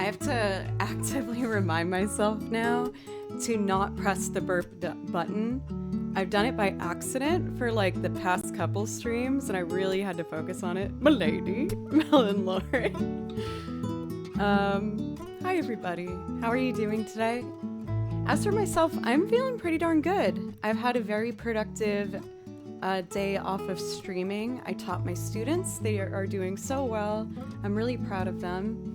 have to actively remind myself now to not press the burp button. I've done it by accident for like the past couple streams, and I really had to focus on it. Milady, Melon Lauren. Hi everybody. How are you doing today? As for myself, I'm feeling pretty darn good. I've had a very productive day off of streaming. I taught my students. They are doing so well. I'm really proud of them.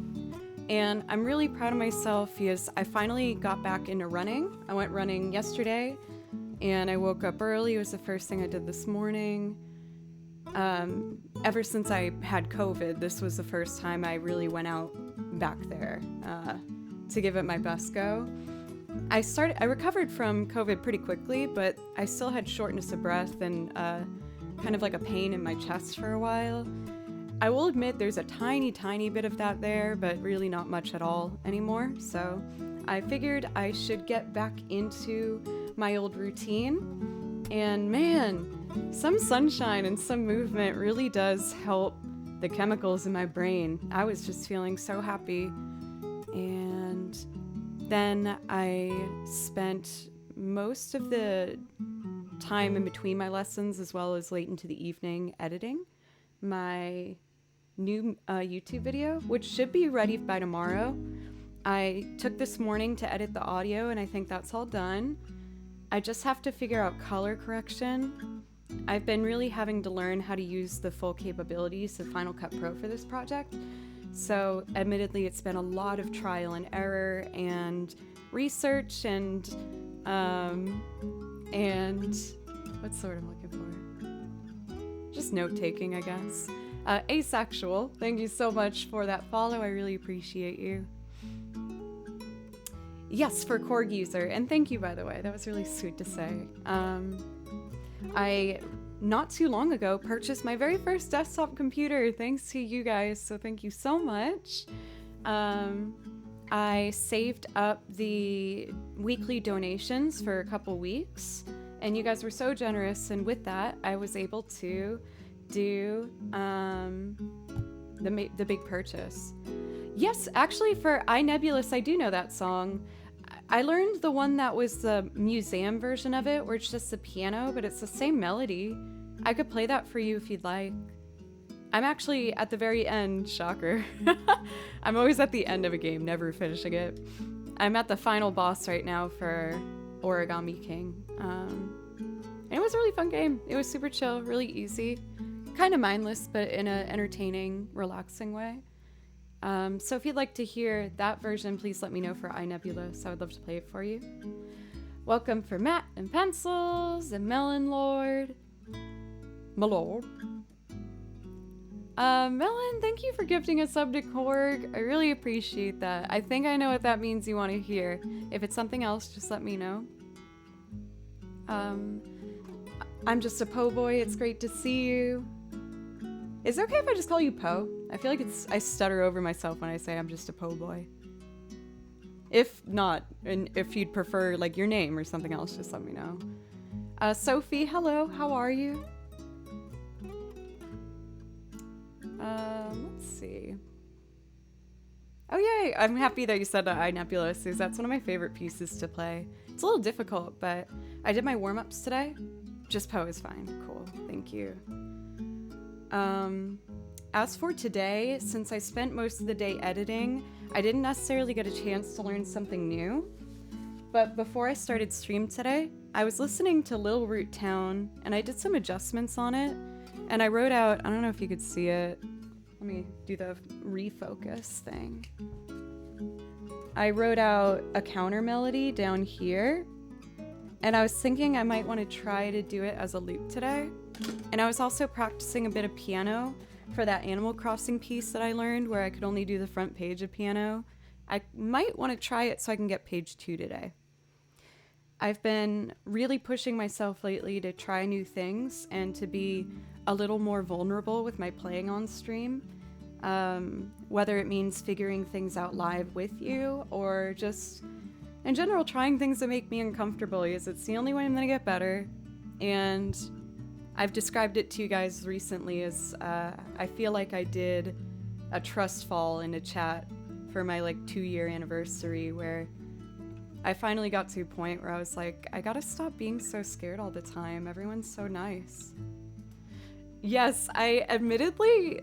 And I'm really proud of myself because I finally got back into running. I went running yesterday and I woke up early. It was the first thing I did this morning. Ever since I had COVID, this was the first time I really went out back there to give it my best go. I recovered from COVID pretty quickly, but I still had shortness of breath and kind of like a pain in my chest for a while. I will admit there's a tiny bit of that there, but really not much at all anymore. So I figured I should get back into my old routine. And man, some sunshine and some movement really does help the chemicals in my brain. I was just feeling so happy. And then I spent most of the time in between my lessons, as well as late into the evening, editing my new YouTube video, which should be ready by tomorrow. I took this morning to edit the audio, and I think that's all done. I just have to figure out color correction. I've been really having to learn how to use the full capabilities of Final Cut Pro for this project. So admittedly, it's been a lot of trial and error and research and what's the word I'm looking for? Just note-taking, I guess. Asexual, thank you so much for that follow. I really appreciate you. Yes, for Korg user, and thank you, by the way. That was really sweet to say. I, not too long ago, purchased my very first desktop computer thanks to you guys, so thank you so much. I saved up the weekly donations for a couple weeks, and you guys were so generous, and with that, I was able to do the big purchase. Yes, actually for iNebulous, I do know that song. I learned the one that was the museum version of it, where it's just the piano, but it's the same melody. I could play that for you if you'd like. I'm actually at the very end, shocker. I'm always at the end of a game, never finishing it. I'm at the final boss right now for Origami King. And it was a really fun game. It was super chill, really easy. Kind of mindless, but in an entertaining, relaxing way. So if you'd like to hear that version, please let me know for iNebulous. I would love to play it for you. Welcome for Matt and Pencils and Melon Lord. Malord. Melon, thank you for gifting a sub to Korg. I really appreciate that. I think I know what that means you want to hear. If it's something else, just let me know. I'm just a Po boy. It's great to see you. Is it okay if I just call you Po? I feel like I stutter over myself when I say I'm just a Po boy. If not, and if you'd prefer like your name or something else, just let me know. Sophie, hello, how are you? Let's see. Oh yay, I'm happy that you said iNebulous, because that's one of my favorite pieces to play. It's a little difficult, but I did my warm-ups today. Just Po is fine. Cool, thank you. As for today, since I spent most of the day editing, I didn't necessarily get a chance to learn something new. But before I started stream today, I was listening to Lil Root Town, and I did some adjustments on it. And I wrote out, I don't know if you could see it. Let me do the refocus thing. I wrote out a counter melody down here. And I was thinking I might want to try to do it as a loop today. And I was also practicing a bit of piano for that Animal Crossing piece that I learned where I could only do the front page of piano. I might want to try it so I can get page 2 today. I've been really pushing myself lately to try new things and to be a little more vulnerable with my playing on stream. Whether it means figuring things out live with you or just in general trying things that make me uncomfortable, because it's the only way I'm going to get better. And I've described it to you guys recently as I feel like I did a trust fall in a chat for my like 2-year anniversary, where I finally got to a point where I was like, I gotta stop being so scared all the time. Everyone's so nice. Yes, I admittedly,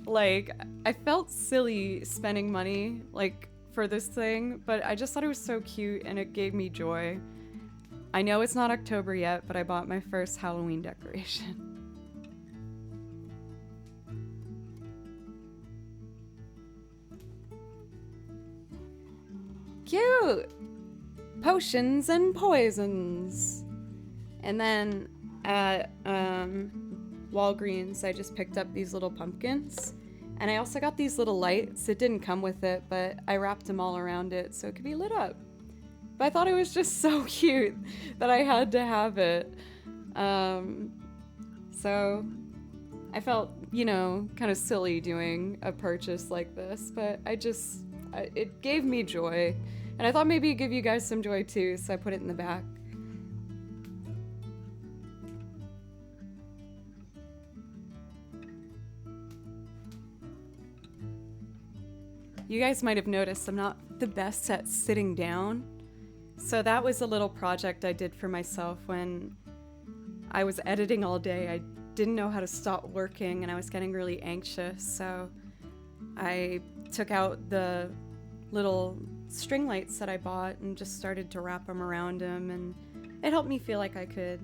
like, I felt silly spending money, like, for this thing, but I just thought it was so cute and it gave me joy. I know it's not October yet, but I bought my first Halloween decoration. Cute! Potions and poisons. And then at Walgreens, I just picked up these little pumpkins. And I also got these little lights. It didn't come with it, but I wrapped them all around it so it could be lit up. But I thought it was just so cute that I had to have it. So I felt, you know, kind of silly doing a purchase like this, but it gave me joy. And I thought maybe it'd give you guys some joy too, so I put it in the back. You guys might have noticed I'm not the best at sitting down. So that was a little project I did for myself when I was editing all day. I didn't know how to stop working and I was getting really anxious. So I took out the little string lights that I bought and just started to wrap them around him, and it helped me feel like I could,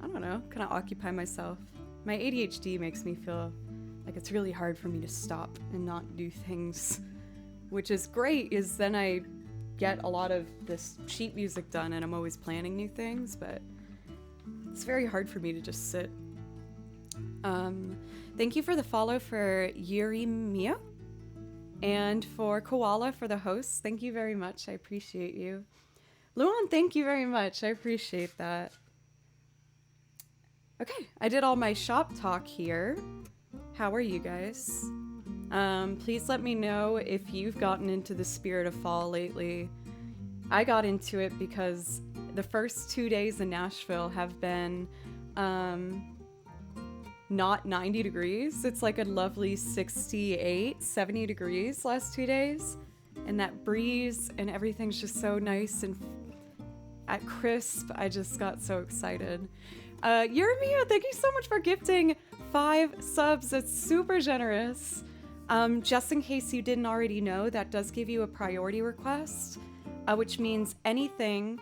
I don't know, kind of occupy myself. My ADHD makes me feel like it's really hard for me to stop and not do things, which is great, is then I get a lot of this sheet music done and I'm always planning new things, but it's very hard for me to just sit. Thank you for the follow for Yuri Mia, and for Koala for the host. Thank you very much. I appreciate you. Luan, thank you very much. I appreciate that. Okay, I did all my shop talk here. How are you guys? Please let me know if you've gotten into the spirit of fall lately. I got into it because the first 2 days in Nashville have been not 90 degrees. It's like a lovely 68, 70 degrees last 2 days. And that breeze and everything's just so nice and at crisp. I just got so excited. Yeremia, thank you so much for gifting 5 subs. That's super generous. Just in case you didn't already know, that does give you a priority request, which means anything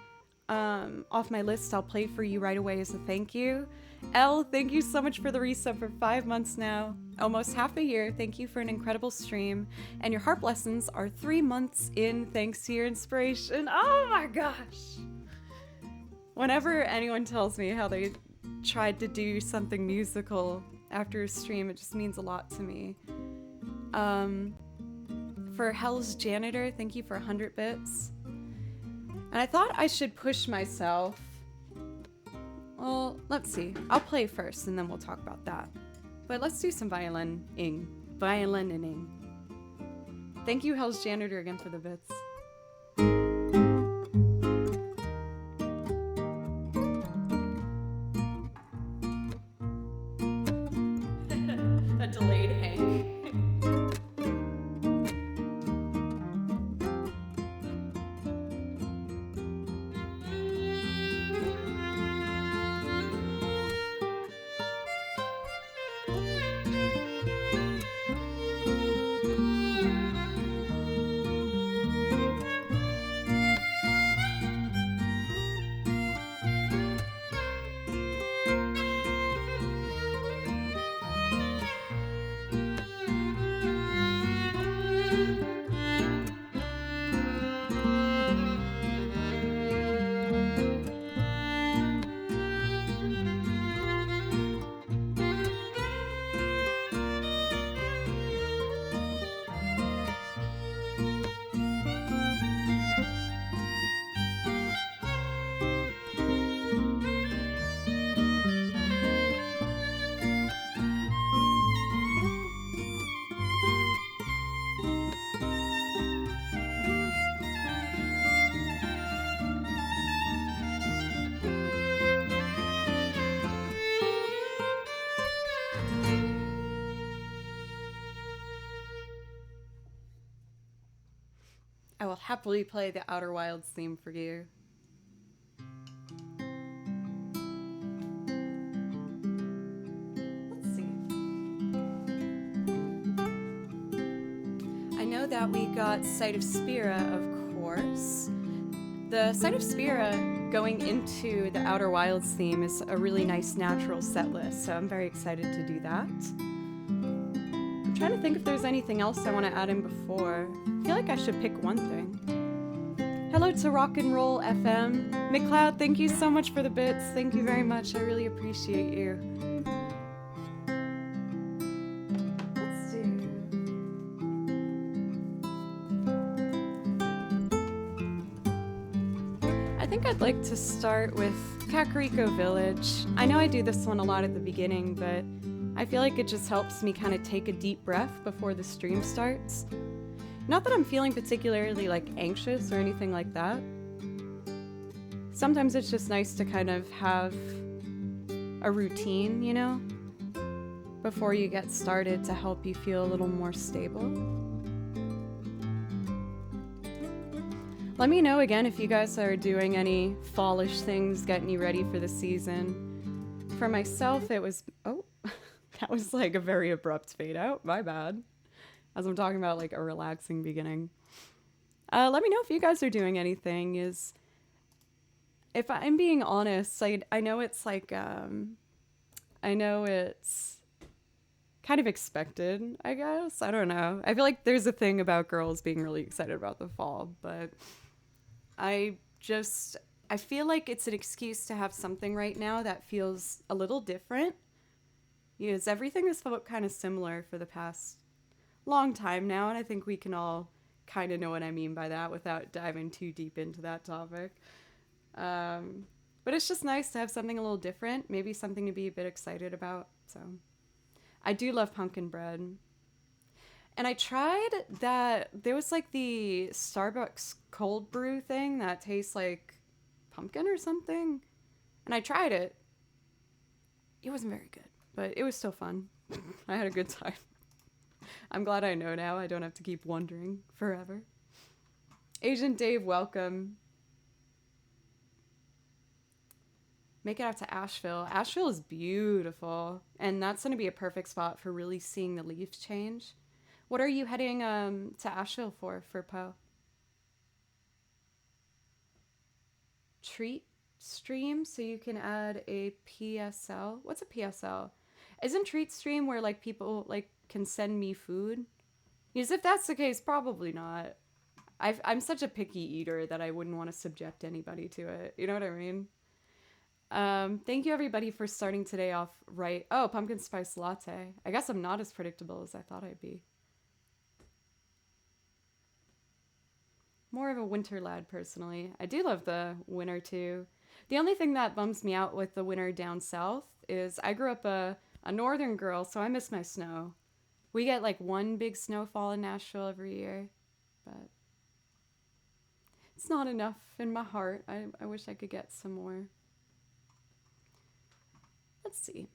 off my list I'll play for you right away as a thank you. Elle, thank you so much for the resub for 5 months now, almost half a year. Thank you for an incredible stream, and your harp lessons are 3 months in thanks to your inspiration. Oh my gosh! Whenever anyone tells me how they tried to do something musical after a stream, it just means a lot to me. For Hell's Janitor, thank you for 100 bits. And I thought I should push myself. Well, let's see. I'll play first and then we'll talk about that. But let's do some violining. Violining. Thank you, Hell's Janitor, again for the bits. A delayed Hank. I will happily play the Outer Wilds theme for you. Let's see. I know that we got Sight of Spira, of course. The Sight of Spira going into the Outer Wilds theme is a really nice natural set list, so I'm very excited to do that. I'm trying to think if there's anything else I want to add in before. I feel like I should pick one thing. Hello to Rock and Roll FM. McLeod, thank you so much for the bits. Thank you very much. I really appreciate you. Let's see. I think I'd like to start with Kakariko Village. I know I do this one a lot at the beginning, but I feel like it just helps me kind of take a deep breath before the stream starts. Not that I'm feeling particularly like anxious or anything like that. Sometimes it's just nice to kind of have a routine, you know, before you get started to help you feel a little more stable. Let me know again if you guys are doing any fallish things, getting you ready for the season. For myself, it was... Oh, that was like a very abrupt fade out. My bad. As I'm talking about like a relaxing beginning. Let me know if you guys are doing anything. If I'm being honest, I know it's like... I know it's kind of expected, I guess. I don't know. I feel like there's a thing about girls being really excited about the fall, but... I feel like it's an excuse to have something right now that feels a little different. Because everything has felt kind of similar for the past long time now, and I think we can all kind of know what I mean by that without diving too deep into that topic. But it's just nice to have something a little different, maybe something to be a bit excited about. So I do love pumpkin bread. And I tried that, there was like the Starbucks cold brew thing that tastes like pumpkin or something. And I tried it. It wasn't very good, but it was still fun. I had a good time. I'm glad I know now. I don't have to keep wondering forever. Agent Dave, welcome. Make it out to Asheville. Asheville is beautiful. And that's going to be a perfect spot for really seeing the leaves change. What are you heading to Asheville for Poe? Treat stream, so you can add a PSL. What's a PSL? Isn't treat stream where like people like can send me food? Because if that's the case, probably not. I'm such a picky eater that I wouldn't want to subject anybody to it. You know what I mean? Thank you everybody for starting today off right. Oh, pumpkin spice latte. I guess I'm not as predictable as I thought I'd be. More of a winter lad, personally. I do love the winter, too. The only thing that bums me out with the winter down south is I grew up a northern girl, so I miss my snow. We get, like, one big snowfall in Nashville every year, but it's not enough in my heart. I wish I could get some more. Let's see.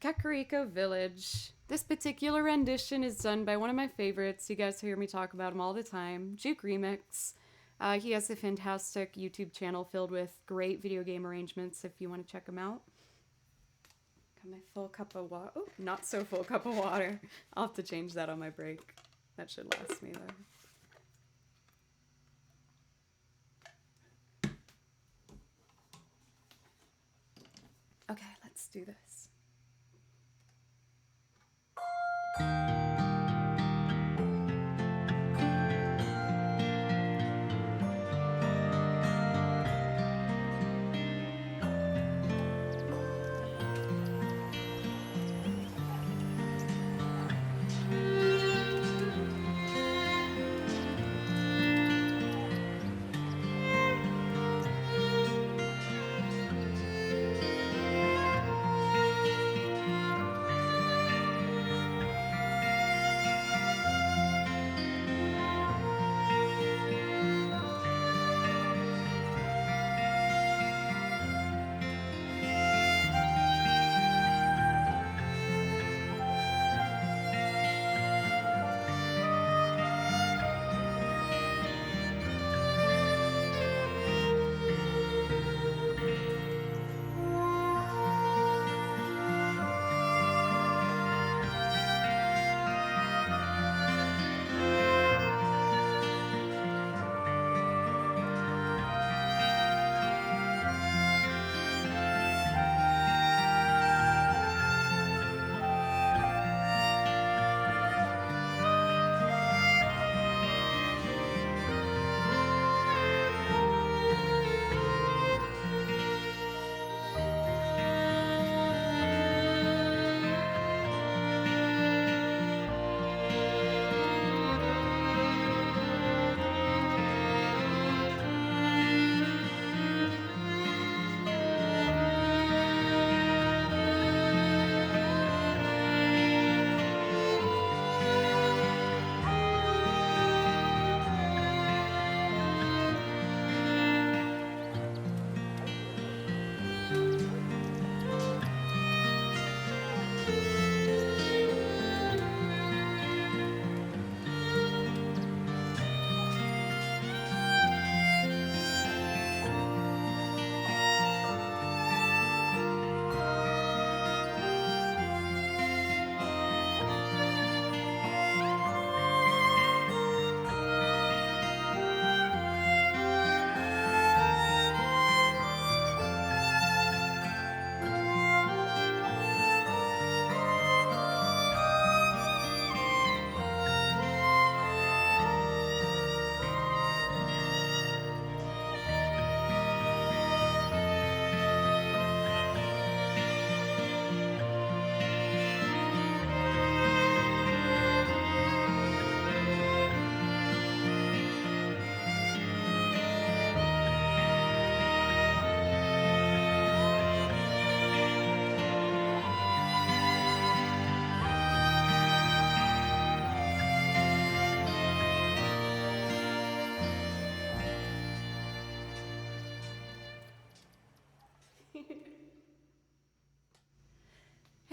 Kakariko Village. This particular rendition is done by one of my favorites. You guys hear me talk about him all the time. Juke Remix. He has a fantastic YouTube channel filled with great video game arrangements if you want to check him out. Got my full cup of water. Oh, not so full cup of water. I'll have to change that on my break. That should last me though. Okay, let's do this.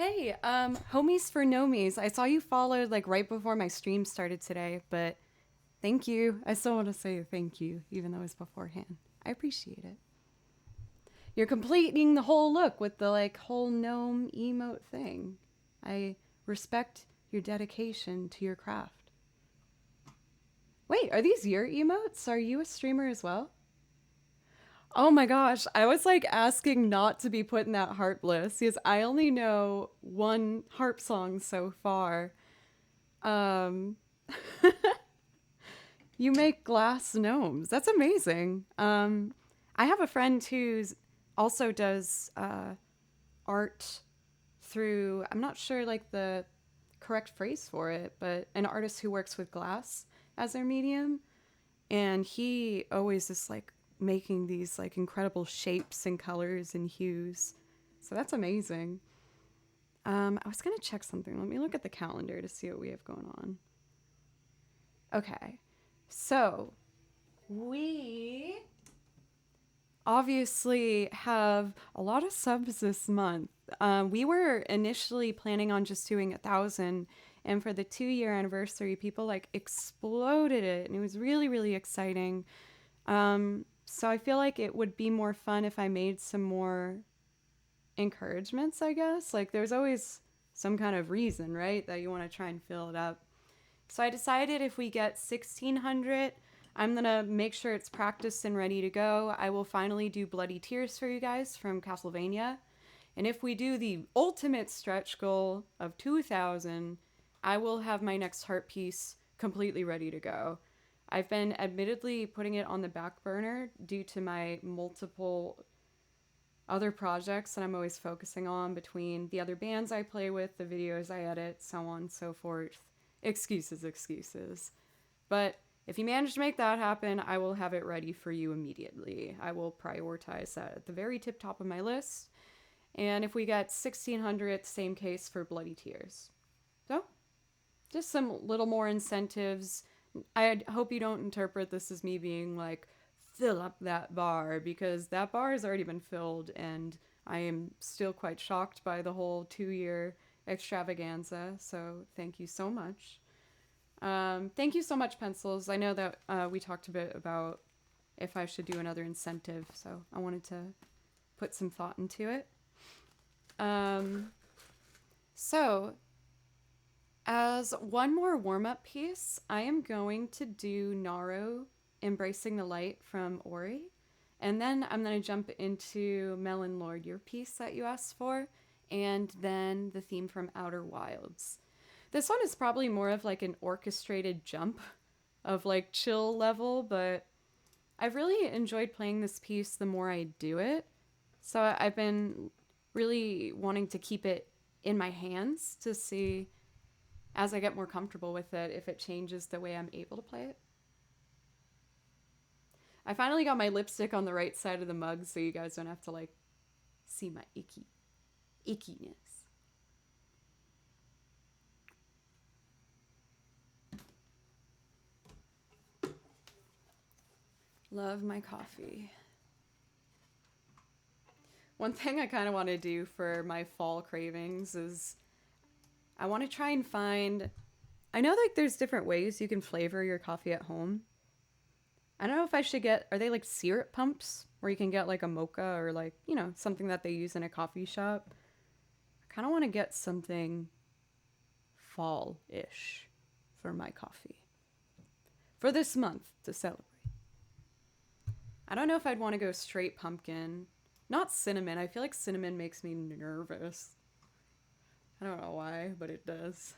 Hey, homies for nomies. I saw you followed like right before my stream started today, but thank you. I still want to say thank you, even though it's beforehand. I appreciate it. You're completing the whole look with the like whole gnome emote thing. I respect your dedication to your craft. Wait, are these your emotes? Are you a streamer as well? Oh my gosh, I was like asking not to be put in that harp list because I only know one harp song so far. Um, you make glass gnomes. That's amazing. I have a friend who's also does art through, I'm not sure like the correct phrase for it, but an artist who works with glass as their medium. And he always is like making these like incredible shapes and colors and hues. So that's amazing. I was gonna check something. Let me look at the calendar to see what we have going on. Okay, so we obviously have a lot of subs this month. We were initially planning on just doing 1,000, and for the 2-year anniversary, people like exploded it, and it was really, really exciting. So I feel like it would be more fun if I made some more encouragements, I guess. Like there's always some kind of reason, right, that you want to try and fill it up. So I decided if we get 1,600, I'm going to make sure it's practiced and ready to go. I will finally do Bloody Tears for you guys from Castlevania. And if we do the ultimate stretch goal of 2,000, I will have my next heart piece completely ready to go. I've been admittedly putting it on the back burner due to my multiple other projects that I'm always focusing on between the other bands I play with, the videos I edit, so on and so forth. Excuses, excuses. But if you manage to make that happen, I will have it ready for you immediately. I will prioritize that at the very tip top of my list. And if we get 1,600, same case for Bloody Tears. So, just some little more incentives. I hope you don't interpret this as me being like, fill up that bar, because that bar has already been filled, and I am still quite shocked by the whole 2-year extravaganza. So, thank you so much. Thank you so much, Pencils. I know that we talked a bit about if I should do another incentive, so I wanted to put some thought into it. So, as one more warm-up piece, I am going to do Naro Embracing the Light from Ori, and then I'm going to jump into Melon Lord, your piece that you asked for, and then the theme from Outer Wilds. This one is probably more of like an orchestrated jump of like chill level, but I've really enjoyed playing this piece the more I do it. So I've been really wanting to keep it in my hands to see, as I get more comfortable with it, if it changes the way I'm able to play it. I finally got my lipstick on the right side of the mug so you guys don't have to like see my ickiness. Love my coffee. One thing I kind of want to do for my fall cravings is I want to try and find... I know like there's different ways you can flavor your coffee at home. I don't know if I should get... Are they like syrup pumps where you can get like a mocha or like, you know, something that they use in a coffee shop? I kind of want to get something fall-ish for my coffee. For this month to celebrate. I don't know if I'd want to go straight pumpkin. Not cinnamon. I feel like cinnamon makes me nervous. I don't know why, but it does.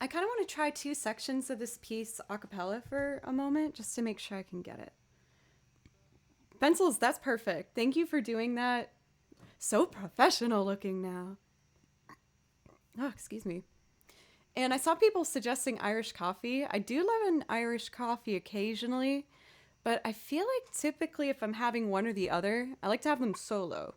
I kind of want to try two sections of this piece a cappella for a moment just to make sure I can get it. Pencils, that's perfect. Thank you for doing that. So professional looking now. Oh, excuse me. And I saw people suggesting Irish coffee. I do love an Irish coffee occasionally, but I feel like typically if I'm having one or the other, I like to have them solo.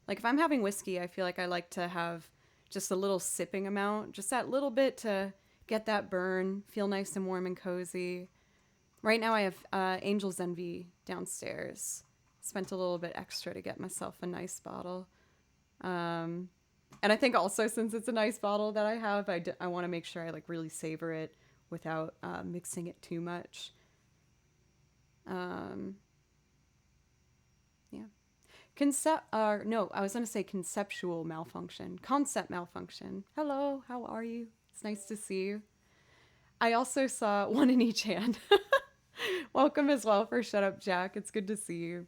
Like if I'm having whiskey, I feel like I like to have just a little sipping amount, just that little bit to get that burn, feel nice and warm and cozy. Right now I have Angel's Envy downstairs. Spent a little bit extra to get myself a nice bottle. And I think also since it's a nice bottle that I have, I want to make sure I like really savor it without mixing it too much. Yeah. I was going to say conceptual malfunction. Concept malfunction. Hello, how are you? It's nice to see you. I also saw one in each hand. Welcome as well for Shut Up Jack. It's good to see you.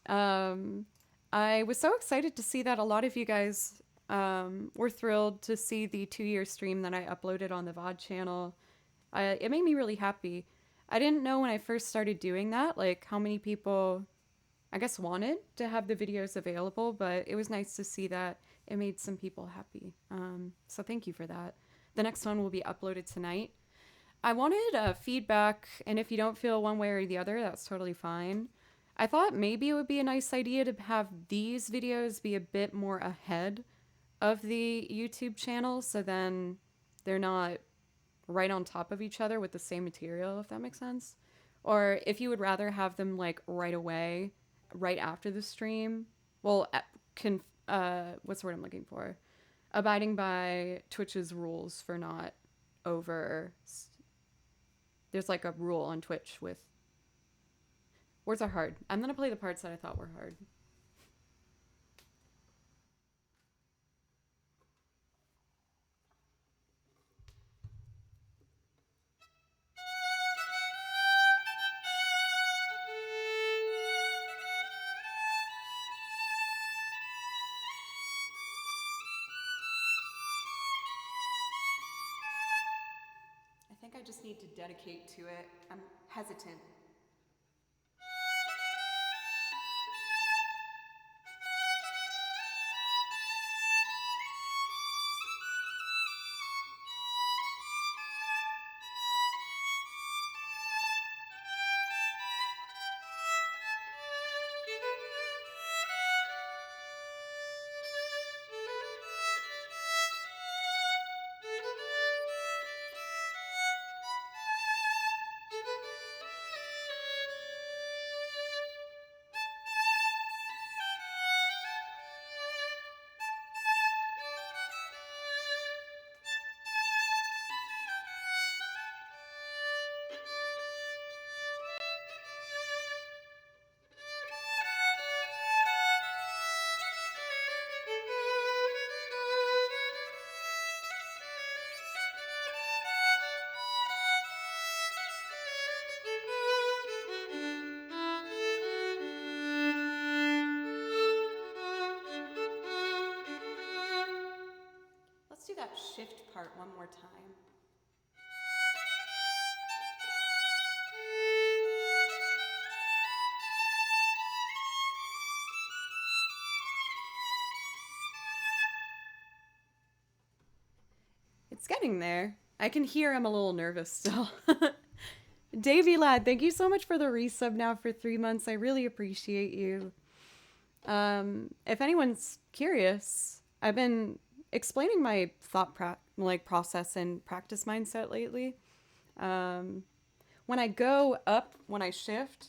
I was so excited to see that a lot of you guys were thrilled to see the 2-year stream that I uploaded on the VOD channel. It made me really happy. I didn't know when I first started doing that, like how many people, I guess, wanted to have the videos available, but it was nice to see that it made some people happy. So thank you for that. The next one will be uploaded tonight. I wanted feedback, and if you don't feel one way or the other, that's totally fine. I thought maybe it would be a nice idea to have these videos be a bit more ahead of the YouTube channel, so then they're not right on top of each other with the same material, if that makes sense. Or if you would rather have them like right away, right after the stream. Well, what's the word I'm looking for? Abiding by Twitch's rules for not over... There's like a rule on Twitch with... Words are hard. I'm going to play the parts that I thought were hard. I think I just need to dedicate to it. I'm hesitant. Let's do that shift part one more time. It's getting there. I can hear I'm a little nervous still. Davey Lad, thank you so much for the resub now for 3 months. I really appreciate you. If anyone's curious, I've been explaining my thought process and practice mindset lately. When I go up, when I shift,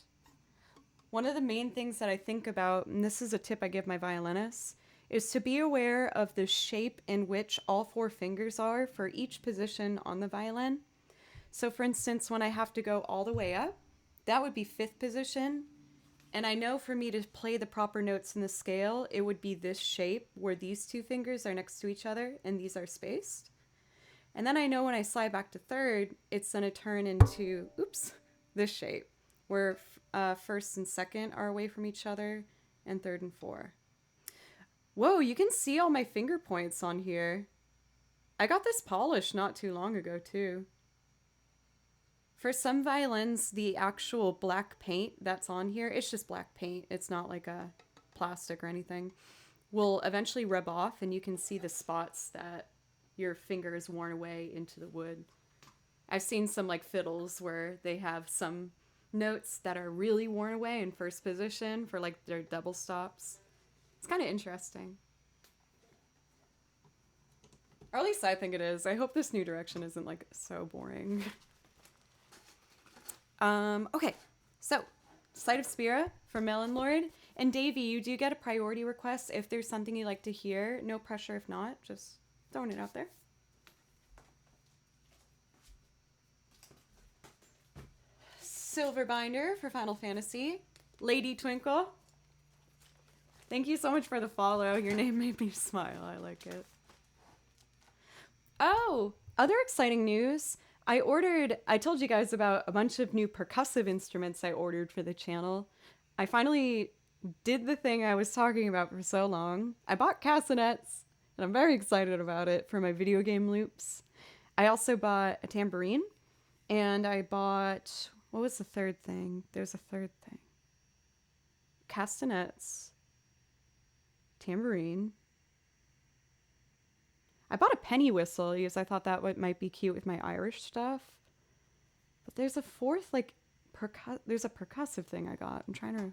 one of the main things that I think about, and this is a tip I give my violinists, is to be aware of the shape in which all 4 fingers are for each position on the violin. So for instance, when I have to go all the way up, that would be 5th position. And I know for me to play the proper notes in the scale, it would be this shape where these 2 fingers are next to each other and these are spaced. And then I know when I slide back to 3rd, it's going to turn into, this shape where 1st and 2nd are away from each other and 3rd and 4. Whoa, you can see all my finger points on here. I got this polished not too long ago, too. For some violins, the actual black paint that's on here, it's just black paint. It's not like a plastic or anything. Will eventually rub off, and you can see the spots that your finger is worn away into the wood. I've seen some like fiddles where they have some notes that are really worn away in first position for like their double stops. It's kind of interesting. Or at least I think it is. I hope this new direction isn't like so boring. Okay, so Sight of Spira from Melon Lord. And Davey, you do get a priority request if there's something you'd like to hear. No pressure if not, just throwing it out there. Silverbinder for Final Fantasy. Lady Twinkle. Thank you so much for the follow. Your name made me smile. I like it. Oh, other exciting news. I told you guys about a bunch of new percussive instruments I ordered for the channel. I finally did the thing I was talking about for so long. I bought castanets, and I'm very excited about it for my video game loops. I also bought a tambourine, and I bought, what was the third thing? There's a third thing. Castanets, tambourine. I bought a penny whistle because I thought that might be cute with my Irish stuff. But there's a fourth, like, there's a percussive thing I got. I'm trying to...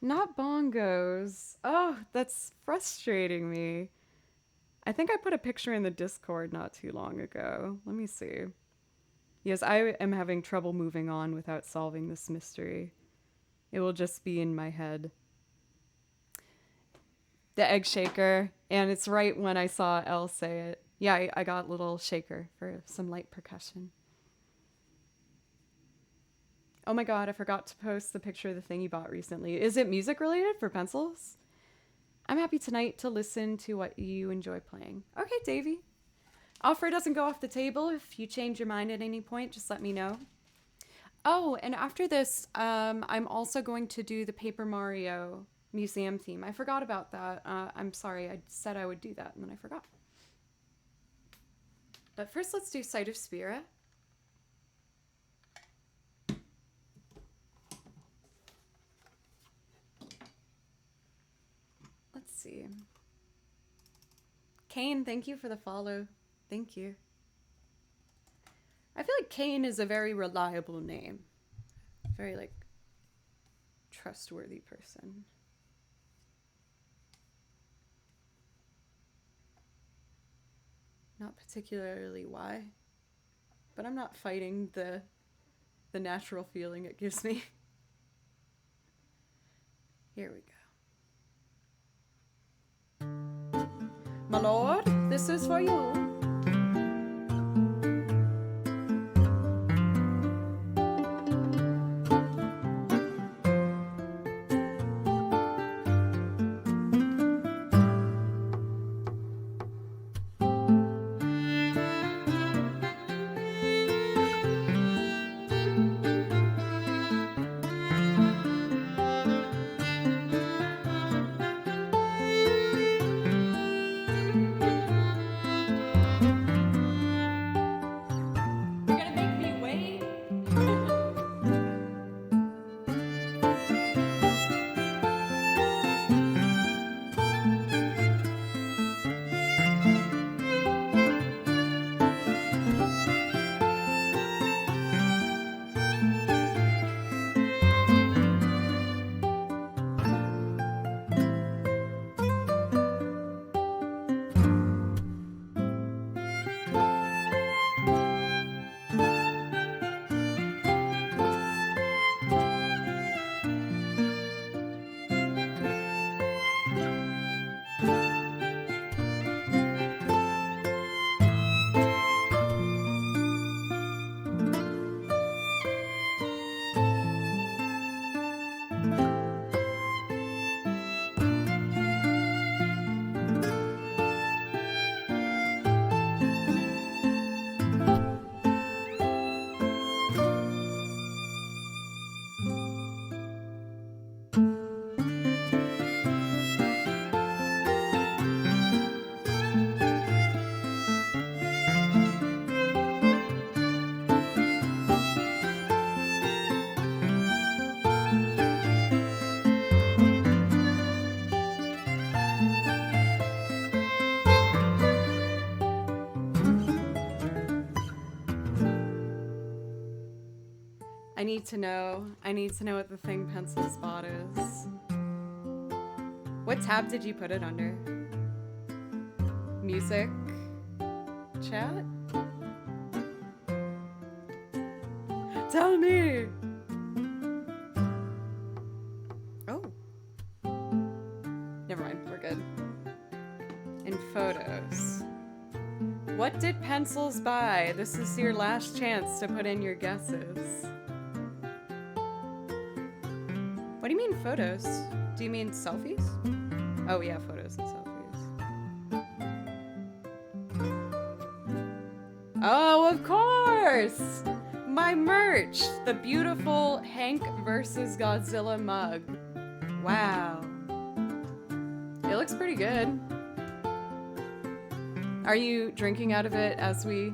Not bongos. Oh, that's frustrating me. I think I put a picture in the Discord not too long ago. Let me see. Yes, I am having trouble moving on without solving this mystery. It will just be in my head. The egg shaker, and it's right when I saw Elle say it. Yeah, I got a little shaker for some light percussion. Oh my god, I forgot to post the picture of the thing you bought recently. Is it music related for pencils? I'm happy tonight to listen to what you enjoy playing. Okay, Davey. Offer doesn't go off the table. If you change your mind at any point, just let me know. Oh, and after this, I'm also going to do the Paper Mario museum theme. I forgot about that. I'm sorry. I said I would do that, and then I forgot. But first, let's do Sight of Spira. Let's see. Kane, thank you for the follow. Thank you. I feel like Kane is a very reliable name. Very, like, trustworthy person. Not particularly why, but I'm not fighting the natural feeling it gives me. Here we go. My lord, this is for you. I need to know. I need to know what the thing pencil spot is. What tab did you put it under? Music? Chat? Tell me! Oh. Never mind, we're good. In photos. What did pencils buy? This is your last chance to put in your guesses. What do you mean photos? Do you mean selfies? Oh yeah, photos and selfies. Oh, of course! My merch! The beautiful Hank versus Godzilla mug. Wow. It looks pretty good. Are you drinking out of it as we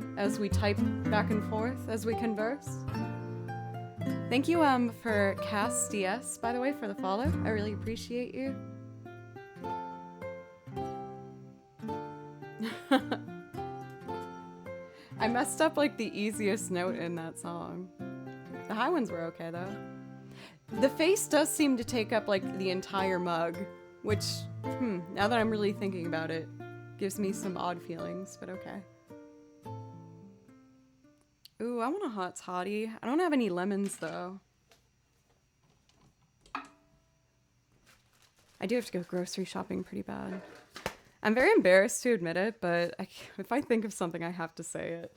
type back and forth, as we converse? Thank you for Cass DS, by the way, for the follow. I really appreciate you. I messed up like the easiest note in that song. The high ones were okay though. The face does seem to take up like the entire mug, which, now that I'm really thinking about it, gives me some odd feelings, but okay. Ooh, I want a hot toddy. I don't have any lemons though. I do have to go grocery shopping pretty bad. I'm very embarrassed to admit it, but if I think of something, I have to say it.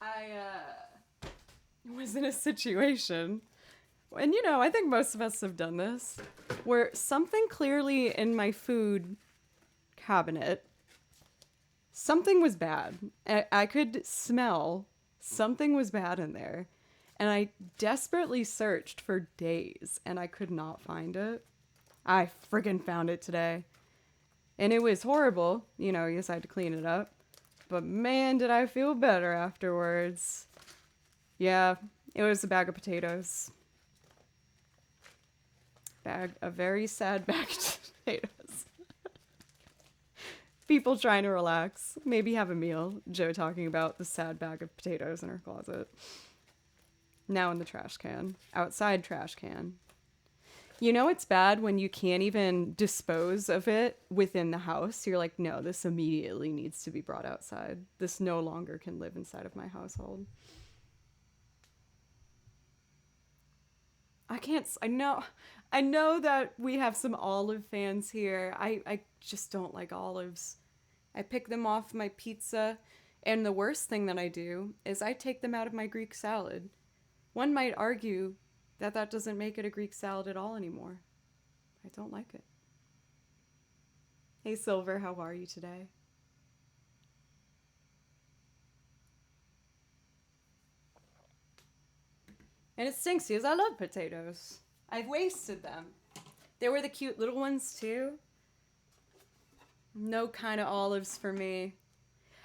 I was in a situation, and you know, I think most of us have done this, where something clearly in my food cabinet, something was bad. I could smell something was bad in there, and I desperately searched for days, and I could not find it. I friggin' found it today. And it was horrible. You know, you just had to clean it up. But man, did I feel better afterwards. Yeah, it was a bag of potatoes. A very sad bag of potatoes. People trying to relax. Maybe have a meal. Joe talking about the sad bag of potatoes in her closet. Now in the trash can. Outside trash can. You know it's bad when you can't even dispose of it within the house. You're like, no, this immediately needs to be brought outside. This no longer can live inside of my household. I know that we have some olive fans here. I just don't like olives. I pick them off my pizza, and the worst thing that I do is I take them out of my Greek salad. One might argue that doesn't make it a Greek salad at all anymore. I don't like it. Hey Silver, how are you today? And it stinks because I love potatoes. I've wasted them. They were the cute little ones too. No kind of olives for me.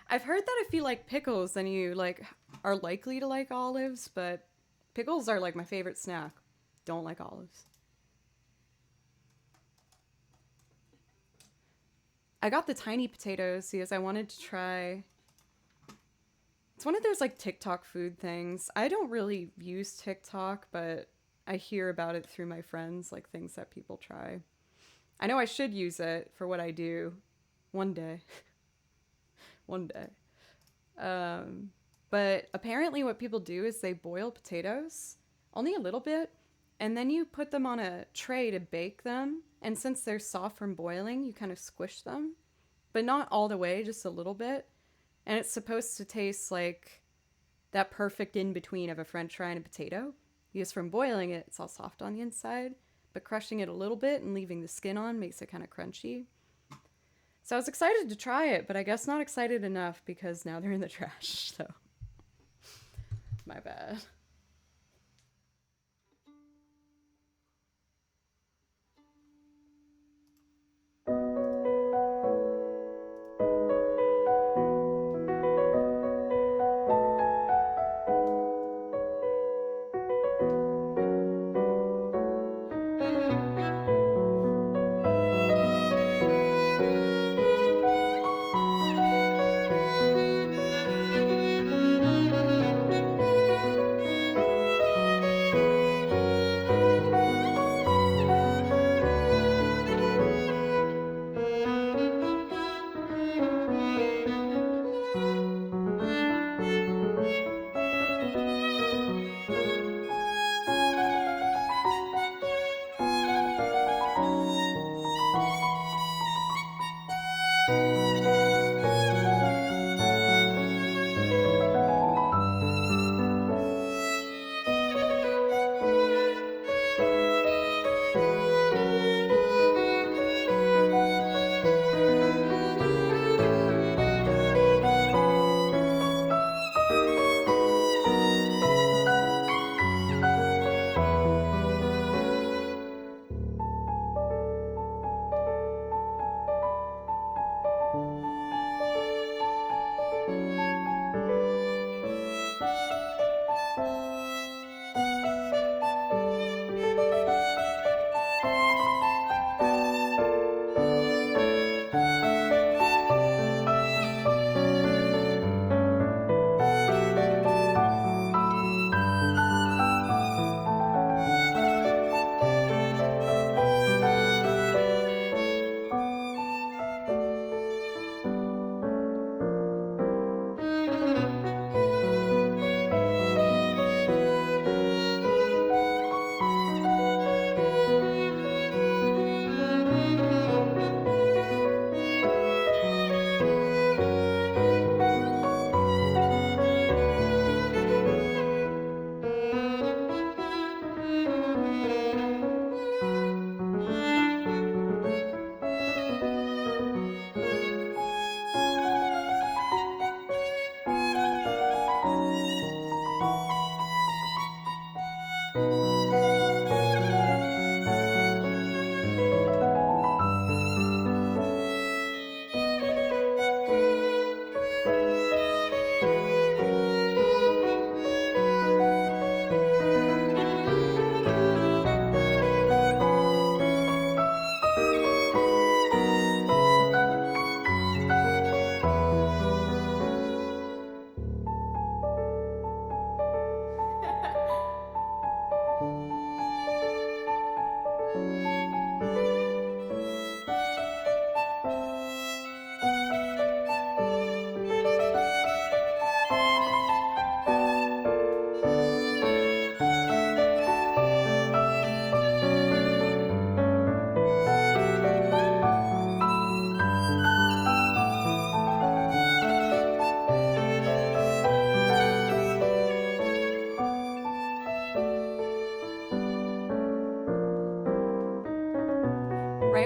I've heard that if you like pickles, then you like are likely to like olives, but pickles are like my favorite snack. Don't like olives. I got the tiny potatoes because I wanted to try. It's one of those like TikTok food things. I don't really use TikTok, but I hear about it through my friends, like things that people try. I know I should use it for what I do one day. One day. But apparently what people do is they boil potatoes, only a little bit, and then you put them on a tray to bake them. And since they're soft from boiling, you kind of squish them, but not all the way, just a little bit. And it's supposed to taste like that perfect in-between of a French fry and a potato. Because from boiling it, it's all soft on the inside, but crushing it a little bit and leaving the skin on makes it kind of crunchy. So I was excited to try it, but I guess not excited enough because now they're in the trash, so my bad.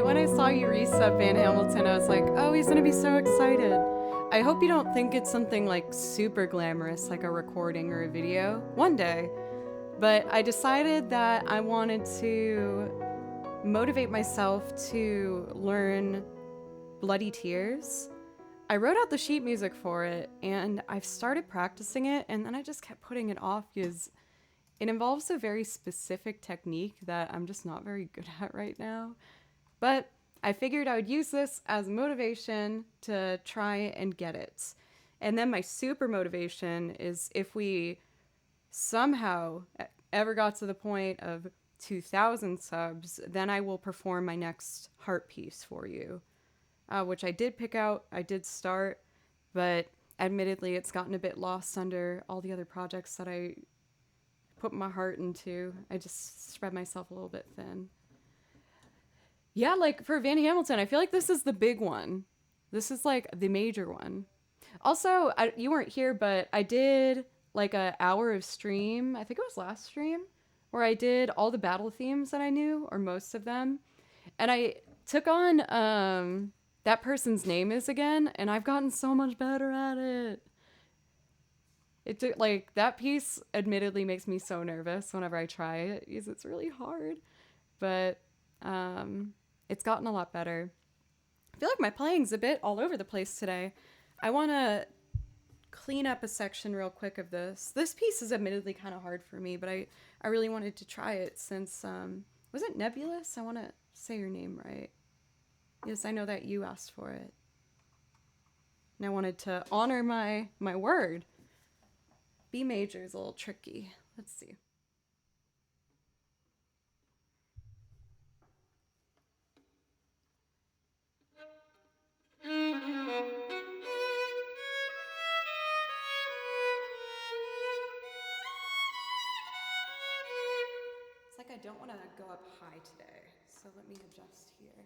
when I saw you resub Van Hamilton, I was like, oh, he's gonna be so excited. I hope you don't think it's something like super glamorous, like a recording or a video. One day. But I decided that I wanted to motivate myself to learn Bloody Tears. I wrote out the sheet music for it, and I've started practicing it, and then I just kept putting it off because it involves a very specific technique that I'm just not very good at right now. But I figured I would use this as motivation to try and get it. And then my super motivation is if we somehow ever got to the point of 2,000 subs, then I will perform my next heart piece for you, which I did pick out, I did start, but admittedly it's gotten a bit lost under all the other projects that I put my heart into. I just spread myself a little bit thin. Yeah, like for Van Hamilton, I feel like this is the big one. This is like the major one. Also, you weren't here, but I did like an hour of stream, I think it was last stream, where I did all the battle themes that I knew, or most of them. And I took on that person's name is again, and I've gotten so much better at it. It took, like, that piece admittedly makes me so nervous whenever I try it, because it's really hard. But it's gotten a lot better. I feel like my playing's a bit all over the place today. I want to clean up a section real quick of this. This piece is admittedly kind of hard for me, but I really wanted to try it since, was it Nebulous? I want to say your name right. Yes, I know that you asked for it. And I wanted to honor my word. B major is a little tricky. Let's see. It's like I don't want to go up high today, so let me adjust here.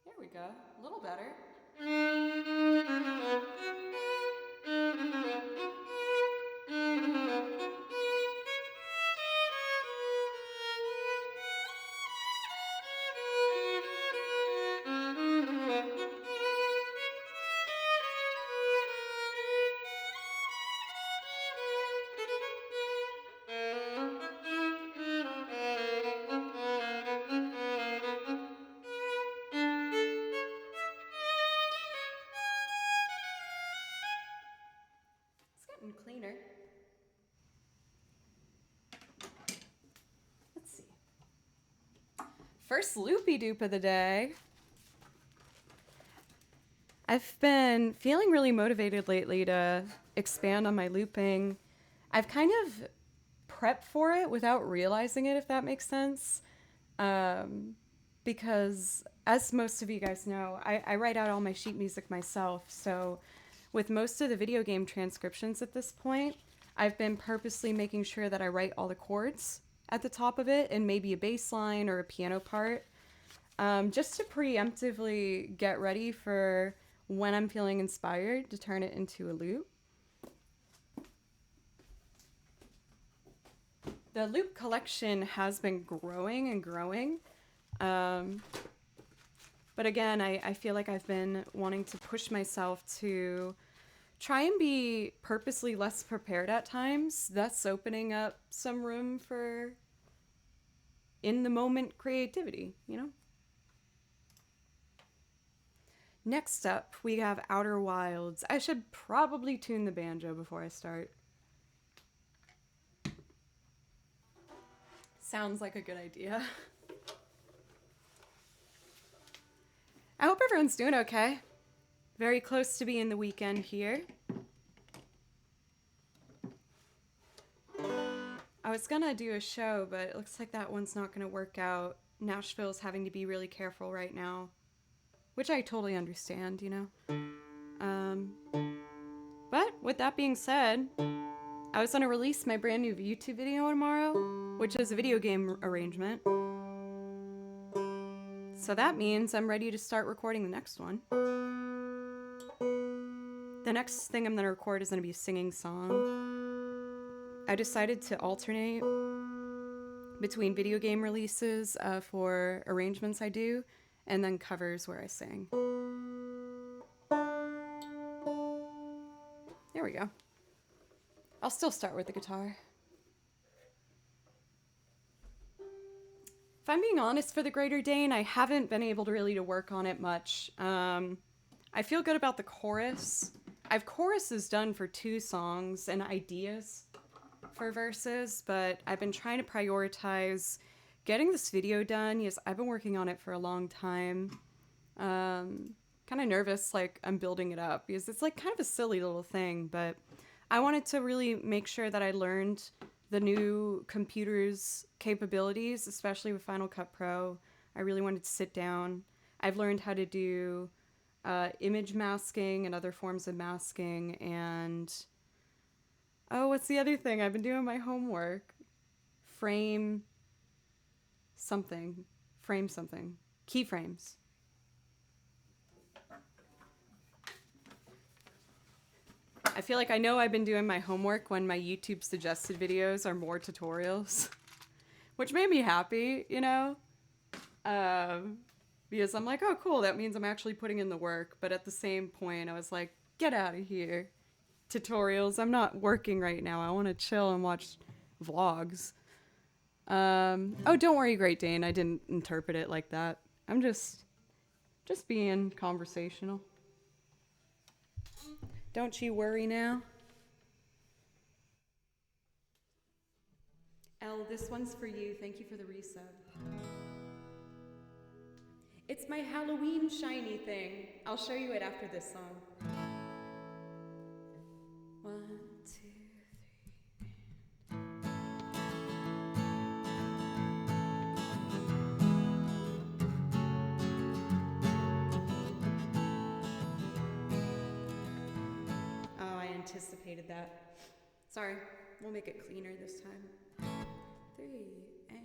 There we go. A little better. Cleaner. Let's see. First loopy doop of the day. I've been feeling really motivated lately to expand on my looping. I've kind of prepped for it without realizing it, if that makes sense. Because as most of you guys know, I write out all my sheet music myself, so with most of the video game transcriptions at this point, I've been purposely making sure that I write all the chords at the top of it and maybe a bass line or a piano part, just to preemptively get ready for when I'm feeling inspired to turn it into a loop. The loop collection has been growing and growing. But again, I feel like I've been wanting to push myself to try and be purposely less prepared at times. That's opening up some room for in the moment creativity, you know? Next up, we have Outer Wilds. I should probably tune the banjo before I start. Sounds like a good idea. I hope everyone's doing okay. Very close to being the weekend here. I was gonna do a show, but it looks like that one's not gonna work out. Nashville's having to be really careful right now, which I totally understand, you know. But with that being said, I was gonna release my brand new YouTube video tomorrow, which is a video game arrangement. So that means I'm ready to start recording the next one. The next thing I'm gonna record is gonna be a singing song. I decided to alternate between video game releases for arrangements I do, and then covers where I sing. There we go. I'll still start with the guitar. If I'm being honest, for the Greater Dane, I haven't been able to really work on it much. I feel good about the chorus. I have choruses done for 2 songs and ideas for verses, but I've been trying to prioritize getting this video done. Yes, I've been working on it for a long time. Kind of nervous, like I'm building it up because it's like kind of a silly little thing, but I wanted to really make sure that I learned the new computer's capabilities, especially with Final Cut Pro. I really wanted to sit down. I've learned how to do image masking and other forms of masking, and oh, what's the other thing? I've been doing my homework. Frame something. Keyframes. I feel like I know I've been doing my homework when my YouTube suggested videos are more tutorials, which made me happy, you know? Because I'm like, oh, cool, that means I'm actually putting in the work. But at the same point, I was like, get out of here. Tutorials. I'm not working right now. I want to chill and watch vlogs. Oh, don't worry, Great Dane. I didn't interpret it like that. I'm just being conversational. Don't you worry now. Elle, this one's for you. Thank you for the resub. It's my Halloween shiny thing. I'll show you it after this song. 1, 2, 3. Oh, I anticipated that. Sorry, we'll make it cleaner this time. 3 and...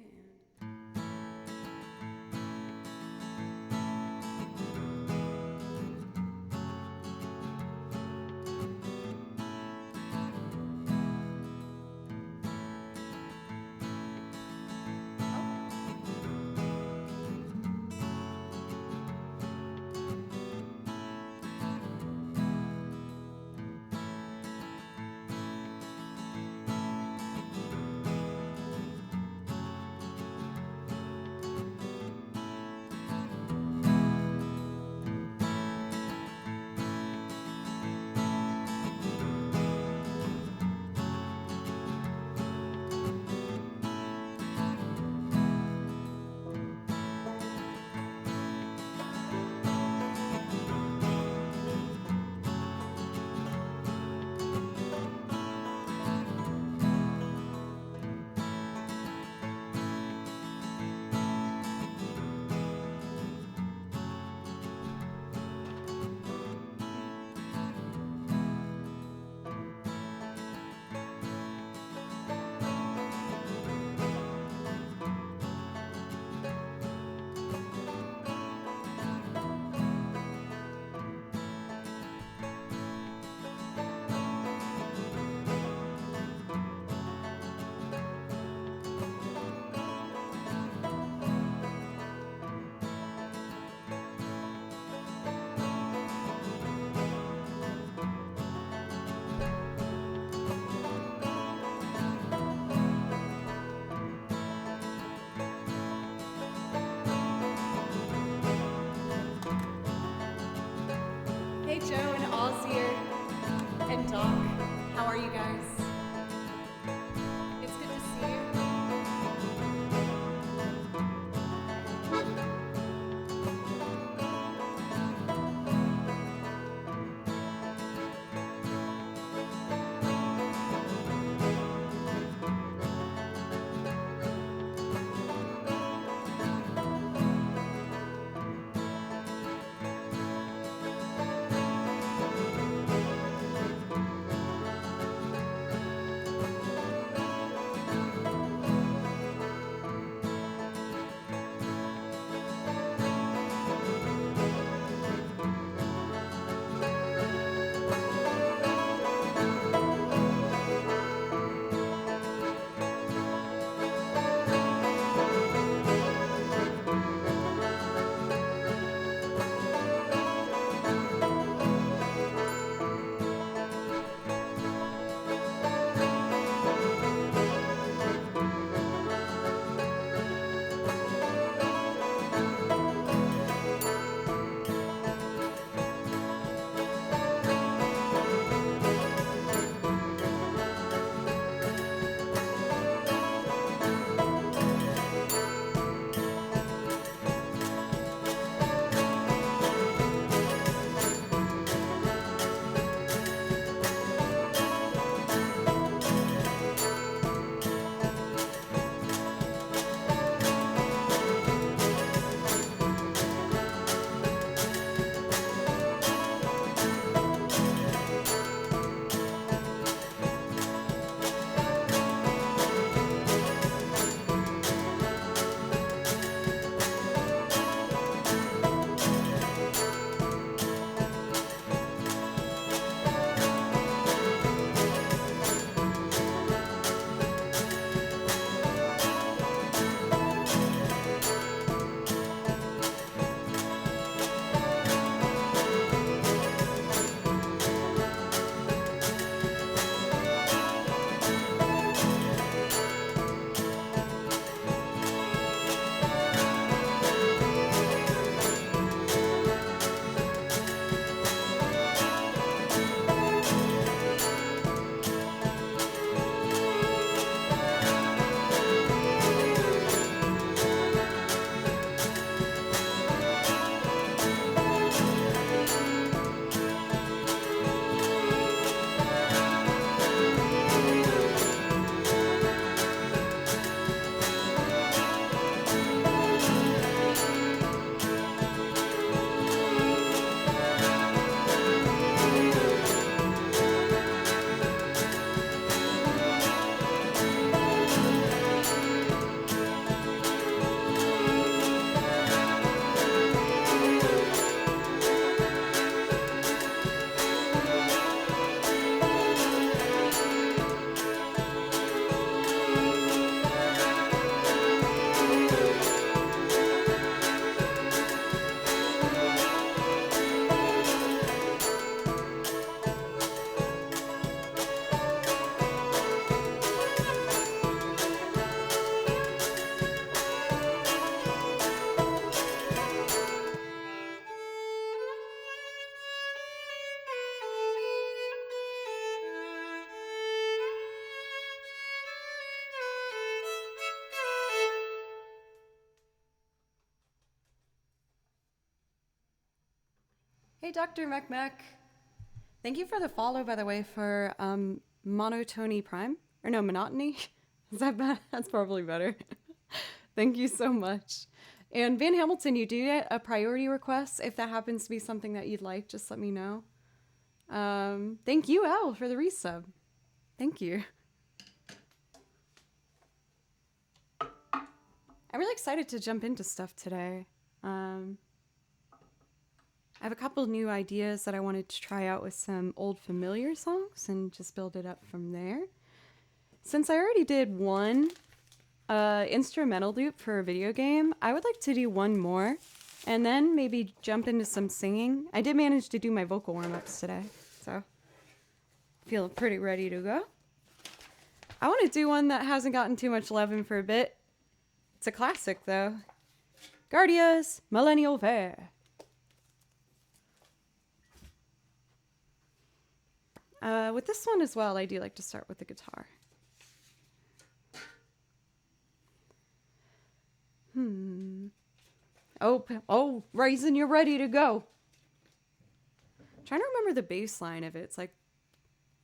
Hey, Dr. Mech. Thank you for the follow, by the way, for Monotony Prime. Or no, Monotony? Is that bad? That's probably better. Thank you so much. And Van Hamilton, you do get a priority request. If that happens to be something that you'd like, just let me know. Thank you, Elle, for the resub. Thank you. I'm really excited to jump into stuff today. I have a couple new ideas that I wanted to try out with some old familiar songs and just build it up from there. Since I already did one instrumental loop for a video game, I would like to do one more and then maybe jump into some singing. I did manage to do my vocal warm-ups today, so feel pretty ready to go. I want to do one that hasn't gotten too much love in for a bit. It's a classic, though. Guardia's Millennial Fair. With this one as well, I do like to start with the guitar. Oh, Raisin, you're ready to go. I'm trying to remember the bass line of it. It's like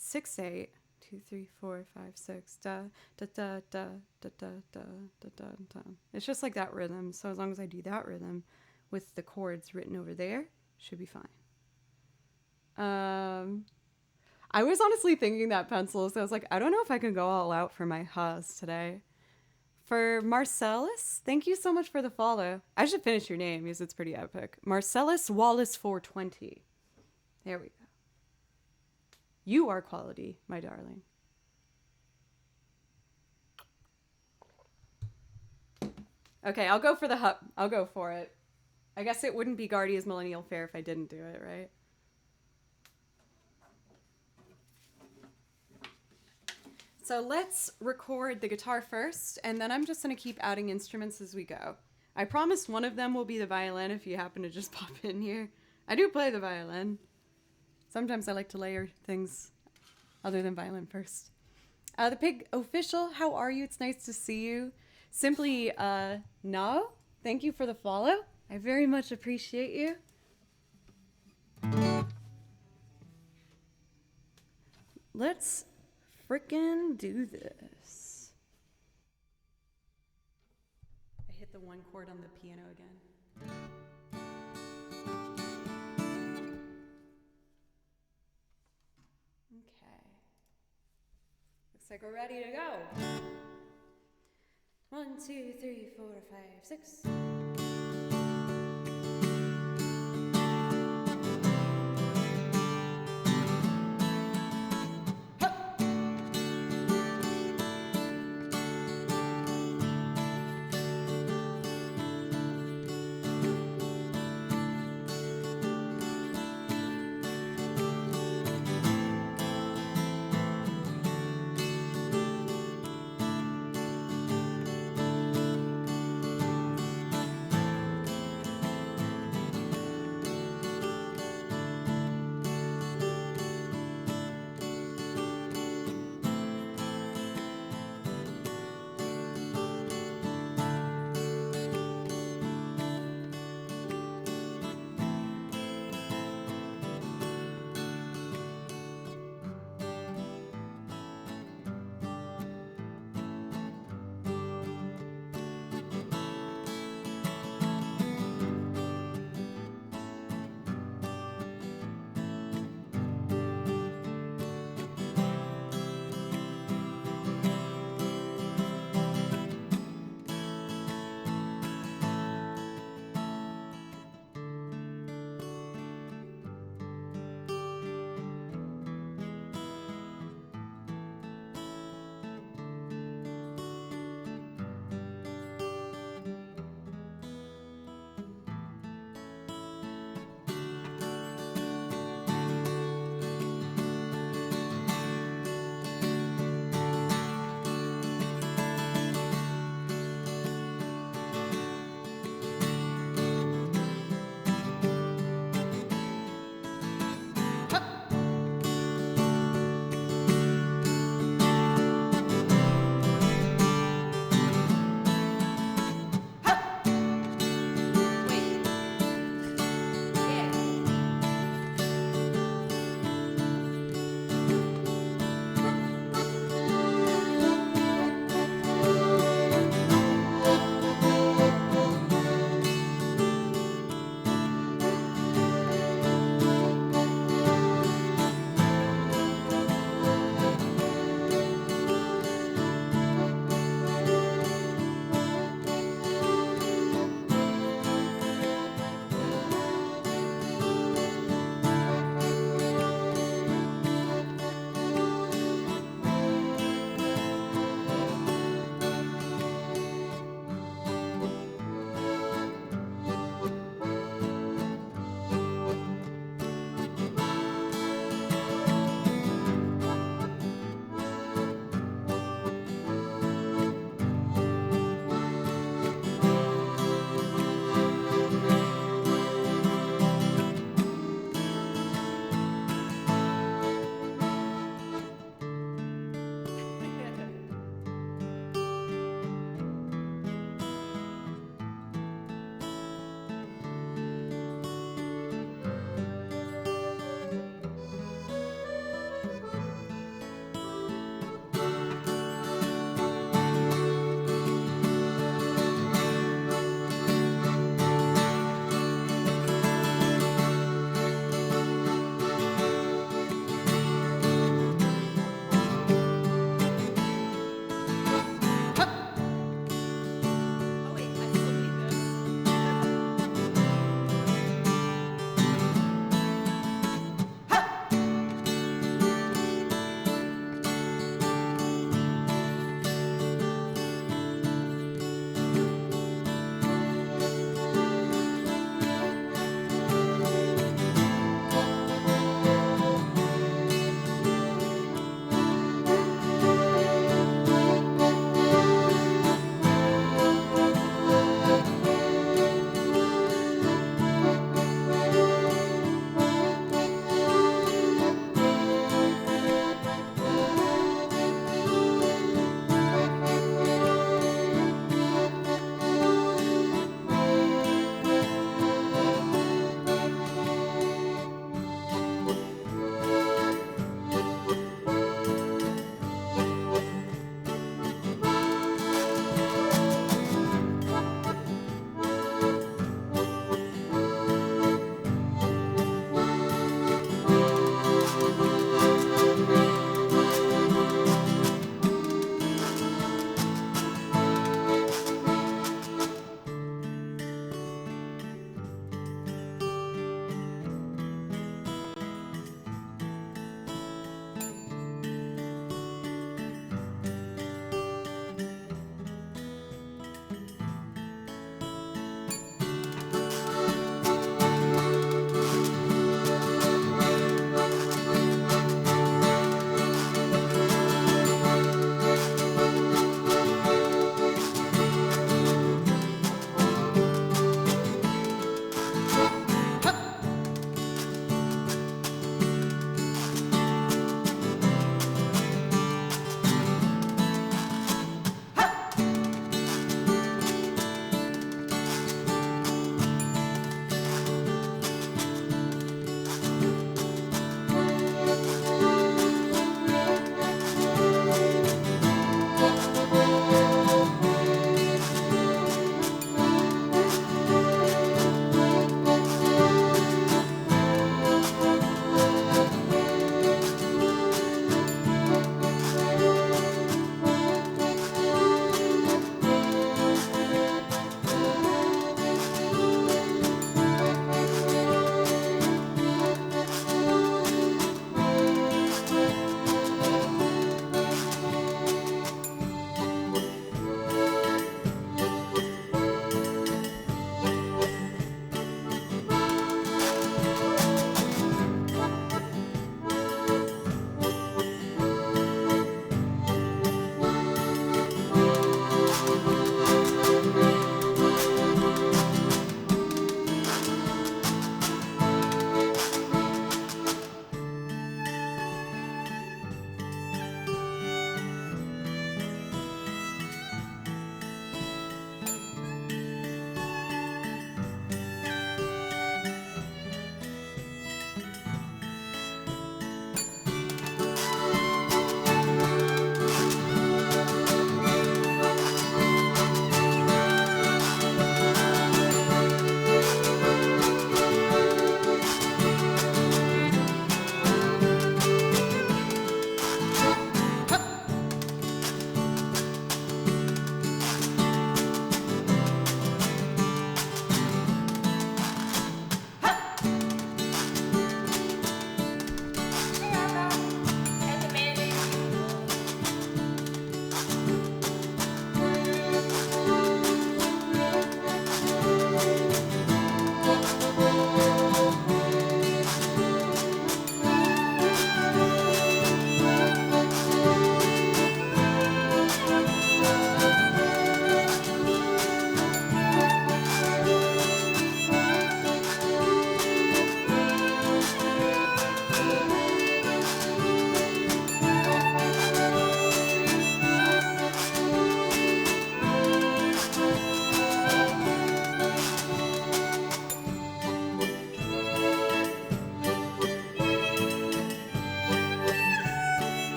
6/8. 2, 3, 4, 5, 6. Da da da da da da da da da da. It's just like that rhythm. So as long as I do that rhythm with the chords written over there, should be fine. I was honestly thinking that pencil, so I was like, I don't know if I can go all out for my ha's today. For Marcellus, thank you so much for the follow. I should finish your name because it's pretty epic. Marcellus Wallace 420. There we go. You are quality, my darling. Okay, I'll go for the hup. I'll go for it. I guess it wouldn't be Guardia's Millennial Fair if I didn't do it, right? So let's record the guitar first, and then I'm just going to keep adding instruments as we go. I promise one of them will be the violin if you happen to just pop in here. I do play the violin. Sometimes I like to layer things other than violin first. The Pig Official, how are you? It's nice to see you. Simply, no. Thank you for the follow. I very much appreciate you. Let's frickin' do this. I hit the one chord on the piano again. Okay. Looks like we're ready to go. 1, 2, 3, 4, 5, 6.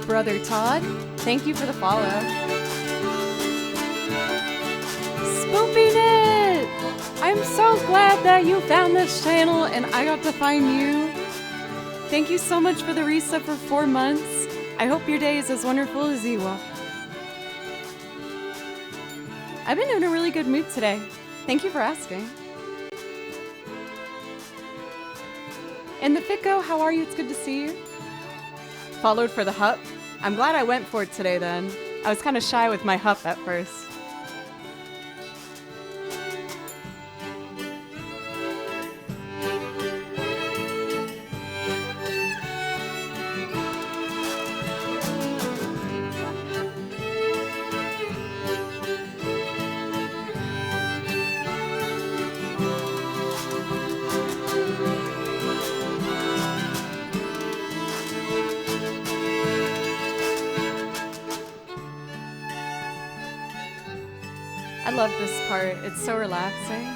Brother Todd. Thank you for the follow. Spooping it! I'm so glad that you found this channel and I got to find you. Thank you so much for the resub for 4 months. I hope your day is as wonderful as you are. I've been in a really good mood today. Thank you for asking. And the Fico, how are you? It's good to see you. Followed for the hup. I'm glad I went for it today then. I was kind of shy with my hup at first. I love this part. It's so relaxing.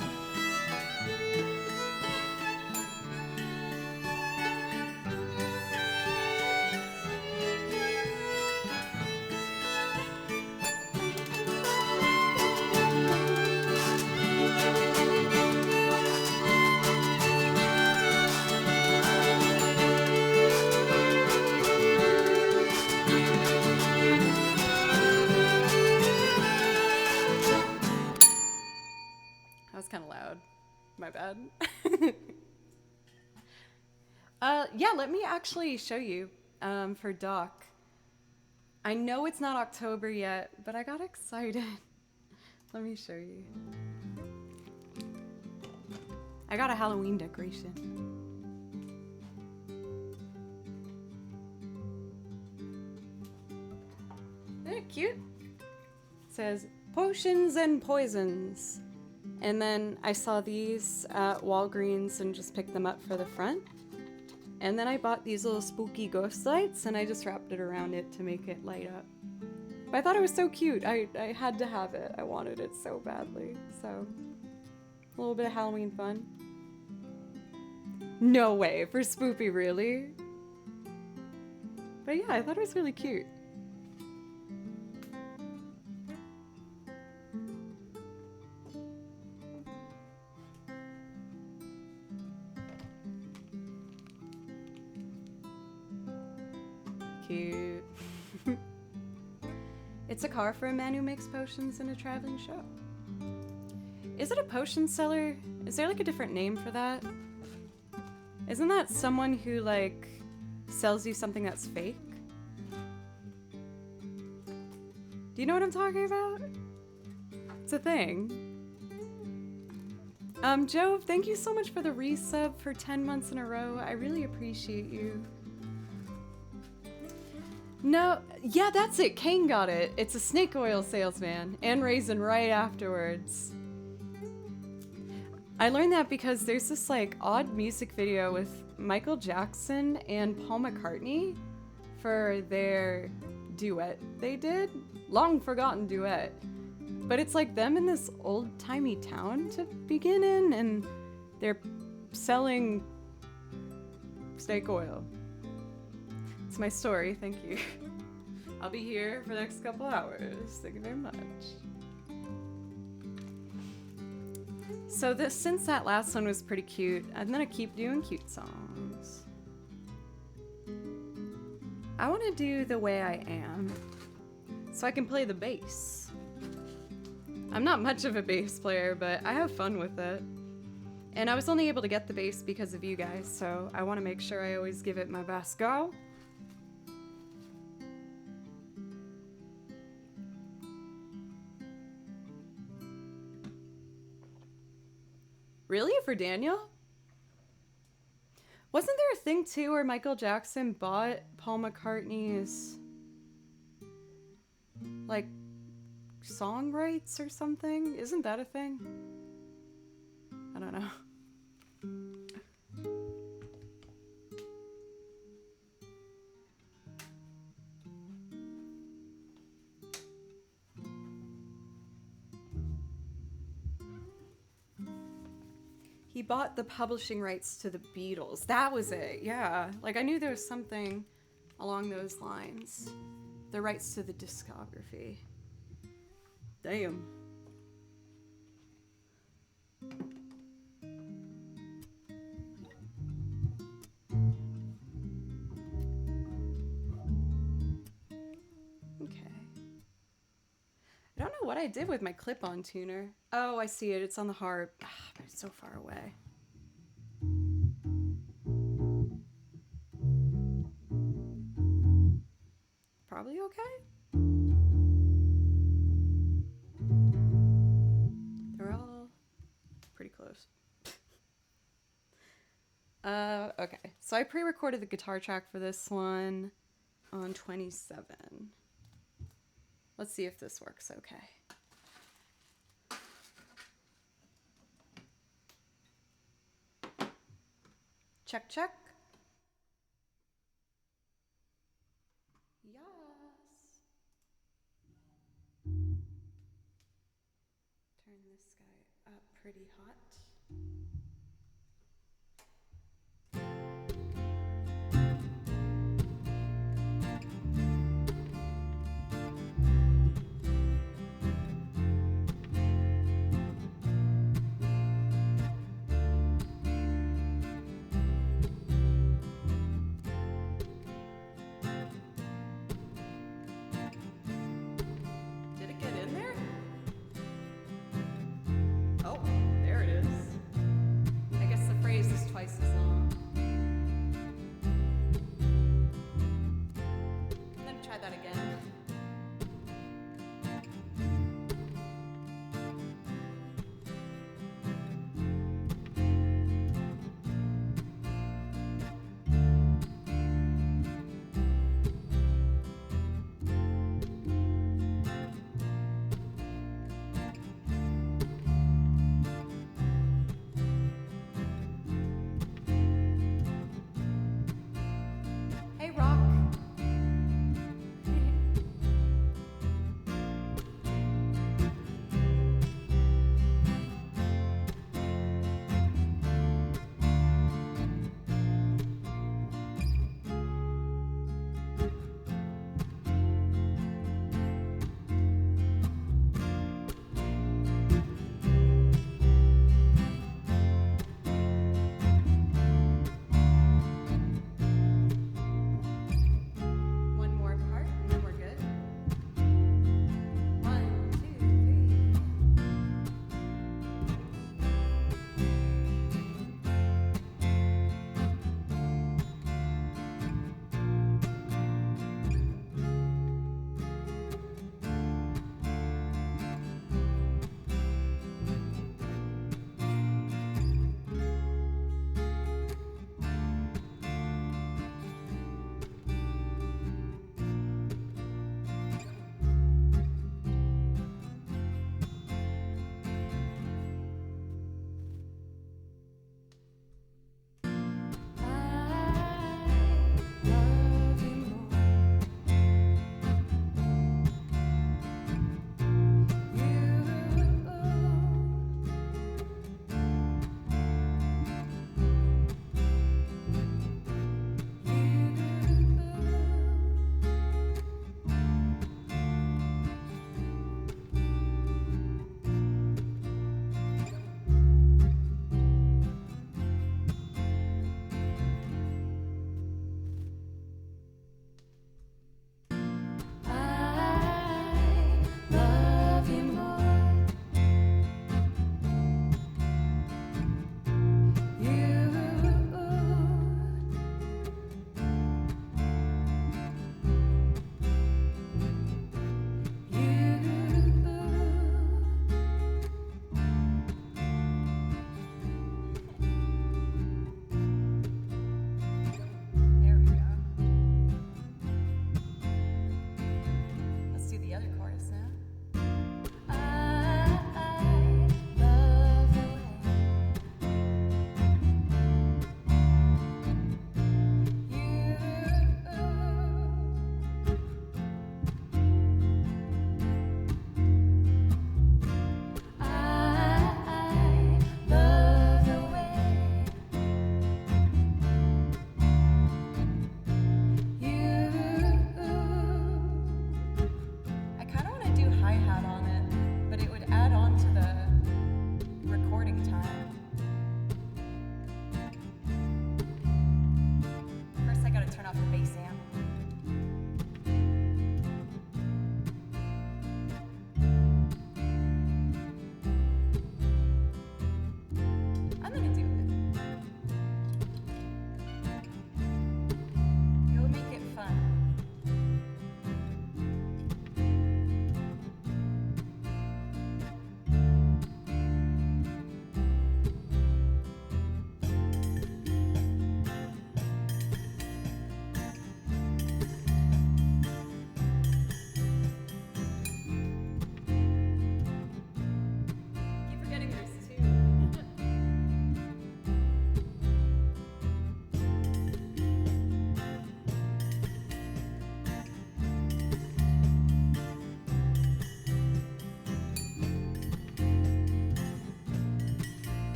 Kind of loud. My bad. Yeah, let me actually show you for Doc. I know it's not October yet, but I got excited. Let me show you. I got a Halloween decoration. Isn't it cute? It says potions and poisons. And then I saw these at Walgreens and just picked them up for the front. And then I bought these little spooky ghost lights and I just wrapped it around it to make it light up. But I thought it was so cute. I had to have it. I wanted it so badly. So, a little bit of Halloween fun. No way, for Spoopy, really? But yeah, I thought it was really cute. Cute. It's a car for a man who makes potions in a traveling show. Is it a potion seller? Is there like a different name for that? Isn't that someone who like sells you something that's fake? Do you know what I'm talking about? It's a thing. Jove, thank you so much for the resub for 10 months in a row. I really appreciate you. No, yeah, that's it. Kane got it. It's a snake oil salesman. And raisin right afterwards. I learned that because there's this like odd music video with Michael Jackson and Paul McCartney for their duet they did. Long forgotten duet. But it's like them in this old-timey town to begin in, and they're selling snake oil. It's my story, thank you. I'll be here for the next couple hours. Thank you very much. So since that last one was pretty cute, I'm gonna keep doing cute songs. I want to do The Way I Am, so I can play the bass. I'm not much of a bass player, but I have fun with it. And I was only able to get the bass because of you guys, so I want to make sure I always give it my best go. Really? For Daniel? Wasn't there a thing too where Michael Jackson bought Paul McCartney's like song rights or something? Isn't that a thing? I don't know. He bought the publishing rights to the Beatles. That was it, yeah. Like, I knew there was something along those lines. The rights to the discography. Damn. Okay. I don't know what I did with my clip-on tuner. Oh, I see it. It's on the harp. But it's so far away. Probably okay. They're all pretty close. Okay. So I pre-recorded the guitar track for this one on 27. Let's see if this works okay. Check, check. Yes. Turn this guy up pretty hot. Did it get in there? Oh, there it is.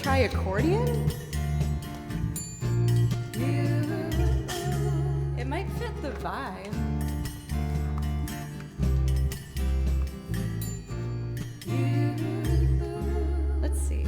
try accordion? It might fit the vibe. Let's see.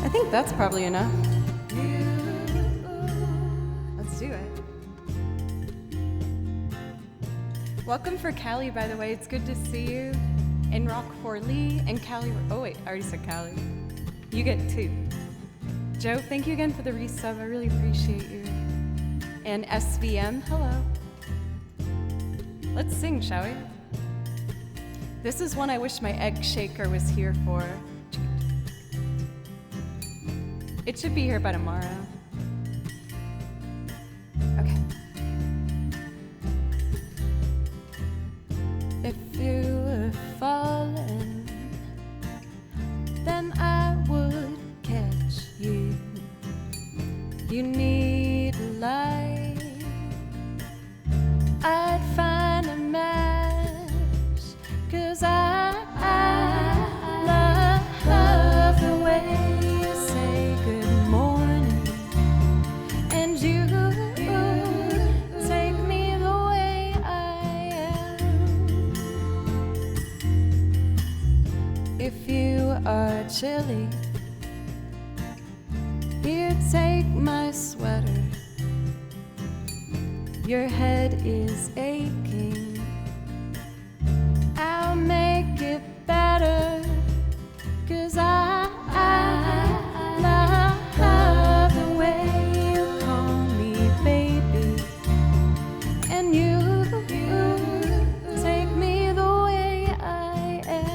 I think that's probably enough. Let's do it. Welcome for Callie, by the way. It's good to see you. And Rockford Lee and Callie. Oh wait, I already said Callie. You get 2. Joe, thank you again for the resub. I really appreciate you. And SVM, hello. Let's sing, shall we? This is one I wish my egg shaker was here for. It should be here by tomorrow. Okay. If you were falling, then I would catch you. You need a light. I'd find a match, 'cause I love the way are chilly. You take my sweater. Your head is aching. I'll make it better, 'cause I love the way you call me baby, and you take me the way I am.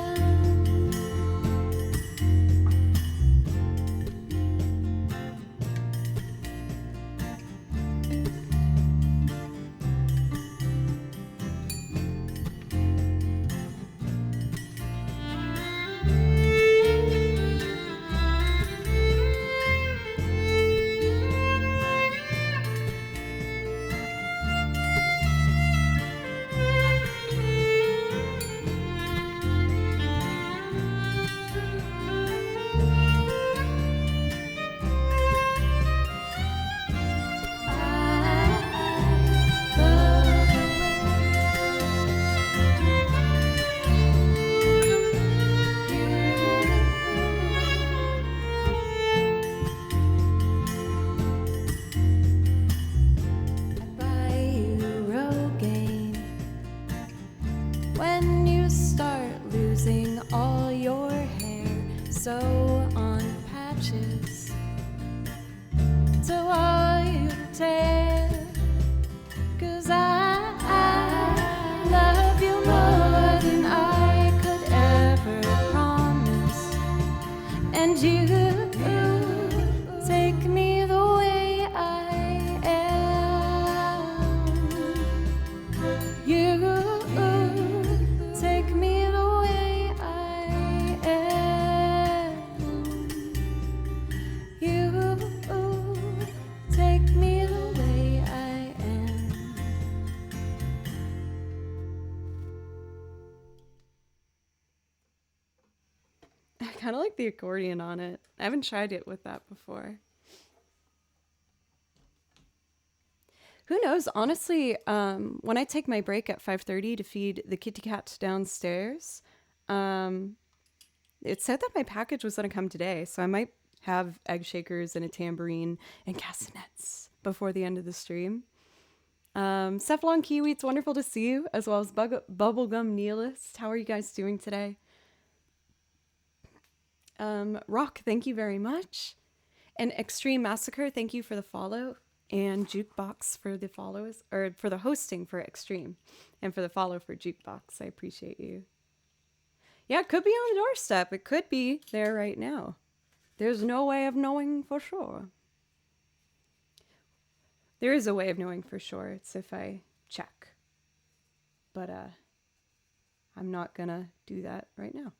sew on patches to all you tear, 'cause I love you more than I could ever promise, and you take me the way I am. You take me the way I am. You take me the way I am. I kind of like the accordion on it. I haven't tried it with that before. Who knows? Honestly, when I take my break at 5:30 to feed the kitty cat downstairs, it said that my package was going to come today, so I might have egg shakers and a tambourine and castanets before the end of the stream. Cephalon Kiwi, it's wonderful to see you, as well as Bubblegum Nihilist. How are you guys doing today? Rock, thank you very much. And Extreme Massacre, thank you for the follow. And Jukebox for the follows, or for the hosting for Extreme, and for the follow for Jukebox. I appreciate you. Yeah, it could be on the doorstep. It could be there right now. There's no way of knowing for sure. There is a way of knowing for sure. It's if I check. But I'm not gonna do that right now.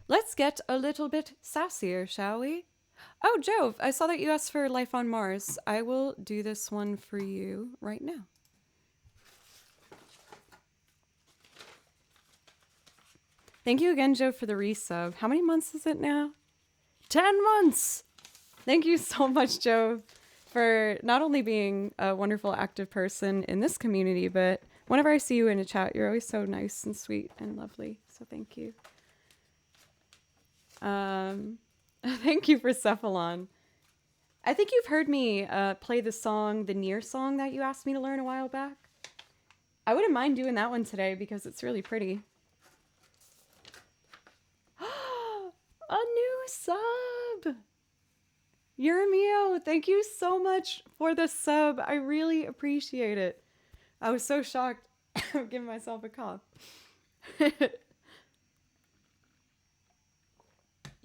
Let's get a little bit sassier, shall we? Oh, Jove, I saw that you asked for Life on Mars. I will do this one for you right now. Thank you again, Joe, for the resub. How many months is it now? 10 months! Thank you so much, Joe, for not only being a wonderful, active person in this community, but whenever I see you in a chat, you're always so nice and sweet and lovely. So thank you. Thank you for Cephalon. I think you've heard me play the song, the Near song that you asked me to learn a while back. I wouldn't mind doing that one today because it's really pretty. A new sub! Yurimio, thank you so much for the sub. I really appreciate it. I was so shocked. I'm giving myself a cough.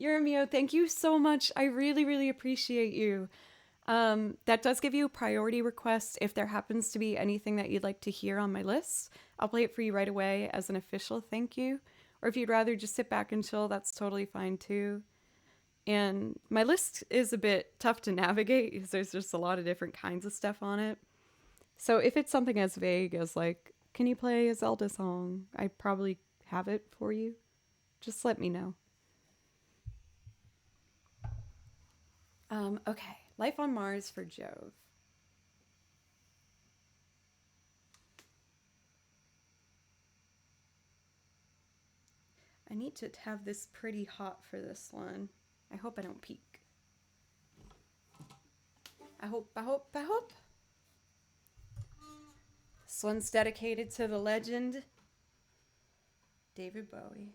Yurimio, thank you so much. I really, really appreciate you. That does give you a priority request if there happens to be anything that you'd like to hear on my list. I'll play it for you right away as an official thank you. Or if you'd rather just sit back and chill, that's totally fine too. And my list is a bit tough to navigate because there's just a lot of different kinds of stuff on it. So if it's something as vague as like, can you play a Zelda song? I probably have it for you. Just let me know. Okay, Life on Mars for Jove. I need to have this pretty hot for this one. I hope I don't peak. I hope. This one's dedicated to the legend, David Bowie.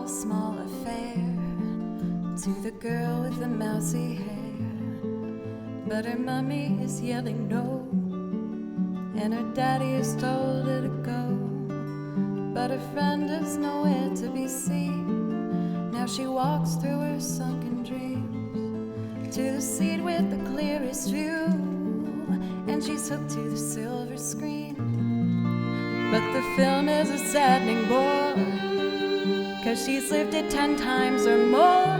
all small affair to the girl with the mousy hair. But her mummy is yelling no, and her daddy has told her to go. But her friend is nowhere to be seen. Now she walks through her sunken dreams to the seat with the clearest view, and she's hooked to the silver screen. But the film is a saddening bore, 'cause she's lived it 10 times or more.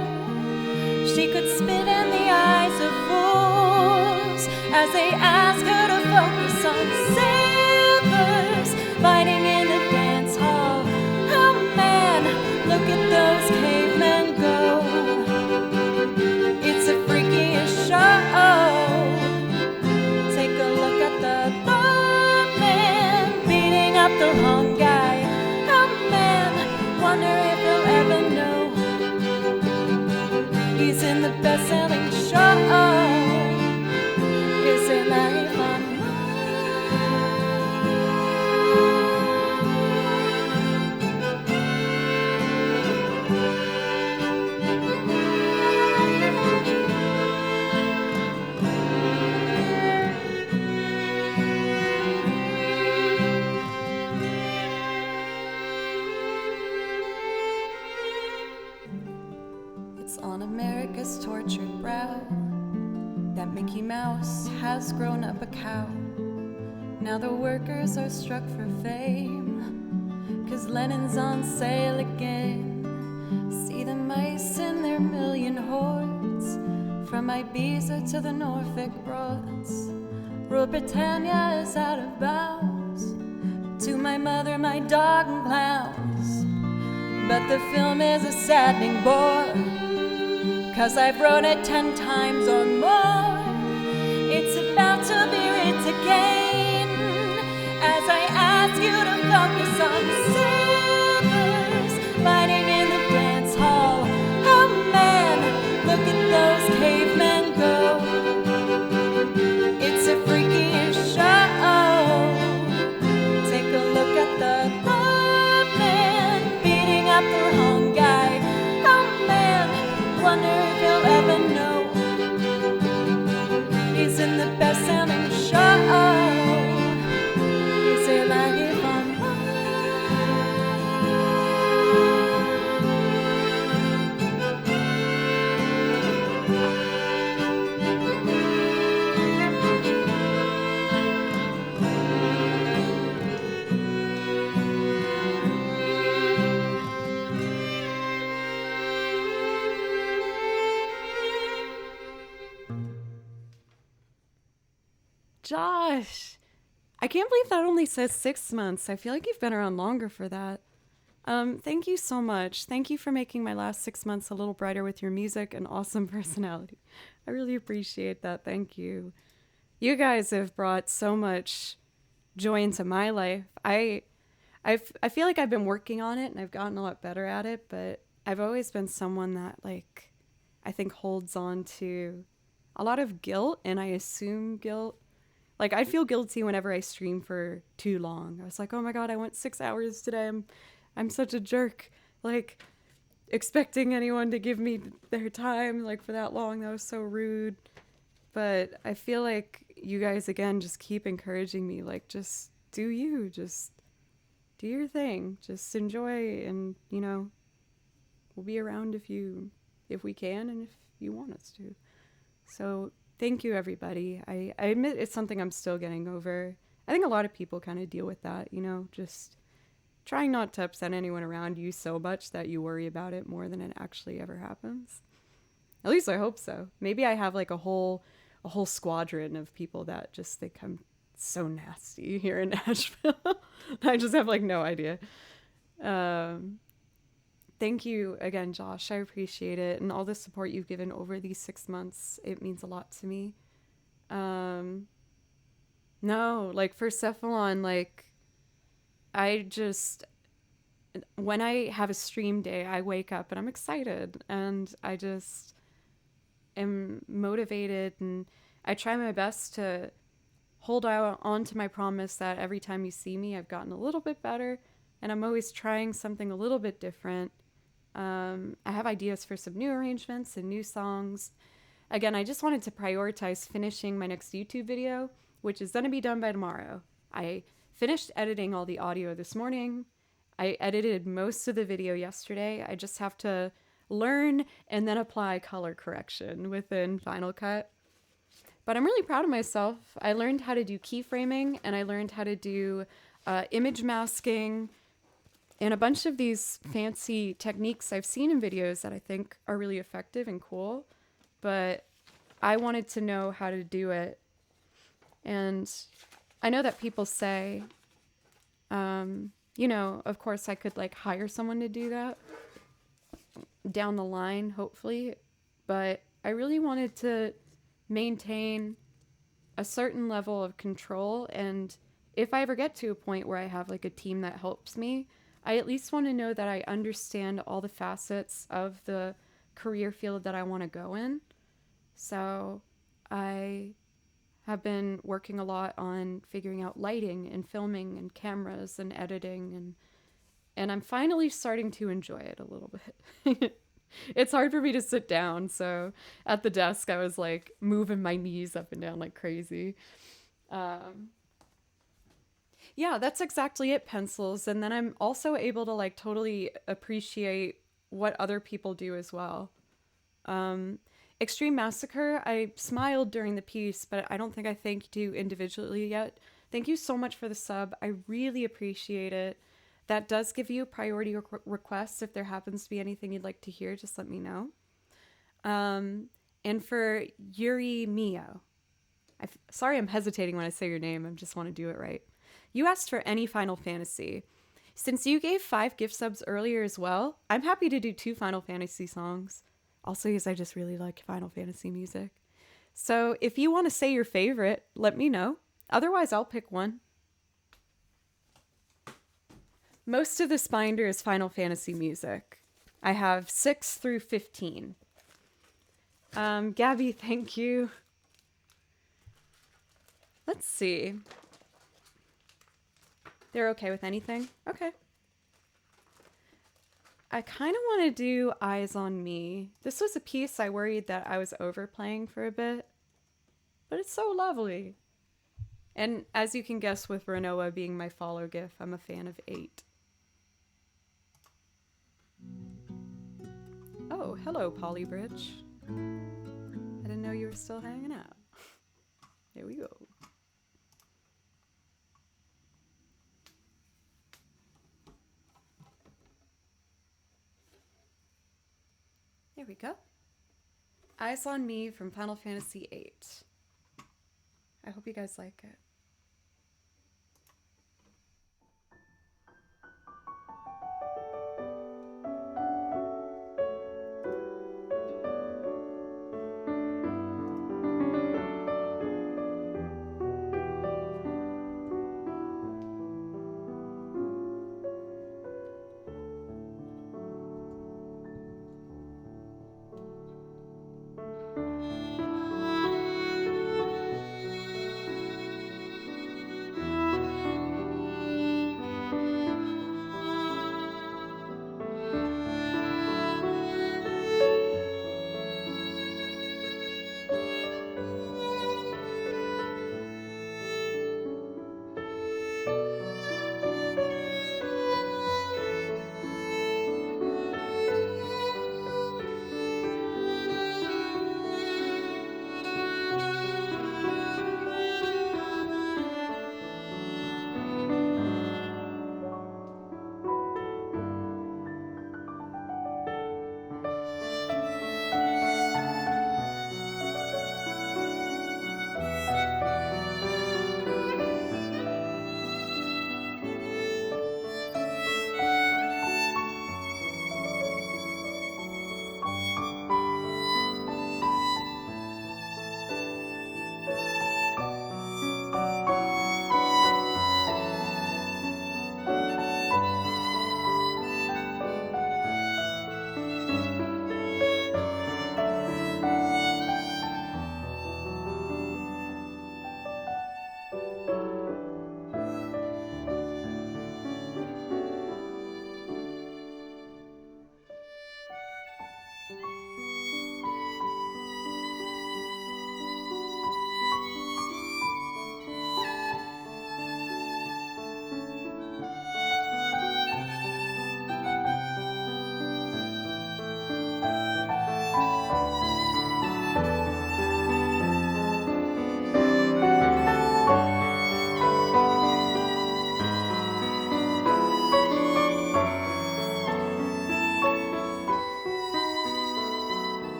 She could spit in the eyes of fools as they ask her to focus on sailors fighting in the dance hall. Oh man, look at those cavemen go. It's a freakiest show. Take a look at the third man beating up the wrong guy. Oh man, wonder if he'll ever know he's in the best-selling show. Is it life on It's on America's tortured brow that Mickey Mouse has grown up a cow. Now the workers are struck for fame, 'cause Lennon's on sale again. See the mice in their million hordes, from Ibiza to the Norfolk Broads. Rule Britannia is out of bounds to my mother, my dog, and clowns. But the film is a saddening bore, 'cause I've wrote it 10 times or more. It's about to be writ again as I ask you to focus on sailors fighting in the dance hall. Oh man, look at those cavemen go. It's a freakish show. Take a look at the third man beating up the wrong guy. Oh man, wonder if he'll ever know he's in the best-selling show. Is it like if I'm Josh, I can't believe that only says 6 months. I feel like you've been around longer for that. Thank you so much. Thank you for making my last 6 months a little brighter with your music and awesome personality. I really appreciate that. Thank you. You guys have brought so much joy into my life. I feel like I've been working on it and I've gotten a lot better at it, but I've always been someone that, like, I think holds on to a lot of guilt, and I assume guilt. Like, I feel guilty whenever I stream for too long. I was like, oh my God, I went 6 hours today. I'm such a jerk. Like, expecting anyone to give me their time, like, for that long. That was so rude. But I feel like you guys, again, just keep encouraging me. Like, just do you. Just do your thing. Just enjoy, and, you know, we'll be around if we can and if you want us to. So thank you, everybody. I admit it's something I'm still getting over. I think a lot of people kind of deal with that, you know, just trying not to upset anyone around you so much that you worry about it more than it actually ever happens. At least I hope so. Maybe I have like a whole squadron of people that just think I'm so nasty here in Nashville. I just have like no idea. Thank you again, Josh. I appreciate it. And all the support you've given over these 6 months. It means a lot to me. No, like for Cephalon, like when I have a stream day, I wake up and I'm excited and I just am motivated, and I try my best to hold on to my promise that every time you see me, I've gotten a little bit better, and I'm always trying something a little bit different. I have ideas for some new arrangements and new songs. Again, I just wanted to prioritize finishing my next YouTube video, which is going to be done by tomorrow. I finished editing all the audio this morning. I edited most of the video yesterday. I just have to learn and then apply color correction within Final Cut. But I'm really proud of myself. I learned how to do keyframing, and I learned how to do image masking and a bunch of these fancy techniques I've seen in videos that I think are really effective and cool. But I wanted to know how to do it. And I know that people say, of course I could like hire someone to do that down the line, hopefully. But I really wanted to maintain a certain level of control. And if I ever get to a point where I have like a team that helps me, I at least want to know that I understand all the facets of the career field that I want to go in. So I have been working a lot on figuring out lighting and filming and cameras and editing, and I'm finally starting to enjoy it a little bit. It's hard for me to sit down, so at the desk I was like moving my knees up and down like crazy. Yeah, that's exactly it, pencils. And then I'm also able to like totally appreciate what other people do as well. Extreme Massacre, I smiled during the piece, but I don't think I thanked you individually yet. Thank you so much for the sub. I really appreciate it. That does give you priority requests. If there happens to be anything you'd like to hear, just let me know. And for Yuri Mio, sorry I'm hesitating when I say your name. I just want to do it right. You asked for any Final Fantasy. Since you gave 5 gift subs earlier as well, I'm happy to do 2 Final Fantasy songs. Also, because I just really like Final Fantasy music. So if you want to say your favorite, let me know. Otherwise, I'll pick one. Most of this binder is Final Fantasy music. I have 6 through 15. Gabby, thank you. Let's see. They're okay with anything? Okay. I kind of want to do Eyes on Me. This was a piece I worried that I was overplaying for a bit, but it's so lovely. And as you can guess, with Renoa being my follow gif, I'm a fan of 8. Oh, hello, Polybridge. I didn't know you were still hanging out. Here we go. There we go. Eyes on Me from Final Fantasy VIII. I hope you guys like it.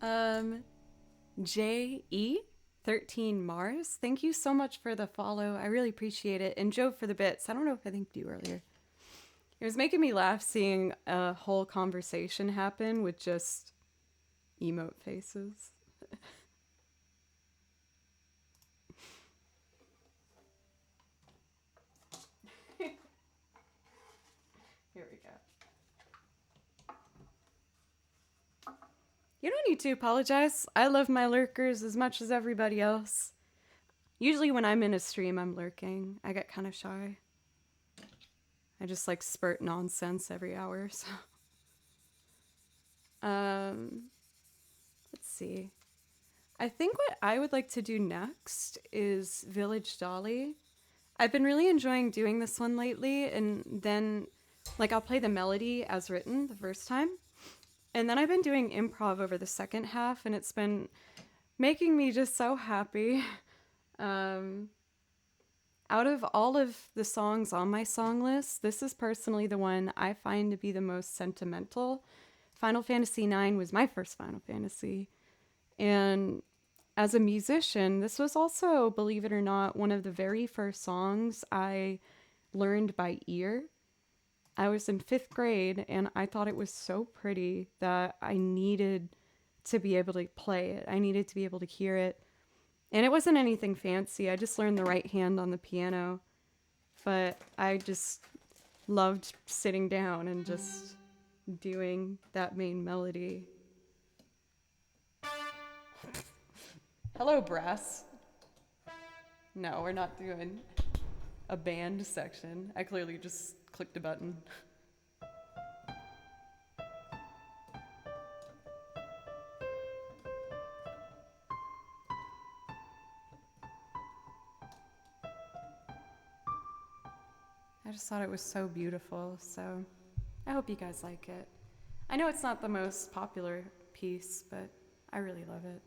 um, JE13 Mars, thank you so much for the follow. I really appreciate it. And Joe for the bits. I don't know if I thanked you earlier. It was making me laugh seeing a whole conversation happen with just emote faces. Here we go. You don't need to apologize. I love my lurkers as much as everybody else. Usually when I'm in a stream, I'm lurking. I get kind of shy. I just like spurt nonsense every hour or so. Let's see. I think what I would like to do next is Village Dolly. I've been really enjoying doing this one lately, and then like I'll play the melody as written the first time. And then I've been doing improv over the second half, and it's been making me just so happy. Out of all of the songs on my song list, this is personally the one I find to be the most sentimental. Final Fantasy IX was my first Final Fantasy. And as a musician, this was also, believe it or not, one of the very first songs I learned by ear. I was in 5th grade and I thought it was so pretty that I needed to be able to play it. I needed to be able to hear it. And it wasn't anything fancy. I just learned the right hand on the piano. But I just loved sitting down and just doing that main melody. Hello, brass. No, we're not doing a band section. I clearly just clicked a button. I just thought it was so beautiful, so I hope you guys like it. I know it's not the most popular piece, but I really love it.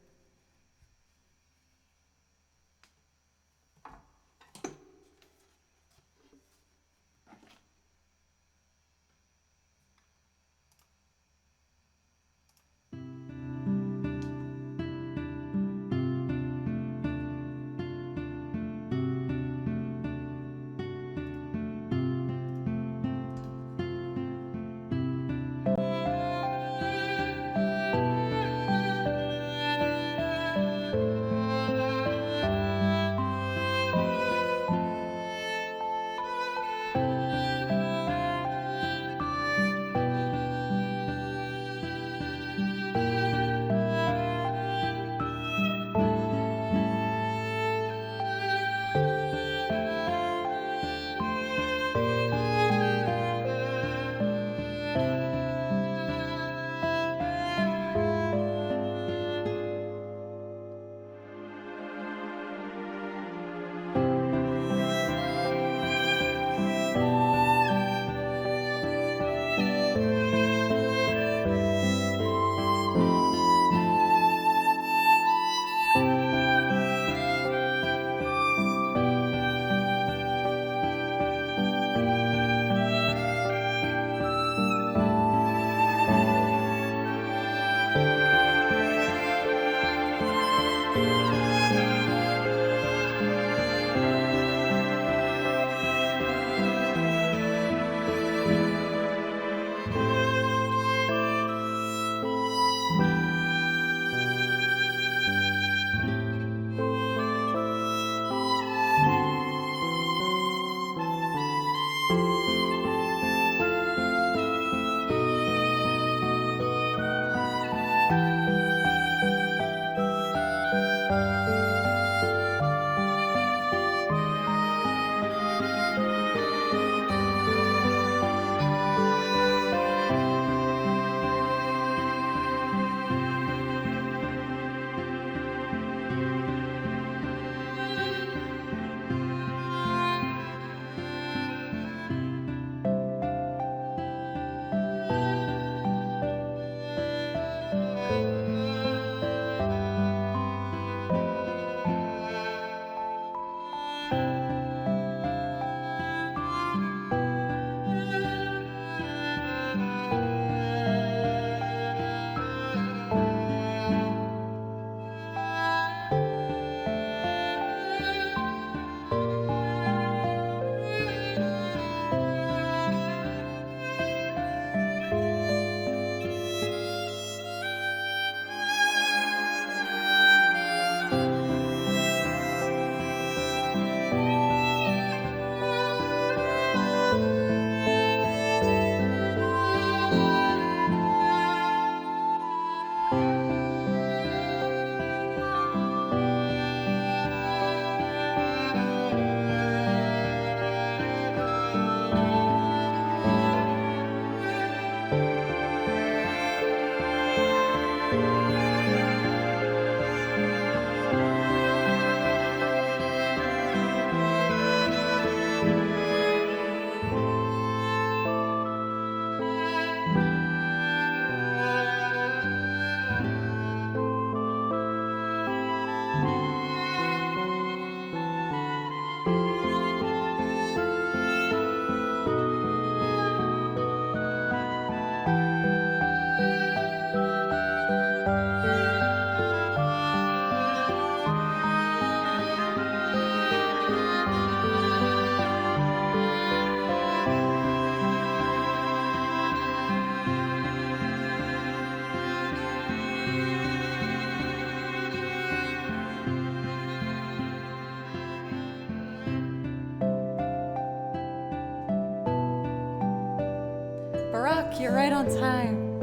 Barack, you're right on time.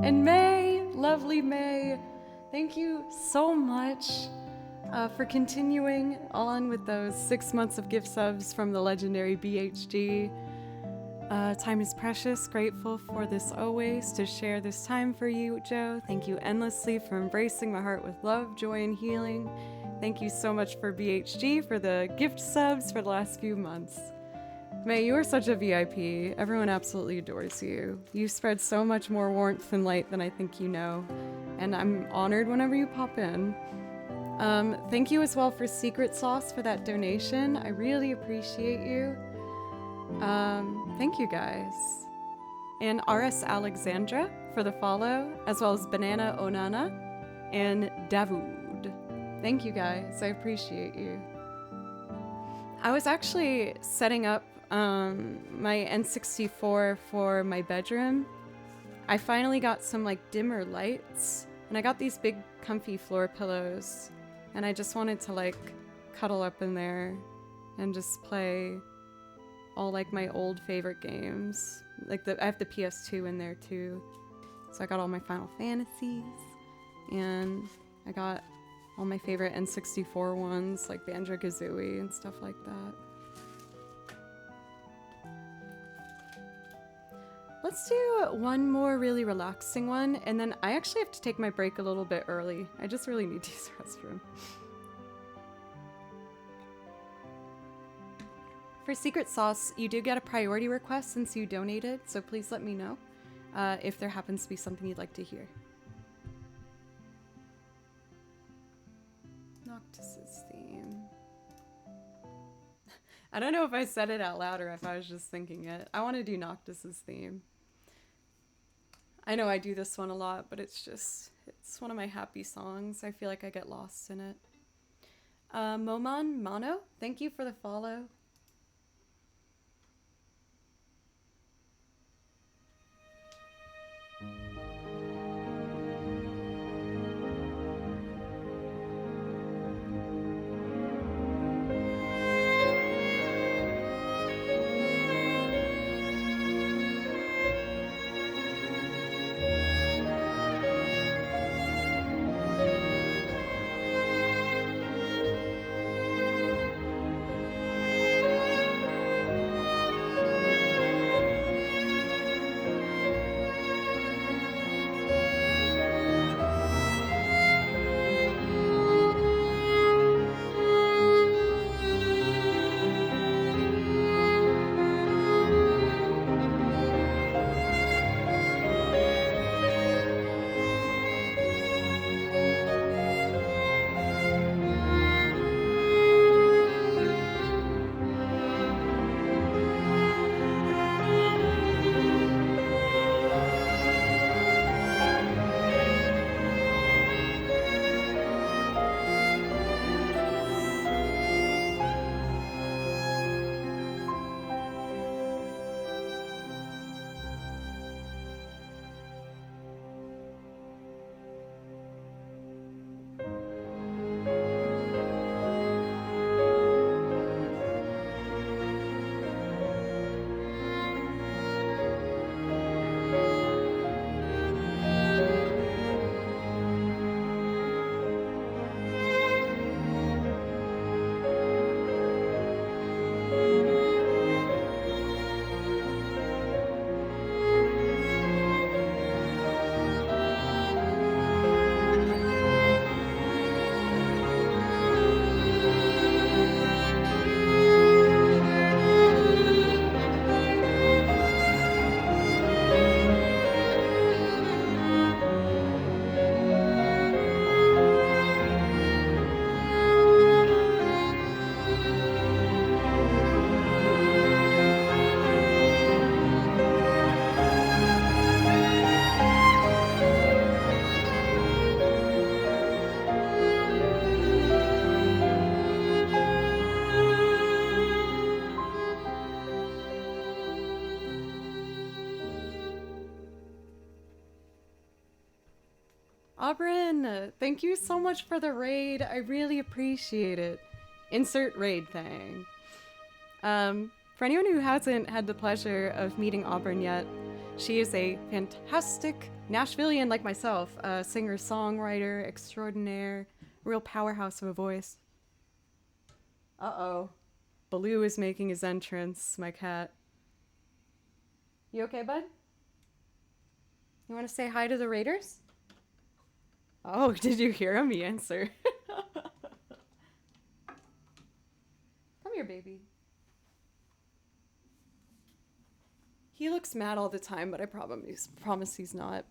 And May, lovely May, thank you so much for continuing on with those 6 months of gift subs from the legendary BHG. Time is precious. Grateful for this always to share this time for you, Joe. Thank you endlessly for embracing my heart with love, joy, and healing. Thank you so much for BHG for the gift subs for the last few months. May, you are such a VIP. Everyone absolutely adores you. You spread so much more warmth and light than I think you know, and I'm honored whenever you pop in. Thank you as well for Secret Sauce for that donation. I really appreciate you. Thank you guys. And RS Alexandra for the follow, as well as Banana Onana and Davood. Thank you guys. I appreciate you. I was actually setting up my N64 for my bedroom. I finally got some like dimmer lights, and I got these big comfy floor pillows, and I just wanted to like cuddle up in there and just play all like my old favorite games. Like I have the PS2 in there too, so I got all my Final Fantasies, and I got all my favorite N64 ones like Banjo-Kazooie and stuff like that. Let's do one more really relaxing one, and then I actually have to take my break a little bit early. I just really need to use the restroom. For Secret Sauce, you do get a priority request since you donated, so please let me know if there happens to be something you'd like to hear. Noctis's theme. I don't know if I said it out loud or if I was just thinking it. I want to do Noctis's theme. I know I do this one a lot, but it's one of my happy songs. I feel like I get lost in it. Momon Mono, thank you for the follow. Aubryn, thank you so much for the raid. I really appreciate it. Insert raid thing. For anyone who hasn't had the pleasure of meeting Auburn yet, she is a fantastic Nashvilleian like myself, a singer-songwriter extraordinaire, real powerhouse of a voice. Uh-oh. Baloo is making his entrance, my cat. You okay, bud? You want to say hi to the Raiders? Oh, did you hear him? He answered. Come here, baby. He looks mad all the time, but I promise he's not.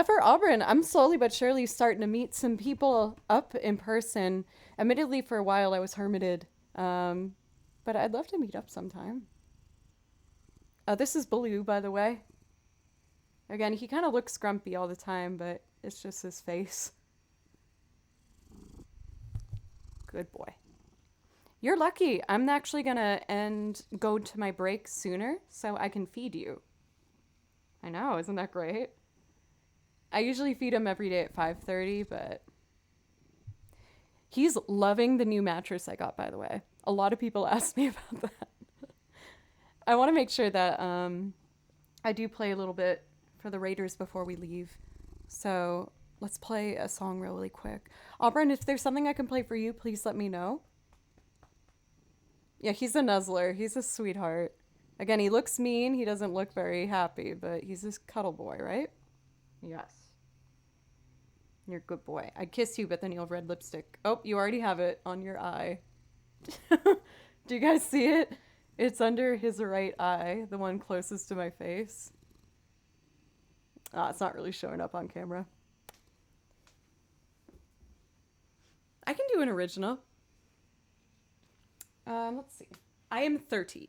For Auburn, I'm slowly but surely starting to meet some people up in person. Admittedly, for a while I was hermited, but I'd love to meet up sometime. This is Baloo, by the way. Again, he kind of looks grumpy all the time, but it's just his face. Good boy. You're lucky. I'm actually gonna go to my break sooner so I can feed you. I know, isn't that great? I usually feed him every day at 5:30, but he's loving the new mattress I got, by the way. A lot of people ask me about that. I want to make sure that I do play a little bit for the Raiders before we leave. So let's play a song really quick. Auburn, if there's something I can play for you, please let me know. Yeah, he's a nuzzler. He's a sweetheart. Again, he looks mean. He doesn't look very happy, but he's this cuddle boy, right? Yes. You're a good boy. I'd kiss you, but then you'll have red lipstick. Oh, you already have it on your eye. Do you guys see it? It's under his right eye, the one closest to my face. It's not really showing up on camera. I can do an original. Let's see. I am 30.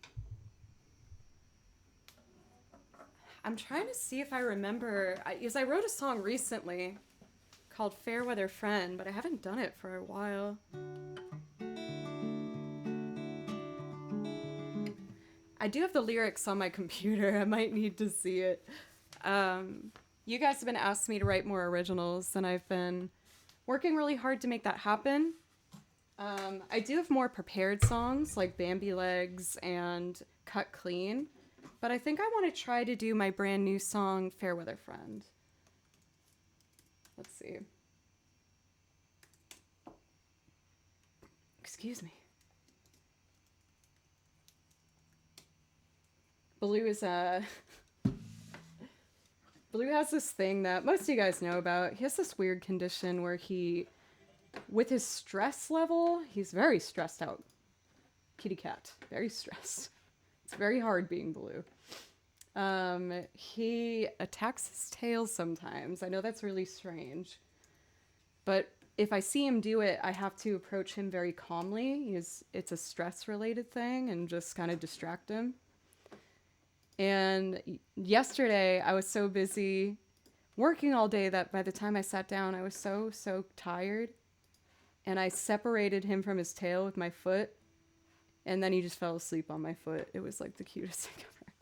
I'm trying to see if I remember, because I wrote a song recently called Fairweather Friend, but I haven't done it for a while. I do have the lyrics on my computer. I might need to see it. You guys have been asking me to write more originals, and I've been working really hard to make that happen. I do have more prepared songs like Bambi Legs and Cut Clean, but I think I want to try to do my brand new song Fairweather Friend. Let's see. Excuse me. Baloo is Baloo has this thing that most of you guys know about. He has this weird condition where with his stress level, he's very stressed out. Kitty cat, very stressed. It's very hard being Baloo. He attacks his tail sometimes. I know that's really strange. But if I see him do it, I have to approach him very calmly. It's a stress-related thing and just kind of distract him. And yesterday, I was so busy working all day that by the time I sat down, I was so tired. And I separated him from his tail with my foot. And then he just fell asleep on my foot. It was like the cutest thing ever.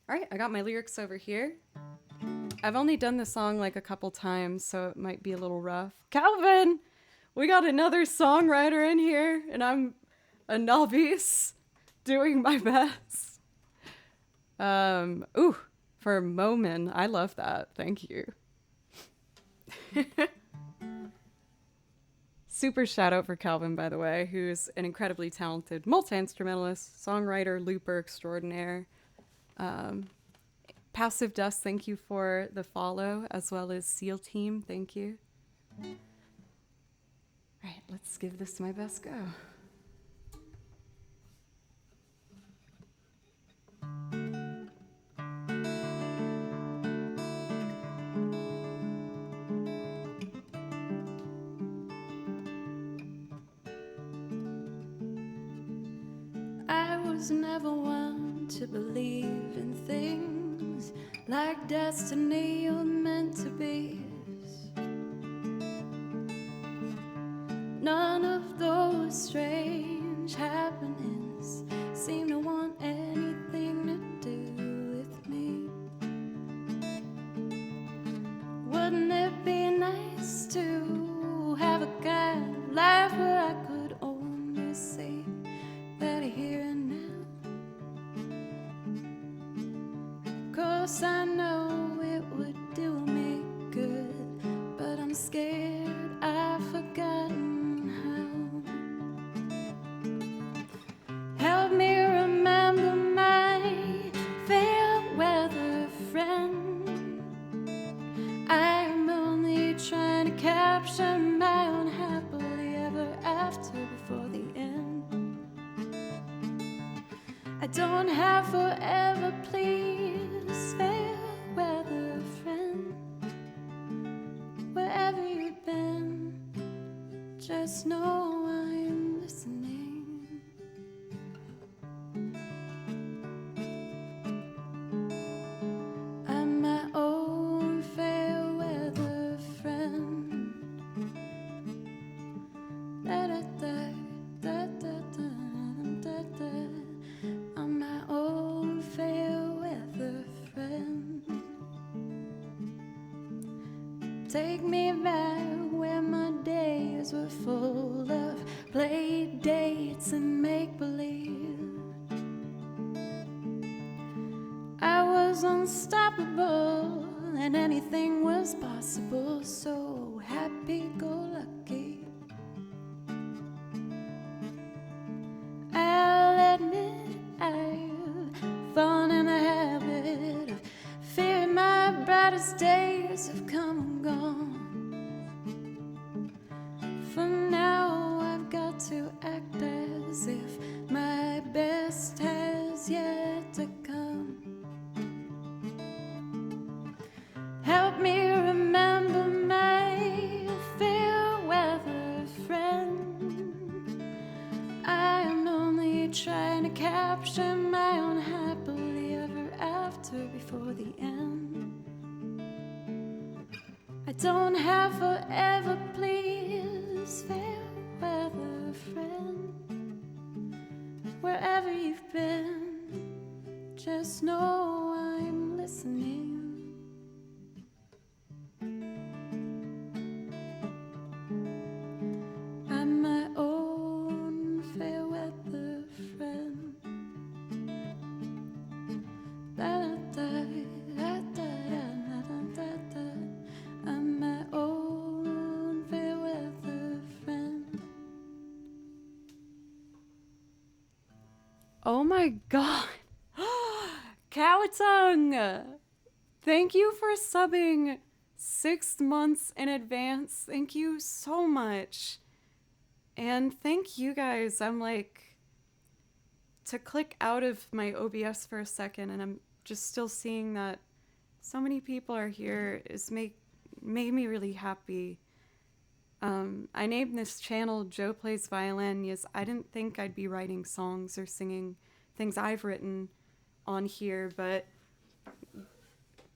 All right, I got my lyrics over here. I've only done the song like a couple times, so it might be a little rough. Calvin, we got another songwriter in here, and I'm a novice doing my best. For Momin, I love that. Thank you. Super shout out for Calvin, by the way, who's an incredibly talented multi-instrumentalist, songwriter, looper extraordinaire. Passive Dust, thank you for the follow, as well as SEAL Team, thank you. All right, let's give this my best go. I was never one to believe in things like destiny or meant to be. None of those strange happenings seem to want anything to do with me. Wouldn't it be nice to have a kind of life where I could only see that he close, I know it would do me good, but I'm scared I've forgotten how. Help me remember my fair weather friend. I'm only trying to capture my own happily ever after before the end. I don't have forever, please, fair weather friend. Wherever you've been, just know I'm listening. I'm my own fair weather friend. Da da da da da da da. I'm my own fair weather friend. Take me back where my days were full of play dates and make-believe. I was unstoppable and anything was possible, so happy-go-lucky. I'll admit I've fallen in the habit of fearing my brightest days have come and gone. For now I've got to act as if my best has yet to come. Help me remember my fair weather friend. I am only trying to capture my own happily ever after before the end. I don't have forever, please, fair weather friend. Wherever you've been, just know I'm listening. I'm my own fair weather friend. Da da da da da da da da. I'm my own fair weather friend. Oh my god. Cowtongue! Thank you for subbing 6 months in advance. Thank you so much. And thank you guys. I'm like, to click out of my OBS for a second and I'm just still seeing that so many people are here is made me really happy. I named this channel Joe Plays Violin. Yes, I didn't think I'd be writing songs or singing things I've written on here, but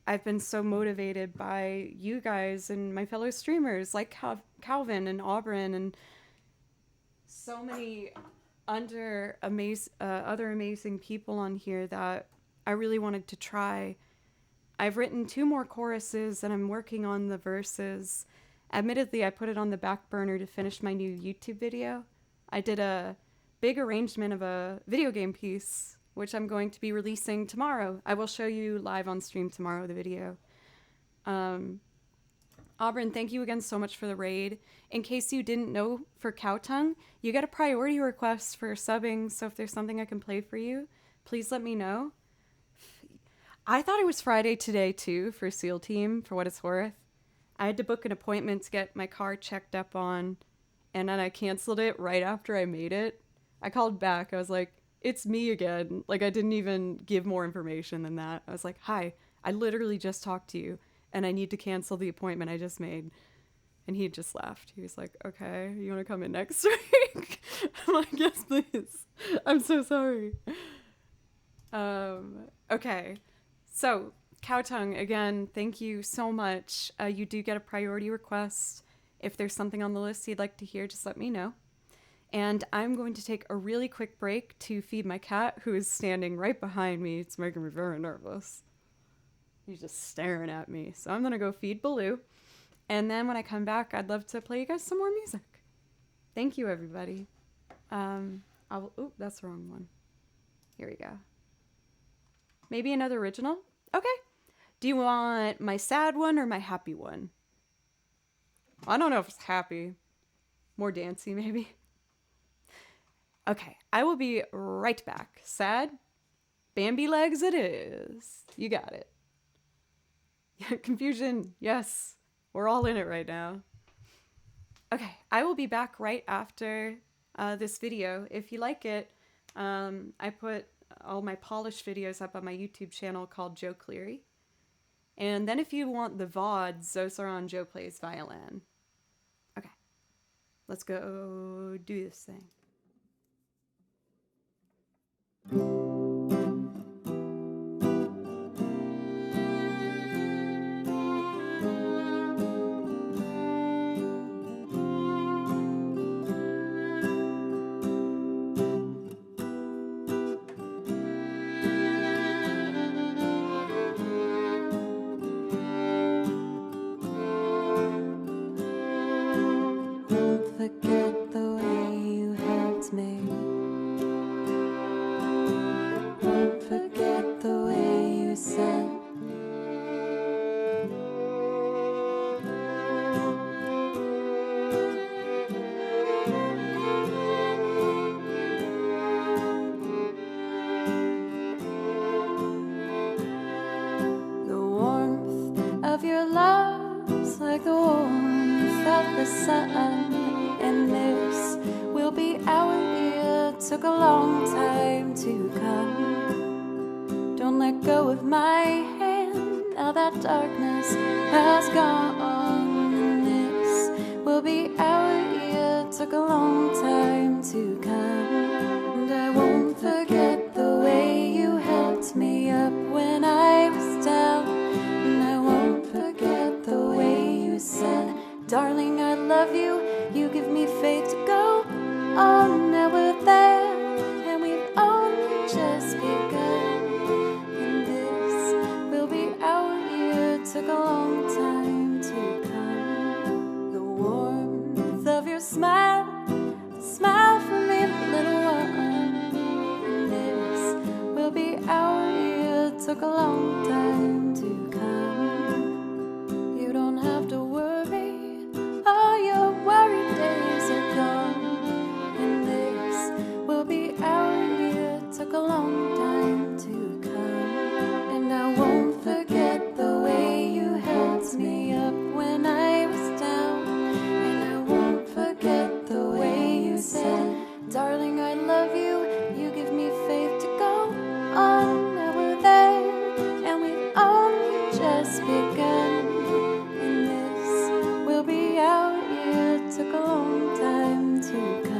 I've been so motivated by you guys and my fellow streamers like Calvin and Auburn and so many other amazing people on here that I really wanted to try. I've written 2 more choruses and I'm working on the verses. Admittedly, I put it on the back burner to finish my new YouTube video. I did a big arrangement of a video game piece, which I'm going to be releasing tomorrow. I will show you live on stream tomorrow, the video. Auburn, thank you again so much for the raid. In case you didn't know, for Cowtongue, you get a priority request for subbing, so if there's something I can play for you, please let me know. I thought it was Friday today, too, for SEAL Team, for what it's worth. I had to book an appointment to get my car checked up on, and then I canceled it right after I made it. I called back. I was like, it's me again. Like, I didn't even give more information than that. I was like, hi, I literally just talked to you, and I need to cancel the appointment I just made. And he just laughed. He was like, okay, you want to come in next week? I'm like, yes, please. I'm so sorry. Okay. So, Cowtongue, again, thank you so much. You do get a priority request. If there's something on the list you'd like to hear, just let me know. And I'm going to take a really quick break to feed my cat, who is standing right behind me. It's making me very nervous. He's just staring at me. So I'm going to go feed Baloo. And then when I come back, I'd love to play you guys some more music. Thank you, everybody. Oh, that's the wrong one. Here we go. Maybe another original? Okay. Do you want my sad one or my happy one? I don't know if it's happy. More dancey, maybe. Okay, I will be right back. Sad? Bambi legs it is. You got it. Confusion, yes. We're all in it right now. Okay, I will be back right after this video. If you like it, I put all my polished videos up on my YouTube channel called Joe Cleary. And then if you want the VODs, those are on Joe Plays Violin. Okay, let's go do this thing. Forget the way you helped me. Won't forget the way you said. The warmth of your love's like the warmth of the sun. And this will be our year. Took a long time to come. Don't let go of my hand. Now that darkness has gone. And this will be our year. Took a long time to come. And I won't forget the way you helped me up when I was down. And I won't forget the way you said, darling, I love you. You give me faith to go on. Now we're there, and we've only just begun. And this will be our year. Took a long time to come. The warmth of your smile, smile for me, little one. And this will be our year. Took a long time to come. You don't have to worry. All your worried days are gone. And this will be our year. Took a long time to come. And I won't forget the way you helped me up when I was down. And I won't forget the way you said, darling, I love you. You give me faith to go on. Now we're there, and we've only just begun. And this will be our year. Took a long time to come.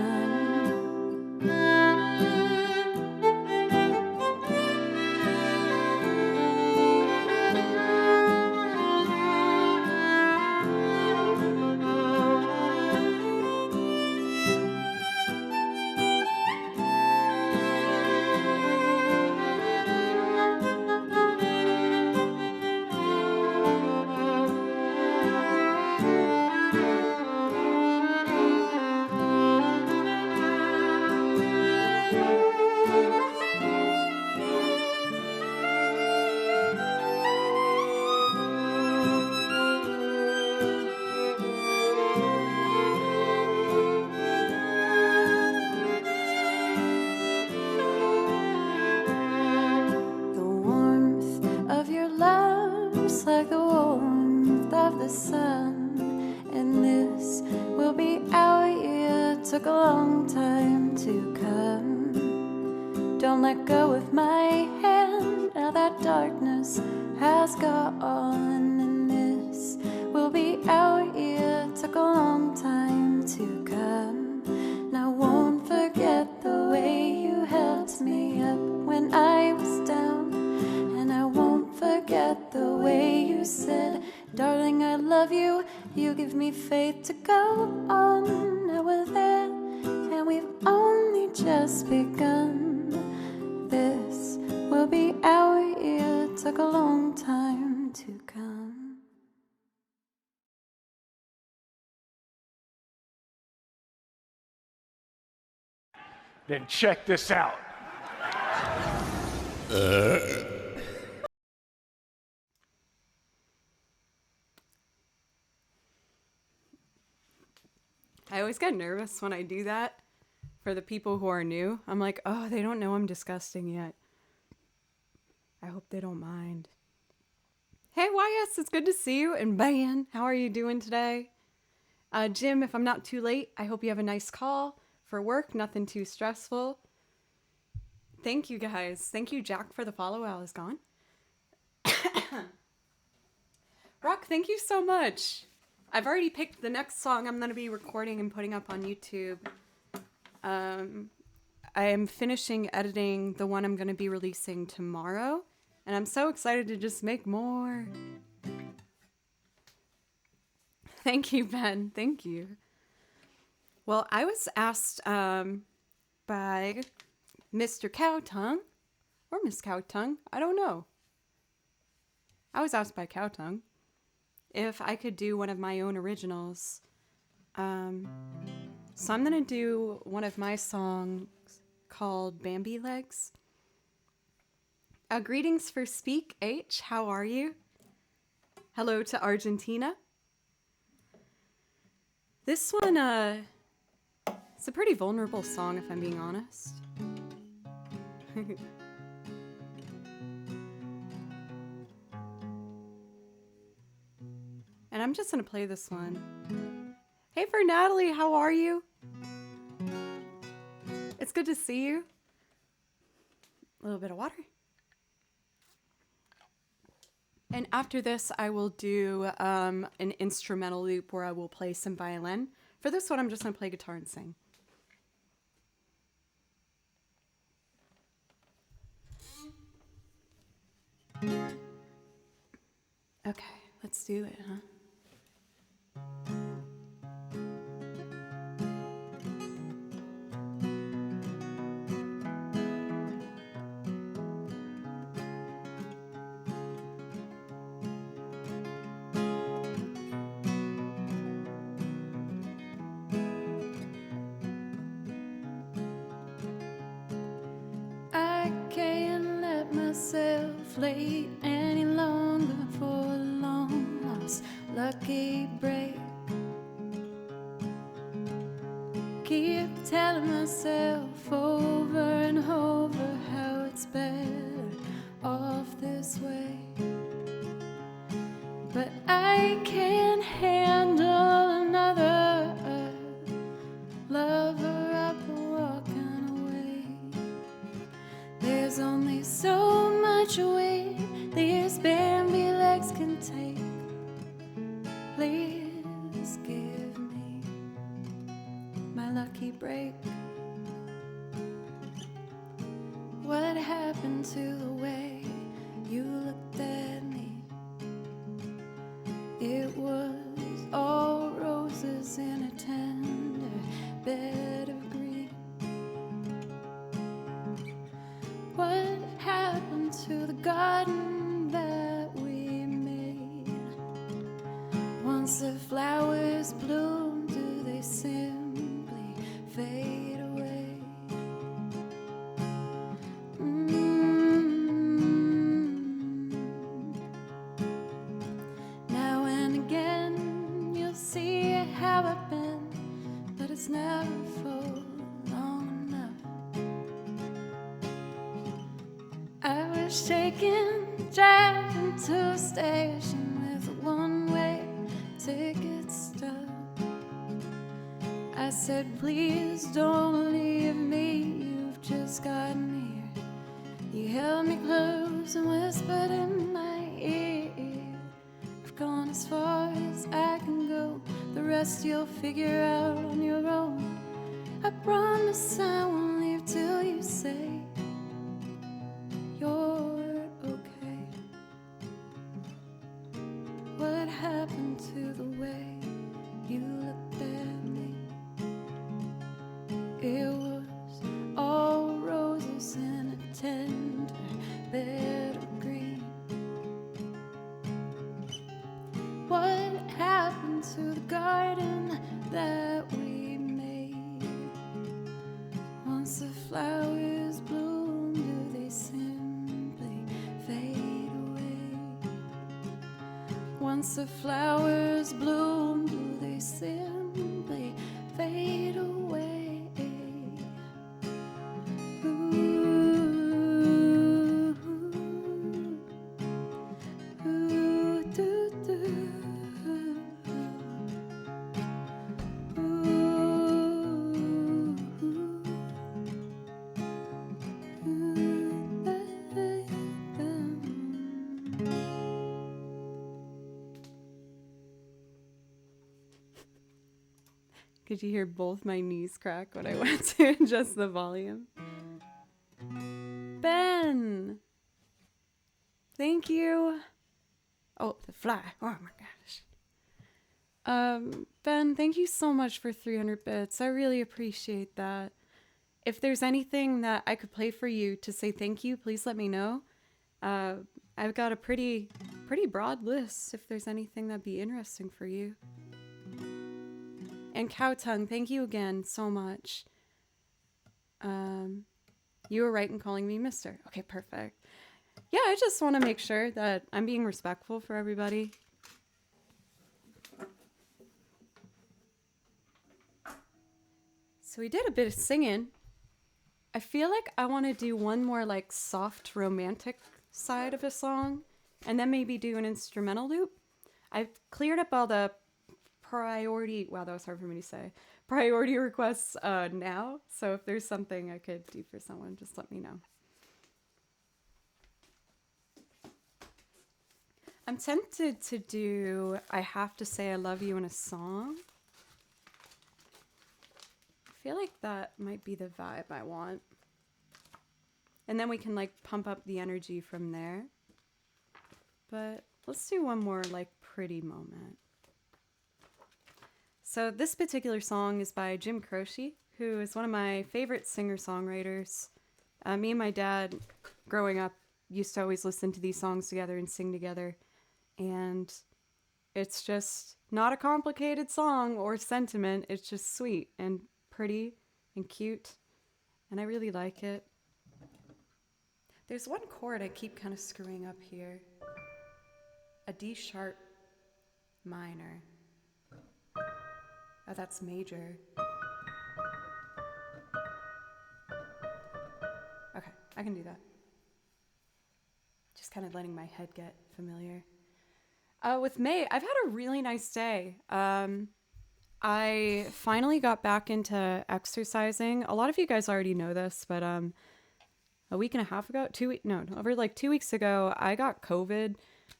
Like the warmth of the sun. And this will be our year. Took a long time to come. Don't let go of my hand. Now that darkness has gone. And this will be our year. Took a long time to come. Now won't forget the way you helped me up when I was down. And I won't forget the way you said, darling, I love you. You give me faith to go on. Now we're there, and we've only just begun. This will be our year. Took a long time to come. Then check this out. always get nervous when I do that for the people who are new. I'm like, oh, they don't know I'm disgusting yet. I hope they don't mind. Hey, YS, it's good to see you. And Ben, how are you doing today? Jim, if I'm not too late, I hope you have a nice call for work. Nothing too stressful. Thank you, guys. Thank you, Jack, for the follow while I was gone. Rock, thank you so much. I've already picked the next song I'm going to be recording and putting up on YouTube. I am finishing editing the one I'm going to be releasing tomorrow. And I'm so excited to just make more. Thank you, Ben. Thank you. Well, I was asked by Mr. Cowtongue, or Miss Cowtongue, I don't know. I was asked by Cowtongue if I could do one of my own originals. So I'm going to do one of my songs called Bambi Legs. Greetings for Speak H. How are you? Hello to Argentina. This one, it's a pretty vulnerable song if I'm being honest. And I'm just gonna play this one. Hey for Natalie, how are you? It's good to see you. A little bit of water. And after this, I will do an instrumental loop where I will play some violin. For this one, I'm just gonna play guitar and sing. Okay, let's do it, huh? I can't let myself wait any longer for a long lost lucky break. Keep telling myself over and over how it's better off this way, but I can't handle another lover up walking away. There's only so much weight these Bambi legs can take. Please give me my lucky break. What happened to the way you looked at me? It was all roses in a tender bed of green. What happened to the garden that we made? Once the flowers bloom, do they simply fade away? Now and again you'll see how I've been, but it's never for long enough. I was shaken, driving to a station with a one-way ticket stub. I said, please don't leave me, you've just gotten here. You held me close and whispered in my ear, I've gone as far as I can go, the rest you'll figure out on your own. I promise I won't leave till you say you're okay. What happened to the way you looked at me? It was all roses in a tender bed of green. What happened to the garden that we made? Once the flowers bloom, do they simply fade away? Once the flowers bloom, do they simply fade away. Ooh, ooh, doo, doo. Could you hear both my knees crack when I went to adjust the volume? Ben! Thank you. Oh, the fly. Oh my gosh. Ben, thank you so much for 300 bits. I really appreciate that. If there's anything that I could play for you to say thank you, please let me know. I've got a pretty broad list if there's anything that'd be interesting for you. And Cowtongue, thank you again so much. You were right in calling me Mister. Okay, perfect. Yeah, I just want to make sure that I'm being respectful for everybody. So we did a bit of singing. I feel like I want to do one more like soft romantic side of a song and then maybe do an instrumental loop. I've cleared up all the priority, wow, that was hard for me to say, priority requests now. So if there's something I could do for someone, just let me know. I'm tempted to do I Have to Say I Love You in a song. I feel like that might be the vibe I want. And then we can like pump up the energy from there. But let's do one more like pretty moment. So this particular song is by Jim Croce, who is one of my favorite singer-songwriters. Me and my dad, growing up, used to always listen to these songs together and sing together. And it's just not a complicated song or sentiment. It's just sweet and pretty and cute. And I really like it. There's one chord I keep kind of screwing up here. A D sharp minor. Oh, that's major. Okay, I can do that. Just kind of letting my head get familiar. With May, I've had a really nice day. I finally got back into exercising. A lot of you guys already know this, but a week and a half ago, over like 2 weeks ago, I got COVID.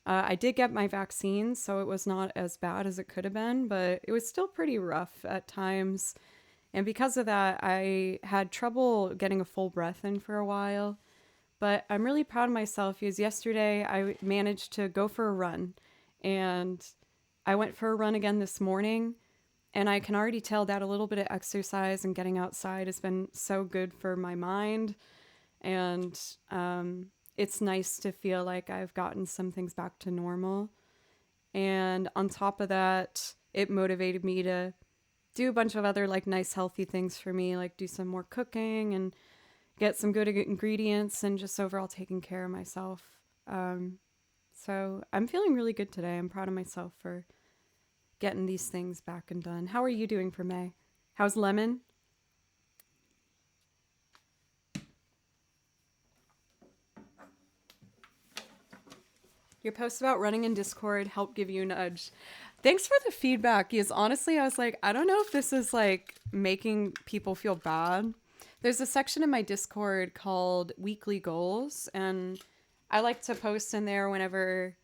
I did get my vaccine, so it was not as bad as it could have been, but it was still pretty rough at times. And because of that, I had trouble getting a full breath in for a while. But I'm really proud of myself because yesterday I managed to go for a run. And I went for a run again this morning. And I can already tell that a little bit of exercise and getting outside has been so good for my mind. And it's nice to feel like I've gotten some things back to normal. And on top of that, it motivated me to do a bunch of other like nice healthy things for me, like do some more cooking and get some good ingredients and just overall taking care of myself. So I'm feeling really good today. I'm proud of myself for getting these things back and done. How are you doing for May? How's Lemon? Your post about running in Discord helped give you a nudge. Thanks for the feedback. Because honestly, I was like, I don't know if this is like making people feel bad. There's a section in my Discord called Weekly Goals, and I like to post in there whenever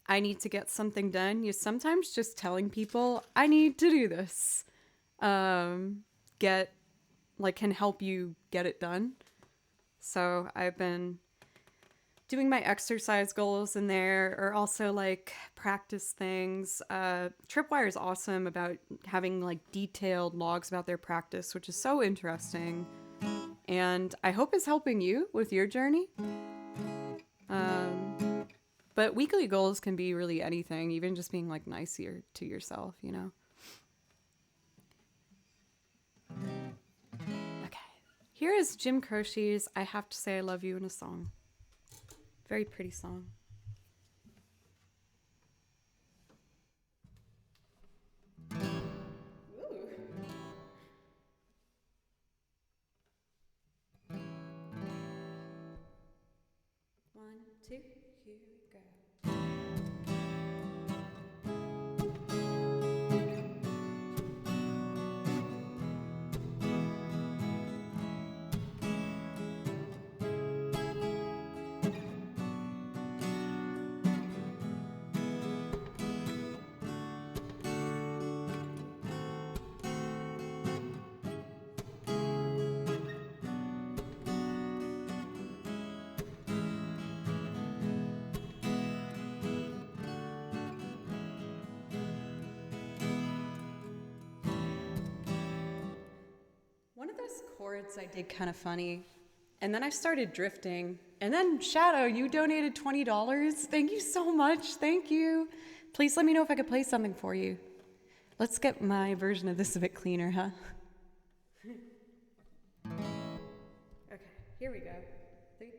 I need to get something done. You sometimes just telling people I need to do this, can help you get it done. So I've been doing my exercise goals in there, or also like practice things. Tripwire is awesome about having like detailed logs about their practice, which is so interesting. And I hope it's helping you with your journey. But weekly goals can be really anything, even just being like nicer to yourself, you know? Okay. Here is Jim Croce's I Have to Say I Love You in a song. Very pretty song. Ooh. this chords I did kind of funny. And then I started drifting. And then Shadow, you donated $20. Thank you so much. Thank you. Please let me know if I could play something for you. Let's get my version of this a bit cleaner, huh? Okay, here we go. 3, 8.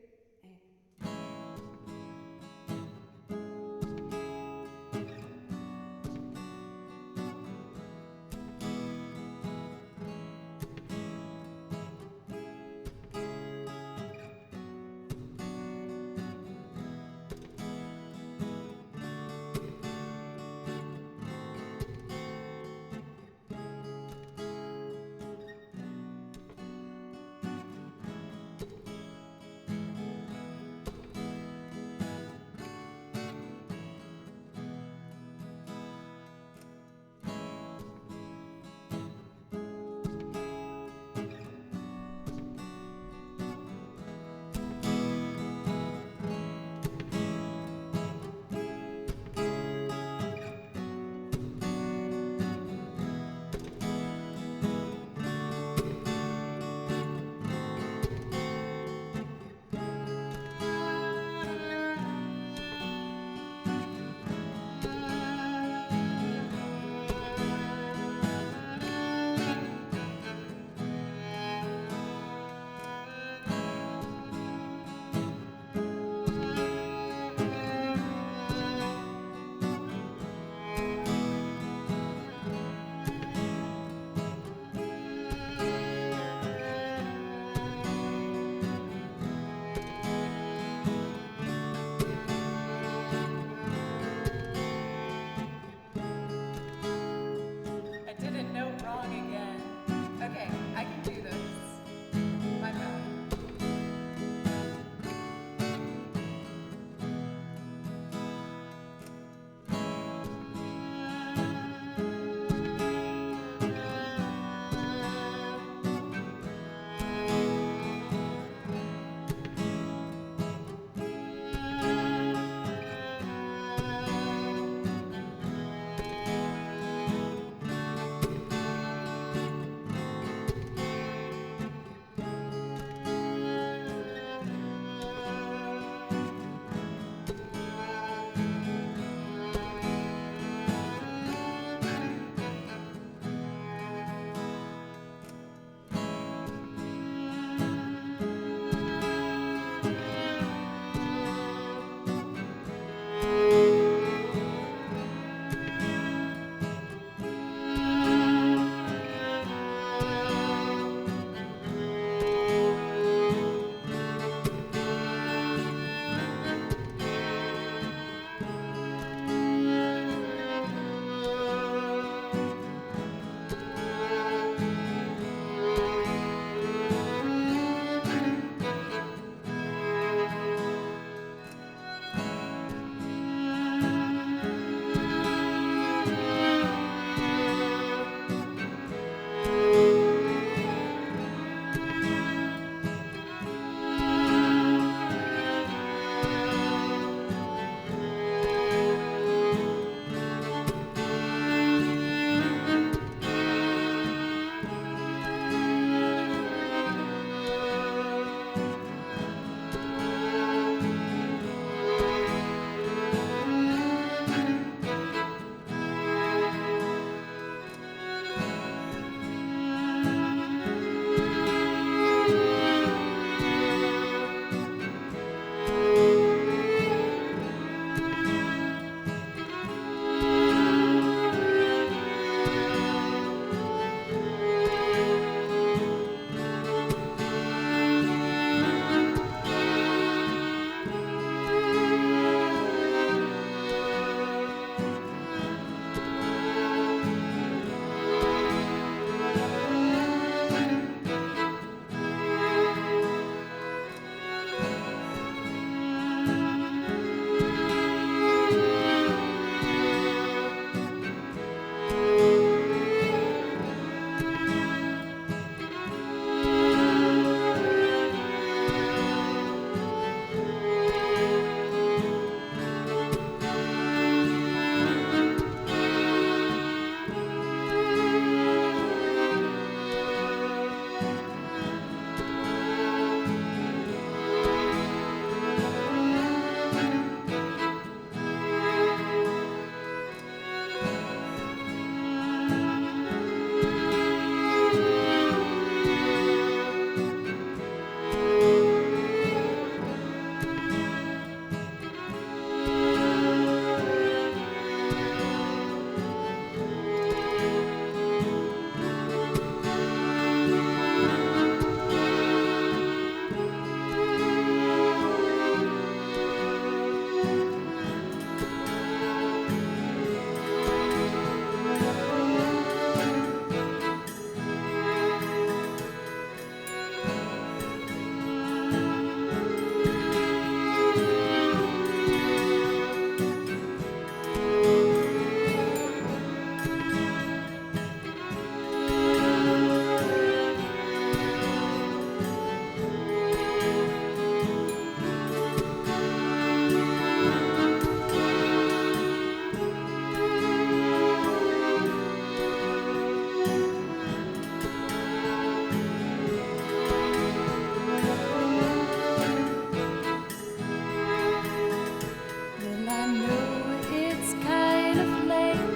I know it's kind of late.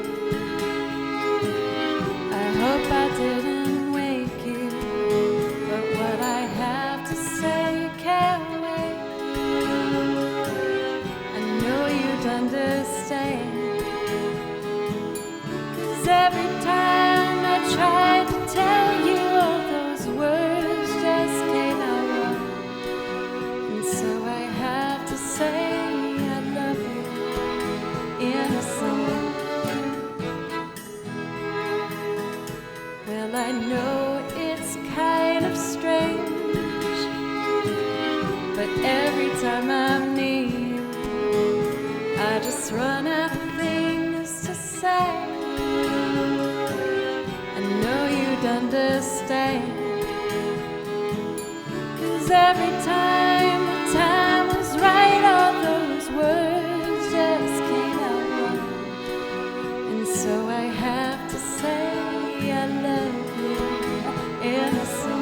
I hope I didn't wake you, but what I have to say can't wait. I know you'd understand, 'cause every time I tried to tell you, all those words just came out wrong. And so I have to say I love you in a song. Well, I know it's kind of strange, but every time I'm near you, I just run out of things to say. I know you'd understand, 'cause every time the time was right, all those words just came out wrong. And so I have to say I love you in a song.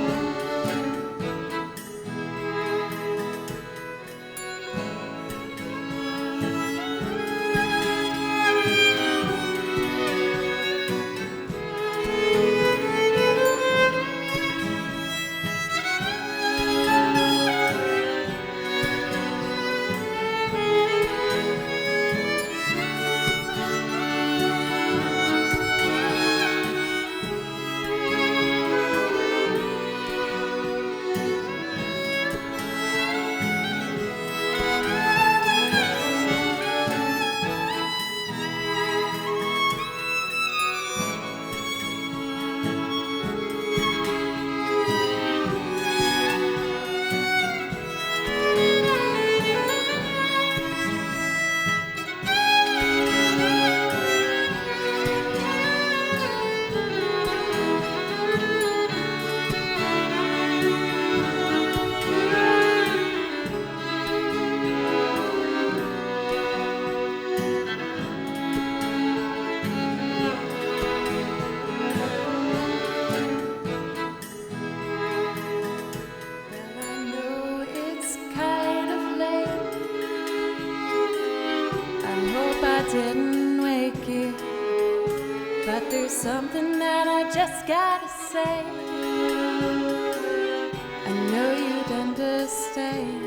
Didn't wake you, but there's something that I just gotta say. I know you'd understand,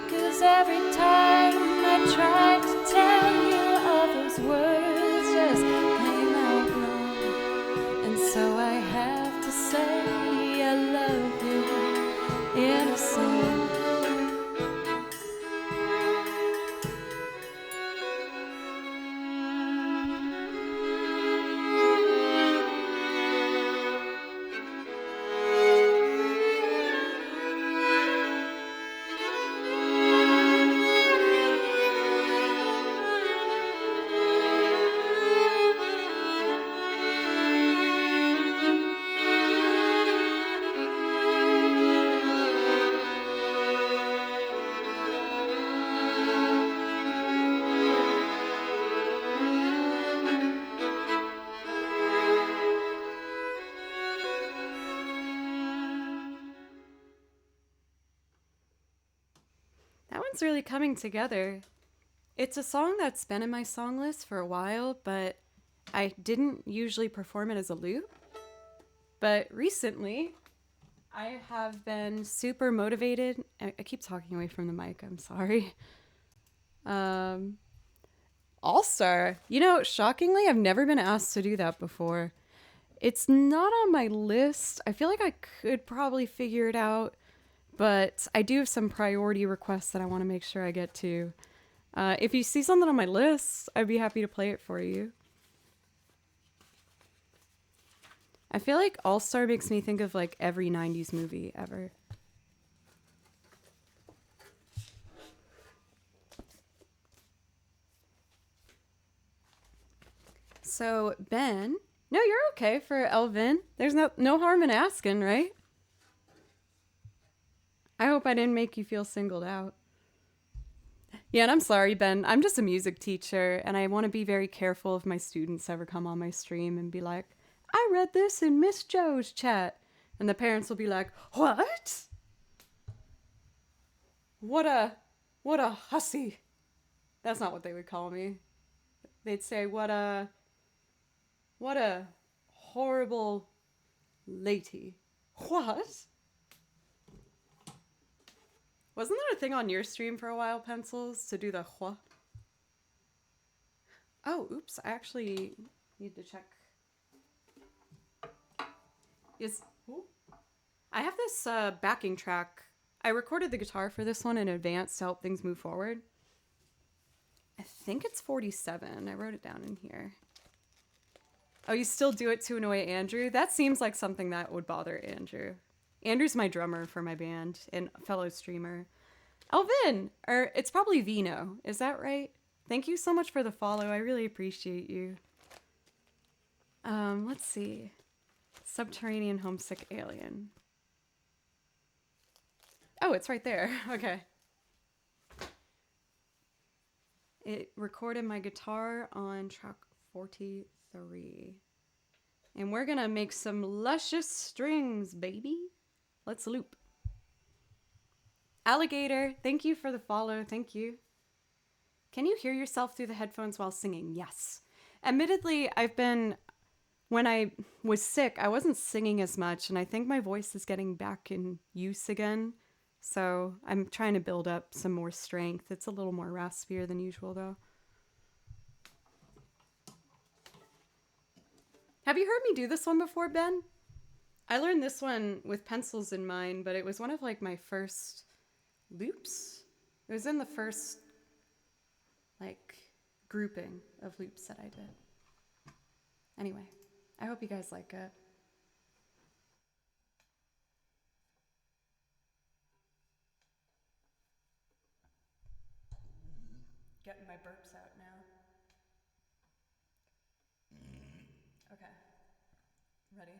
'cause every time I tried to tell you, all those words just came out wrong. And so I have to say I love you in a song. That one's really coming together. It's a song that's been in my song list for a while, but I didn't usually perform it as a loop. But recently, I have been super motivated. I keep talking away from the mic, I'm sorry. All-Star. You know, shockingly, I've never been asked to do that before. It's not on my list. I feel like I could probably figure it out, but I do have some priority requests that I want to make sure I get to. If you see something on my list, I'd be happy to play it for you. I feel like All-Star makes me think of like every 90s movie ever. So, Ben, no, you're okay for Elvin. There's no harm in asking, right? I hope I didn't make you feel singled out. Yeah, and I'm sorry, Ben. I'm just a music teacher, and I want to be very careful if my students ever come on my stream and be like, I read this in Miss Joe's chat. And the parents will be like, what? What a hussy. That's not what they would call me. They'd say, what a horrible lady. What? Wasn't there a thing on your stream for a while, Pencils, to do the hua? Oh, oops, I actually need to check. Yes. I have this backing track. I recorded the guitar for this one in advance to help things move forward. I think it's 47. I wrote it down in here. Oh, you still do it to annoy Andrew? That seems like something that would bother Andrew. Andrew's my drummer for my band and fellow streamer. Elvin! Or it's probably Vino. Is that right? Thank you so much for the follow. I really appreciate you. Let's see. Subterranean homesick alien. Oh, it's right there. Okay. It recorded my guitar on track 43. And we're gonna make some luscious strings, baby. Let's loop. Alligator, thank you for the follow. Thank you. Can you hear yourself through the headphones while singing? Yes. Admittedly, when I was sick, I wasn't singing as much, and I think my voice is getting back in use again. So I'm trying to build up some more strength. It's a little more raspier than usual, though. Have you heard me do this one before, Ben? I learned this one with pencils in mind, but it was one of like my first loops. It was in the first like grouping of loops that I did. Anyway, I hope you guys like it. Getting my burps out now. Okay. Ready?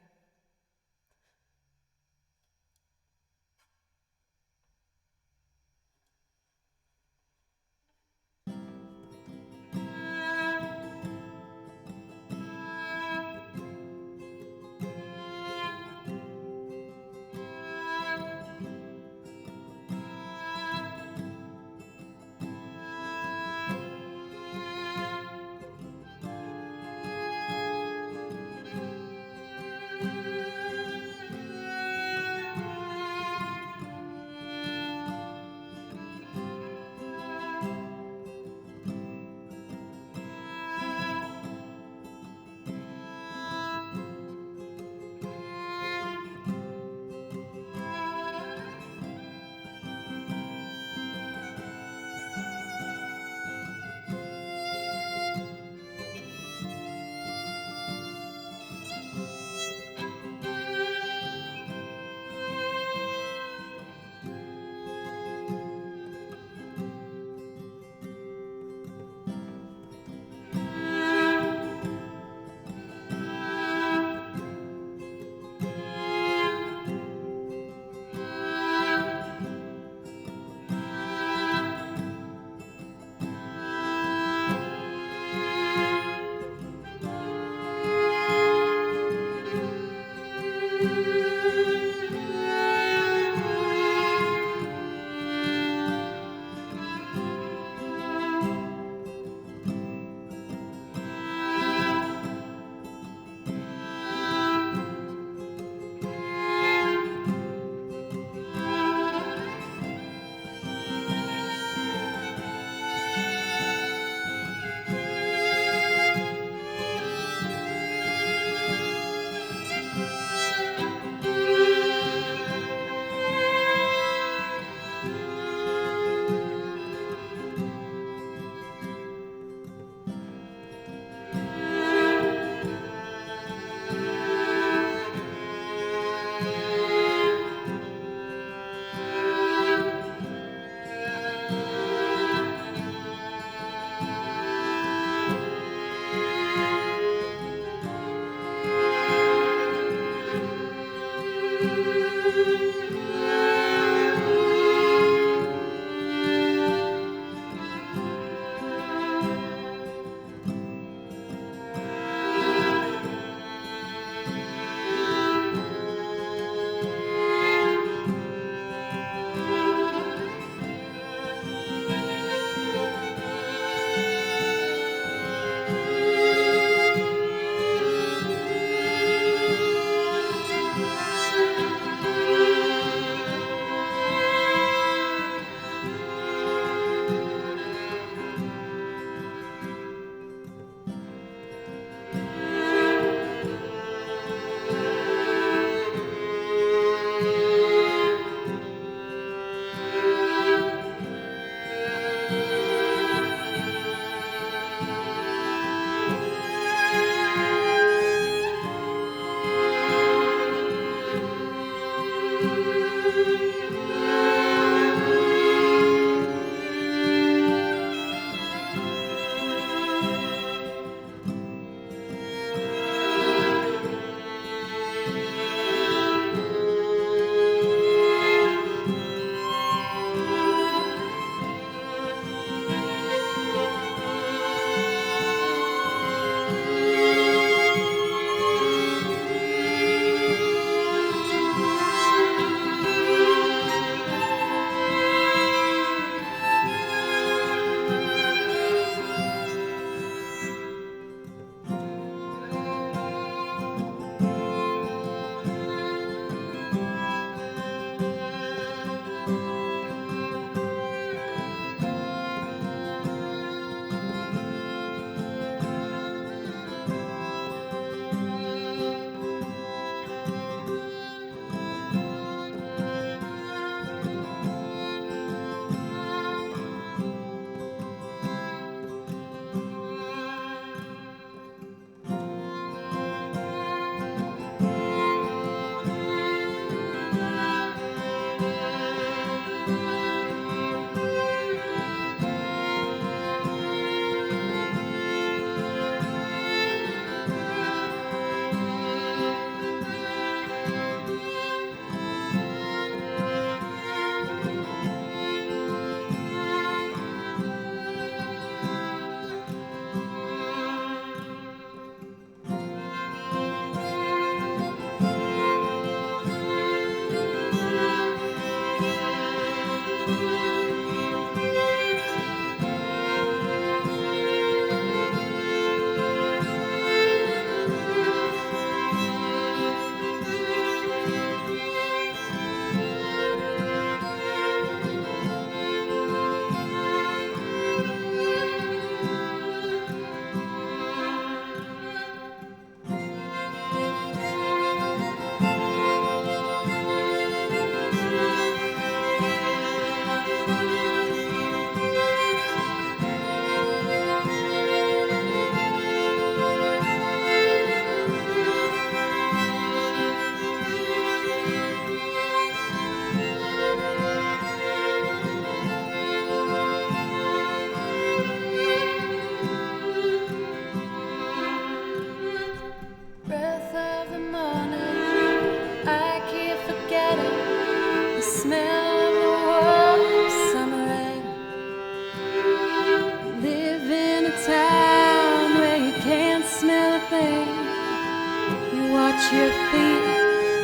Watch your feet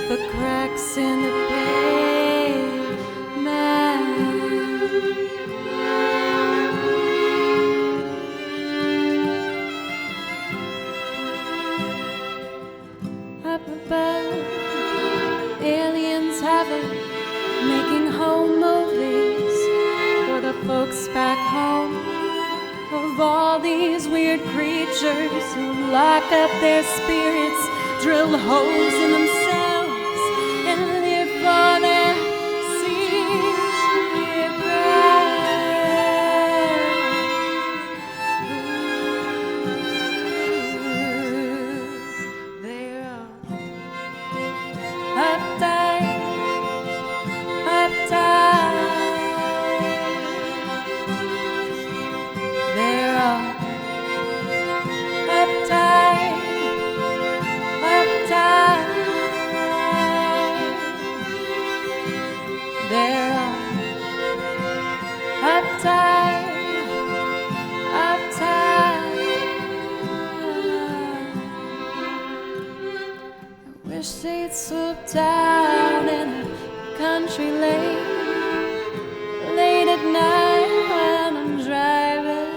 for cracks in the pavement. Up above, aliens have it, making home movies for the folks back home. Of all these weird creatures who lock up their spirits, drill holes in themselves, and live for their they're uptight, uptight. They're all uptight, uptight. They're all uptight, uptight. I wish they'd swoop down in a country lane late at night when I'm driving.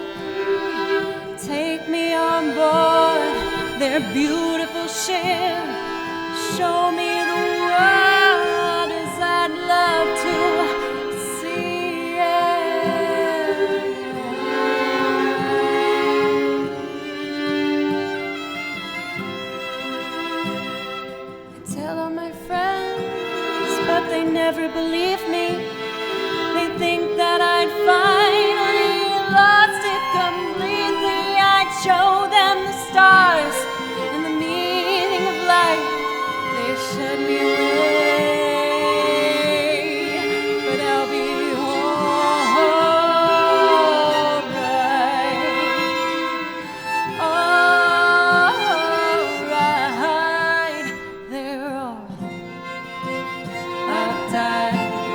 Take me on board their beautiful ship. Show me the world as I'd love to see it. I tell all my friends, but they never believe me. They think that I'd finally lost it completely. I'd show them the stars and the meaning of life. They shut me away, but I'll be alright, alright. They're all uptight.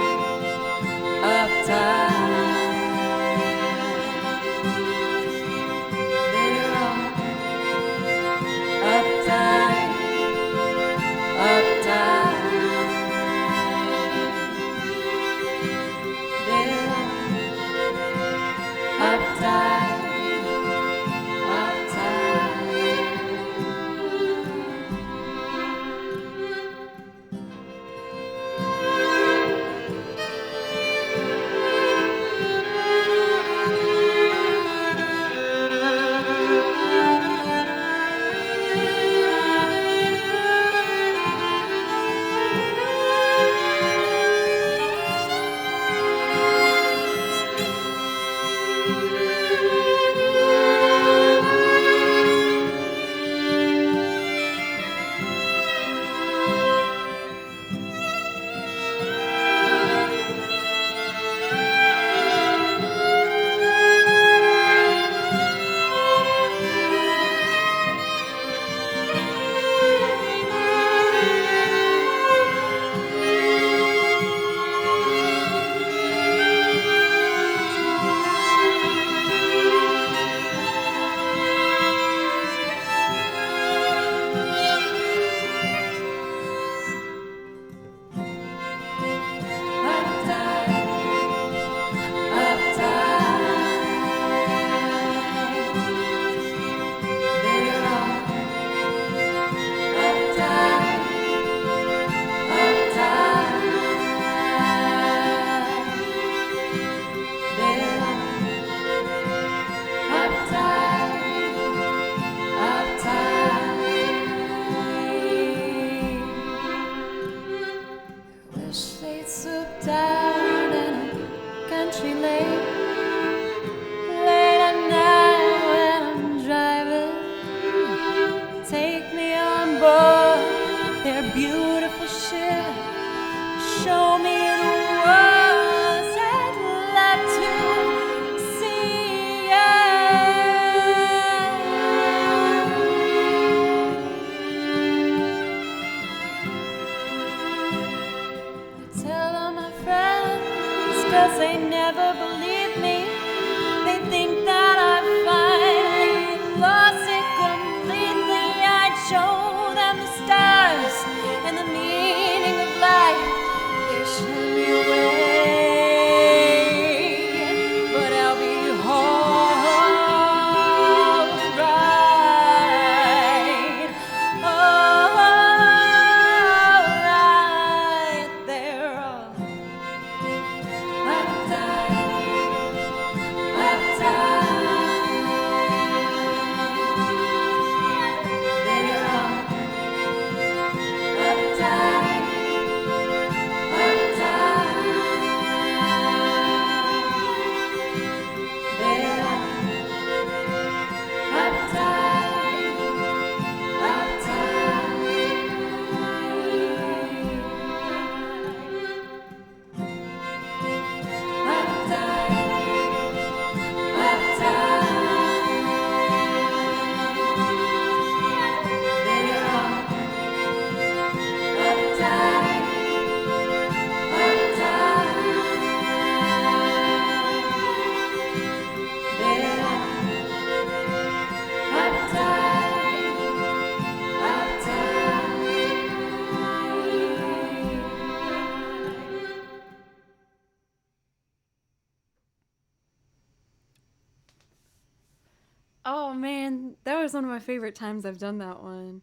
Oh man, that was one of my favorite times I've done that one.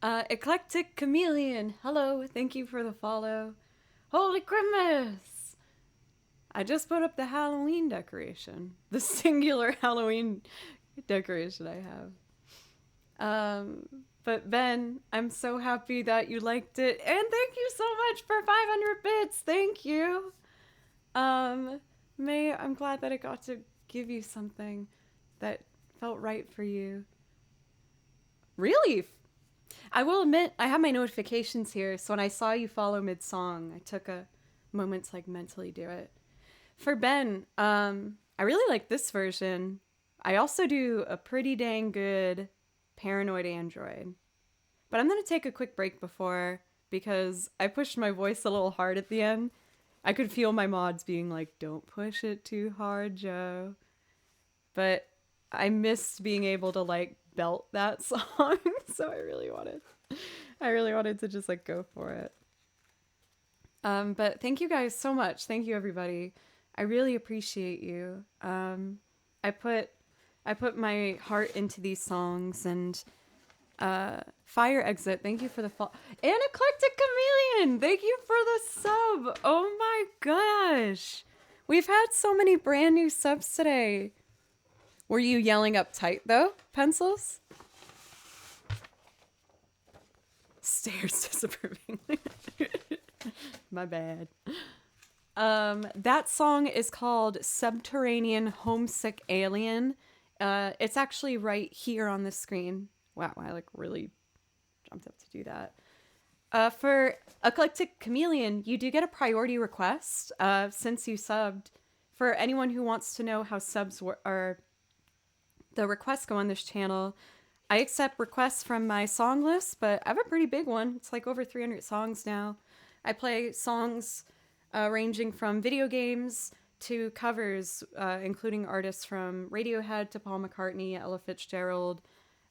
Eclectic Chameleon, hello, thank you for the follow. Holy Christmas! I just put up the Halloween decoration. The singular Halloween decoration I have. But Ben, I'm so happy that you liked it. And thank you so much for 500 bits. Thank you. May, I'm glad that I got to give you something that felt right for you. Really? I will admit, I have my notifications here, so when I saw you follow mid-song, I took a moment to like mentally do it. For Ben, I really like this version. I also do a pretty dang good Paranoid Android. But I'm going to take a quick break before, because I pushed my voice a little hard at the end. I could feel my mods being like, don't push it too hard, Joe. But I missed being able to like belt that song, so I really wanted to just like go for it. But thank you guys so much. Thank you, everybody. I really appreciate you. I put my heart into these songs, and Fire Exit, thank you for the fall. And Eclectic Chameleon, thank you for the sub. Oh my gosh. We've had so many brand new subs today. Were you yelling uptight though, Pencils? Stares disapprovingly. My bad. That song is called Subterranean Homesick Alien. It's actually right here on the screen. Wow, I like really jumped up to do that. For Eclectic Chameleon, you do get a priority request since you subbed. For anyone who wants to know how subs are, the requests go on this channel. I accept requests from my song list, but I have a pretty big one. It's like over 300 songs now. I play songs ranging from video games to covers, including artists from Radiohead to Paul McCartney, Ella Fitzgerald,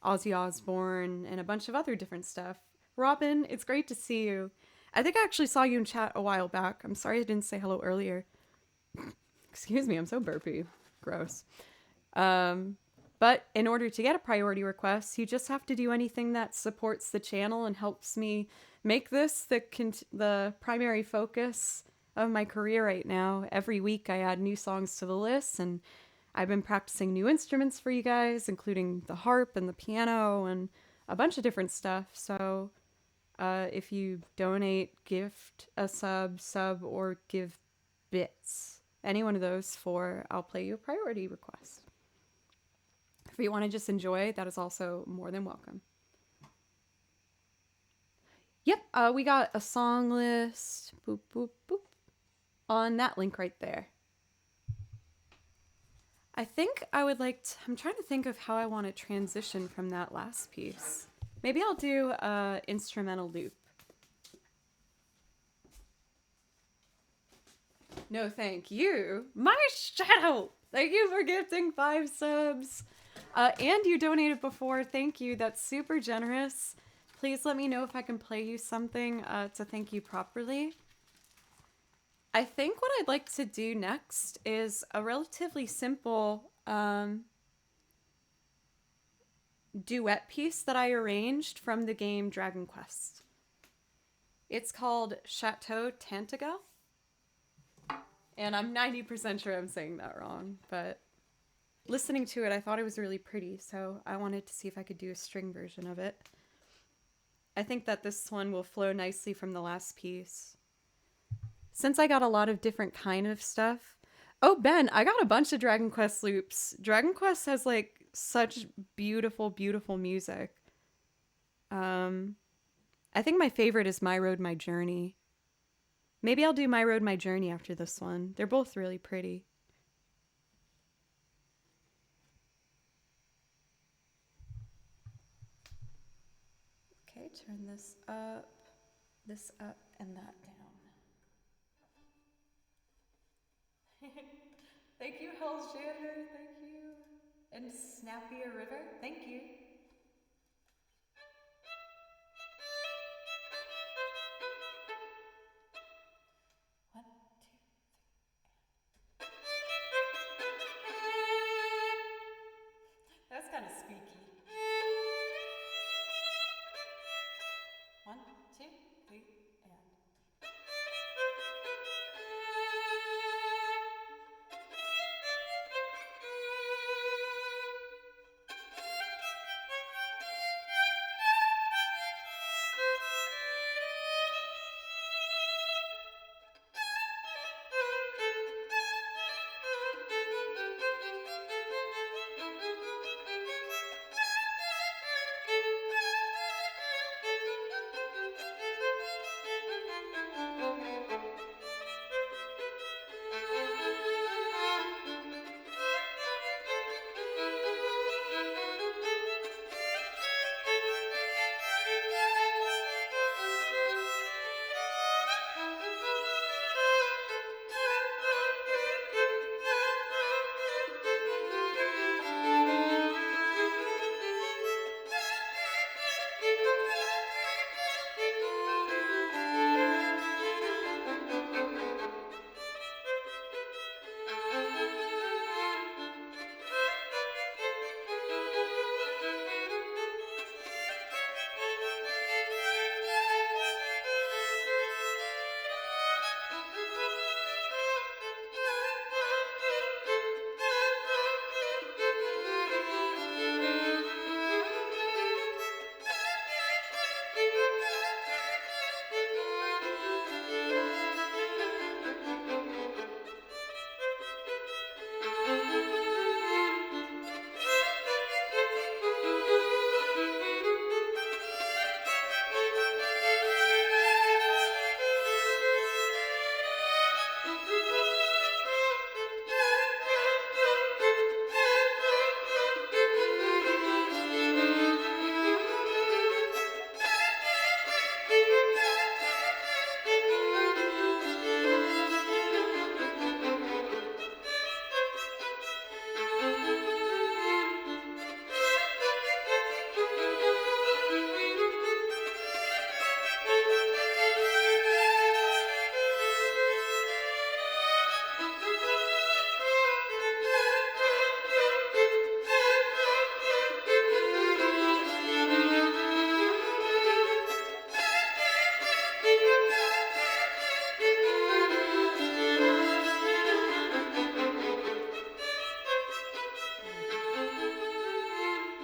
Ozzy Osbourne, and a bunch of other different stuff. Robin, it's great to see you. I think I actually saw you in chat a while back. I'm sorry I didn't say hello earlier. Excuse me, I'm so burpy. Gross. But in order to get a priority request, you just have to do anything that supports the channel and helps me make this the primary focus of my career right now. Every week I add new songs to the list, and I've been practicing new instruments for you guys, including the harp and the piano and a bunch of different stuff. So if you donate, gift a sub, or give bits, any one of those four, I'll play you a priority request. If you want to just enjoy, that is also more than welcome. Yep, we got a song list, boop, boop, boop, on that link right there. I think I would like to, I'm trying to think of how I want to transition from that last piece. Maybe I'll do an instrumental loop. No, thank you. My shadow! Thank you for gifting 5 subs. And you donated before. Thank you. That's super generous. Please let me know if I can play you something to thank you properly. I think what I'd like to do next is a relatively simple duet piece that I arranged from the game Dragon Quest. It's called Chateau Tantagal. And I'm 90% sure I'm saying that wrong, but listening to it, I thought it was really pretty, so I wanted to see if I could do a string version of it. I think that this one will flow nicely from the last piece. Since I got a lot of different kind of stuff. Oh, Ben, I got a bunch of Dragon Quest loops. Dragon Quest has like such beautiful, beautiful music. I think my favorite is My Road, My Journey. Maybe I'll do My Road, My Journey after this one. They're both really pretty. Okay, turn this up, and that down. Thank you, Hell's Janitor. Thank you. And Snappier River. Thank you. One, two, three.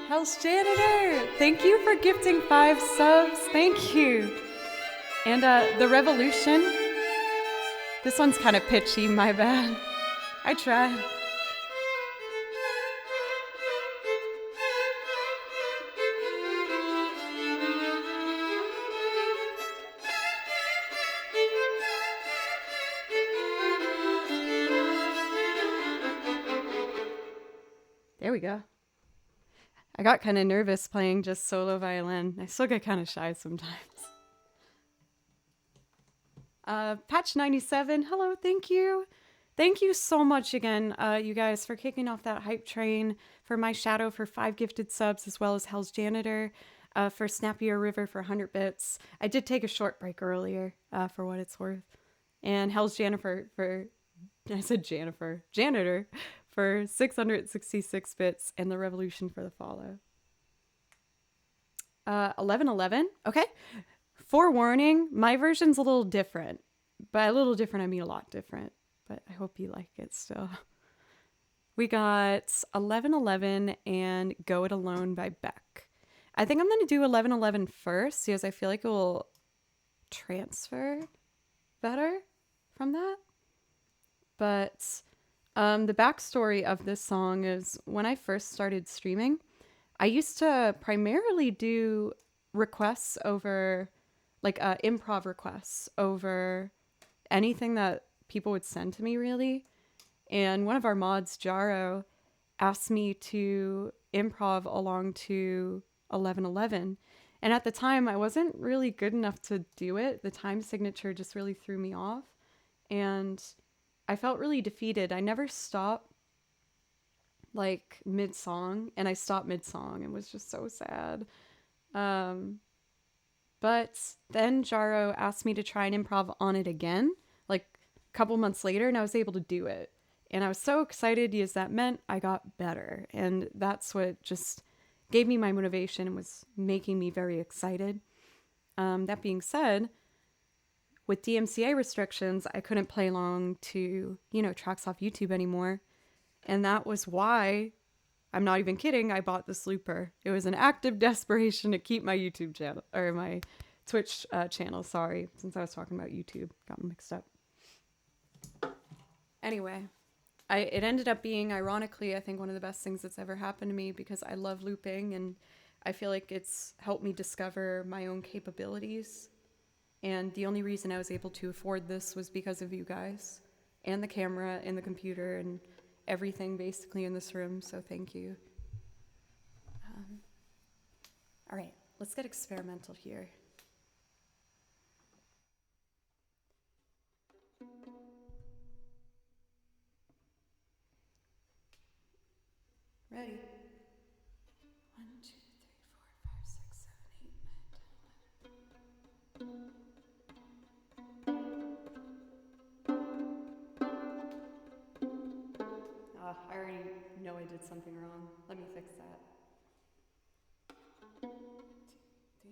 Hell's Janitor! Thank you for gifting 5 subs. Thank you. And The Revolution. This one's kind of pitchy, my bad. I tried. There we go. I got kind of nervous playing just solo violin. I still get kind of shy sometimes. Patch 97, hello, thank you. Thank you so much again, you guys, for kicking off that hype train, for My Shadow for 5 gifted subs, as well as Hell's Janitor, for Snappier River for 100 bits. I did take a short break earlier, for what it's worth. And Hell's Janitor Janitor for 666 bits, and The Revolution for the follow. 1111, okay. Forewarning, my version's a little different. By a little different, I mean a lot different. But I hope you like it still. We got 1111 and Go It Alone by Beck. I think I'm going to do 1111 first, because I feel like it will transfer better from that. But the backstory of this song is when I first started streaming, I used to primarily do requests over, like improv requests over anything that people would send to me, really. And one of our mods, Jaro, asked me to improv along to 1111. And at the time, I wasn't really good enough to do it. The time signature just really threw me off. And I felt really defeated. I never stopped like mid-song, and I stopped mid-song and was just so sad. But then Jaro asked me to try and improv on it again, like a couple months later, and I was able to do it. And I was so excited because that meant I got better. And that's what just gave me my motivation and was making me very excited. That being said, with DMCA restrictions, I couldn't play along to, tracks off YouTube anymore. And that was why, I'm not even kidding, I bought this looper. It was an act of desperation to keep my YouTube channel, or my Twitch channel, sorry, since I was talking about YouTube. Got me mixed up. Anyway, it ended up being, ironically, I think one of the best things that's ever happened to me, because I love looping, and I feel like it's helped me discover my own capabilities. And the only reason I was able to afford this was because of you guys, and the camera, and the computer, and everything basically in this room, so thank you. All right, let's get experimental here. Ready? 1, 2, 3, 4, 5, 6, 7, 8, 9, 10, 11. I already know I did something wrong. Let me fix that. 2, 3.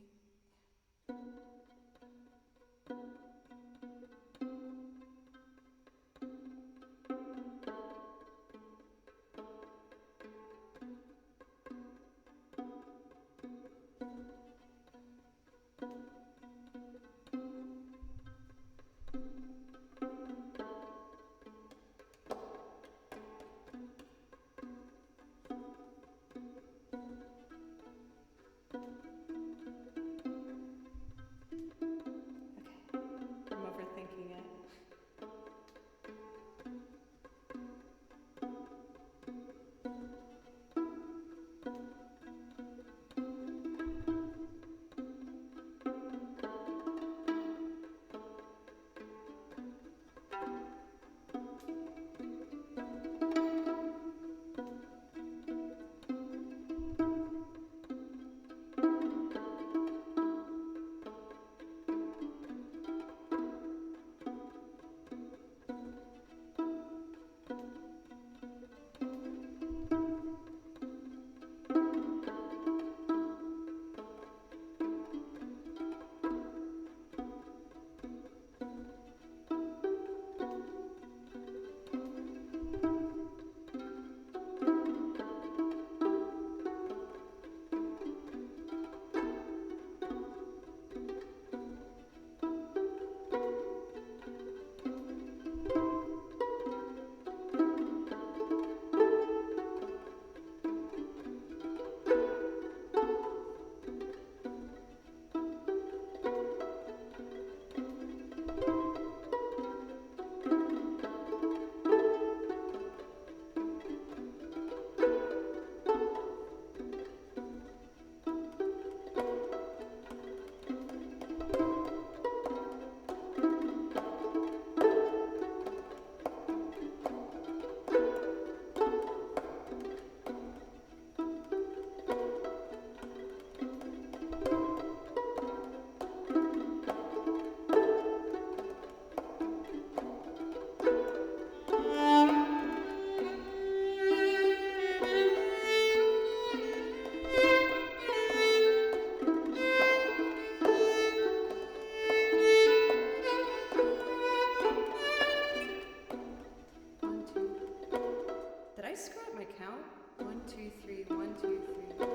3, 1, 2, 3.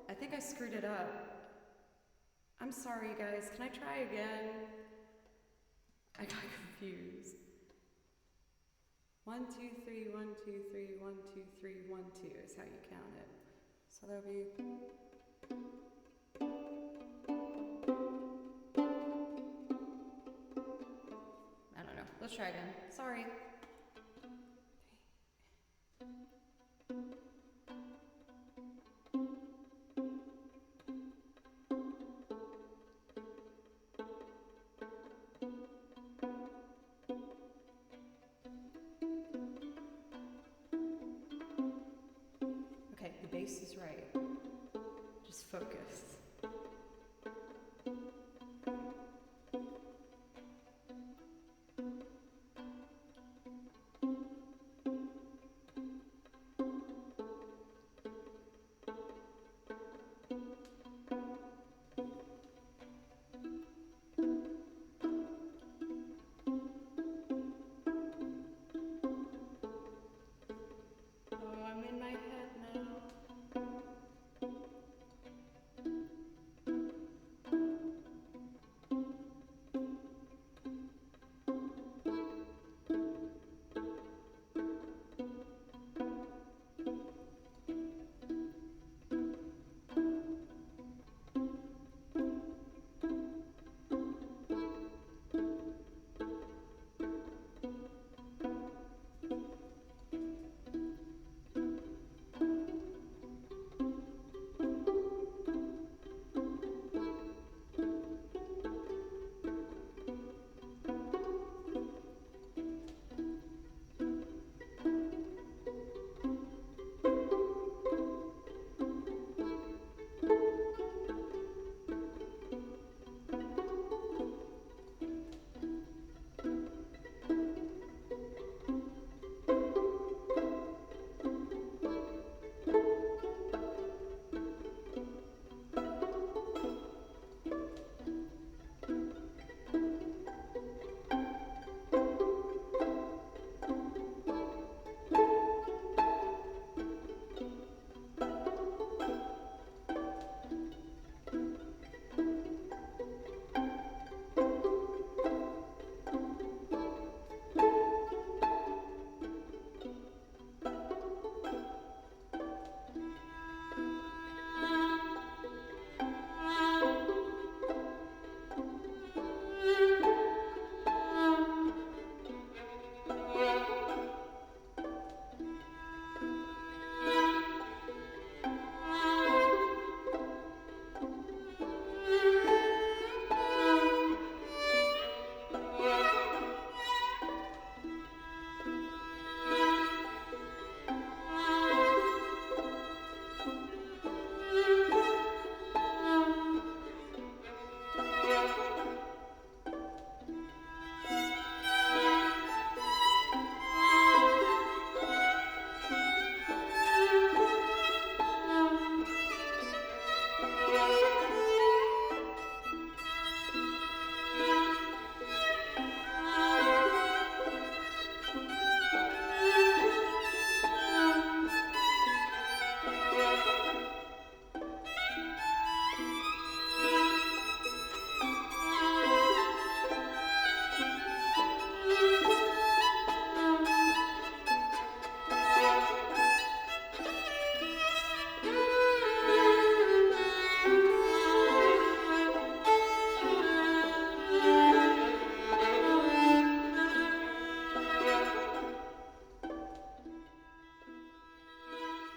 I think I screwed it up. I'm sorry, guys. Can I try again? I got confused. 1, 2, 3, 1, 2, 3, 1, 2, 3, 1, 2 is how you count it. So that'll be. I don't know. Let's try again. Sorry. Okay, the bass is right. Just focus. Oh, I'm in my head now.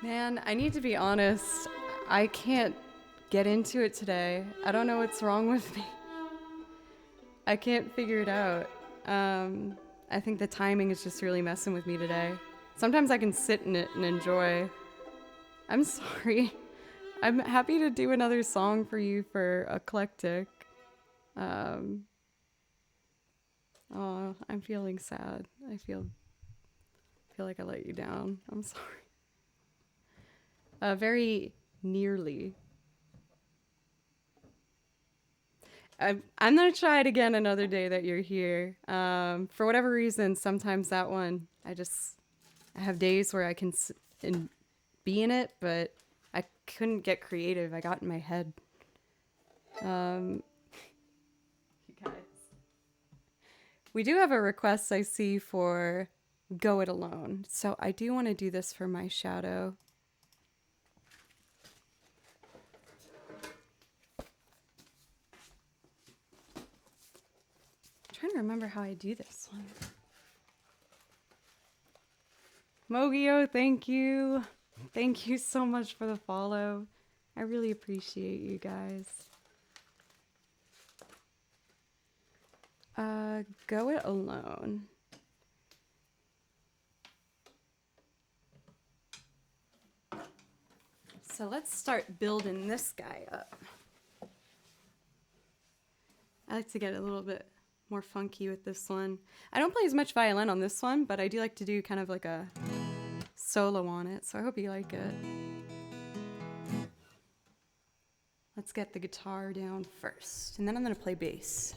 Man, I need to be honest. I can't get into it today. I don't know what's wrong with me. I can't figure it out. I think the timing is just really messing with me today. Sometimes I can sit in it and enjoy. I'm sorry. I'm happy to do another song for you for Eclectic. Oh, I'm feeling sad. I feel like I let you down. I'm sorry. Very nearly. I'm gonna try it again another day that you're here. For whatever reason, sometimes that one, I just I have days where I can be in it, but I couldn't get creative. I got in my head. You guys. We do have a request I see for Go It Alone. So I do want to do this for my shadow. I'm trying to remember how I do this one. Mogio, thank you. Thank you so much for the follow. I really appreciate you guys. Go It Alone. So let's start building this guy up. I like to get a little bit more funky with this one. I don't play as much violin on this one, but I do like to do kind of like a solo on it, so I hope you like it. Let's get the guitar down first, and then I'm going to play bass.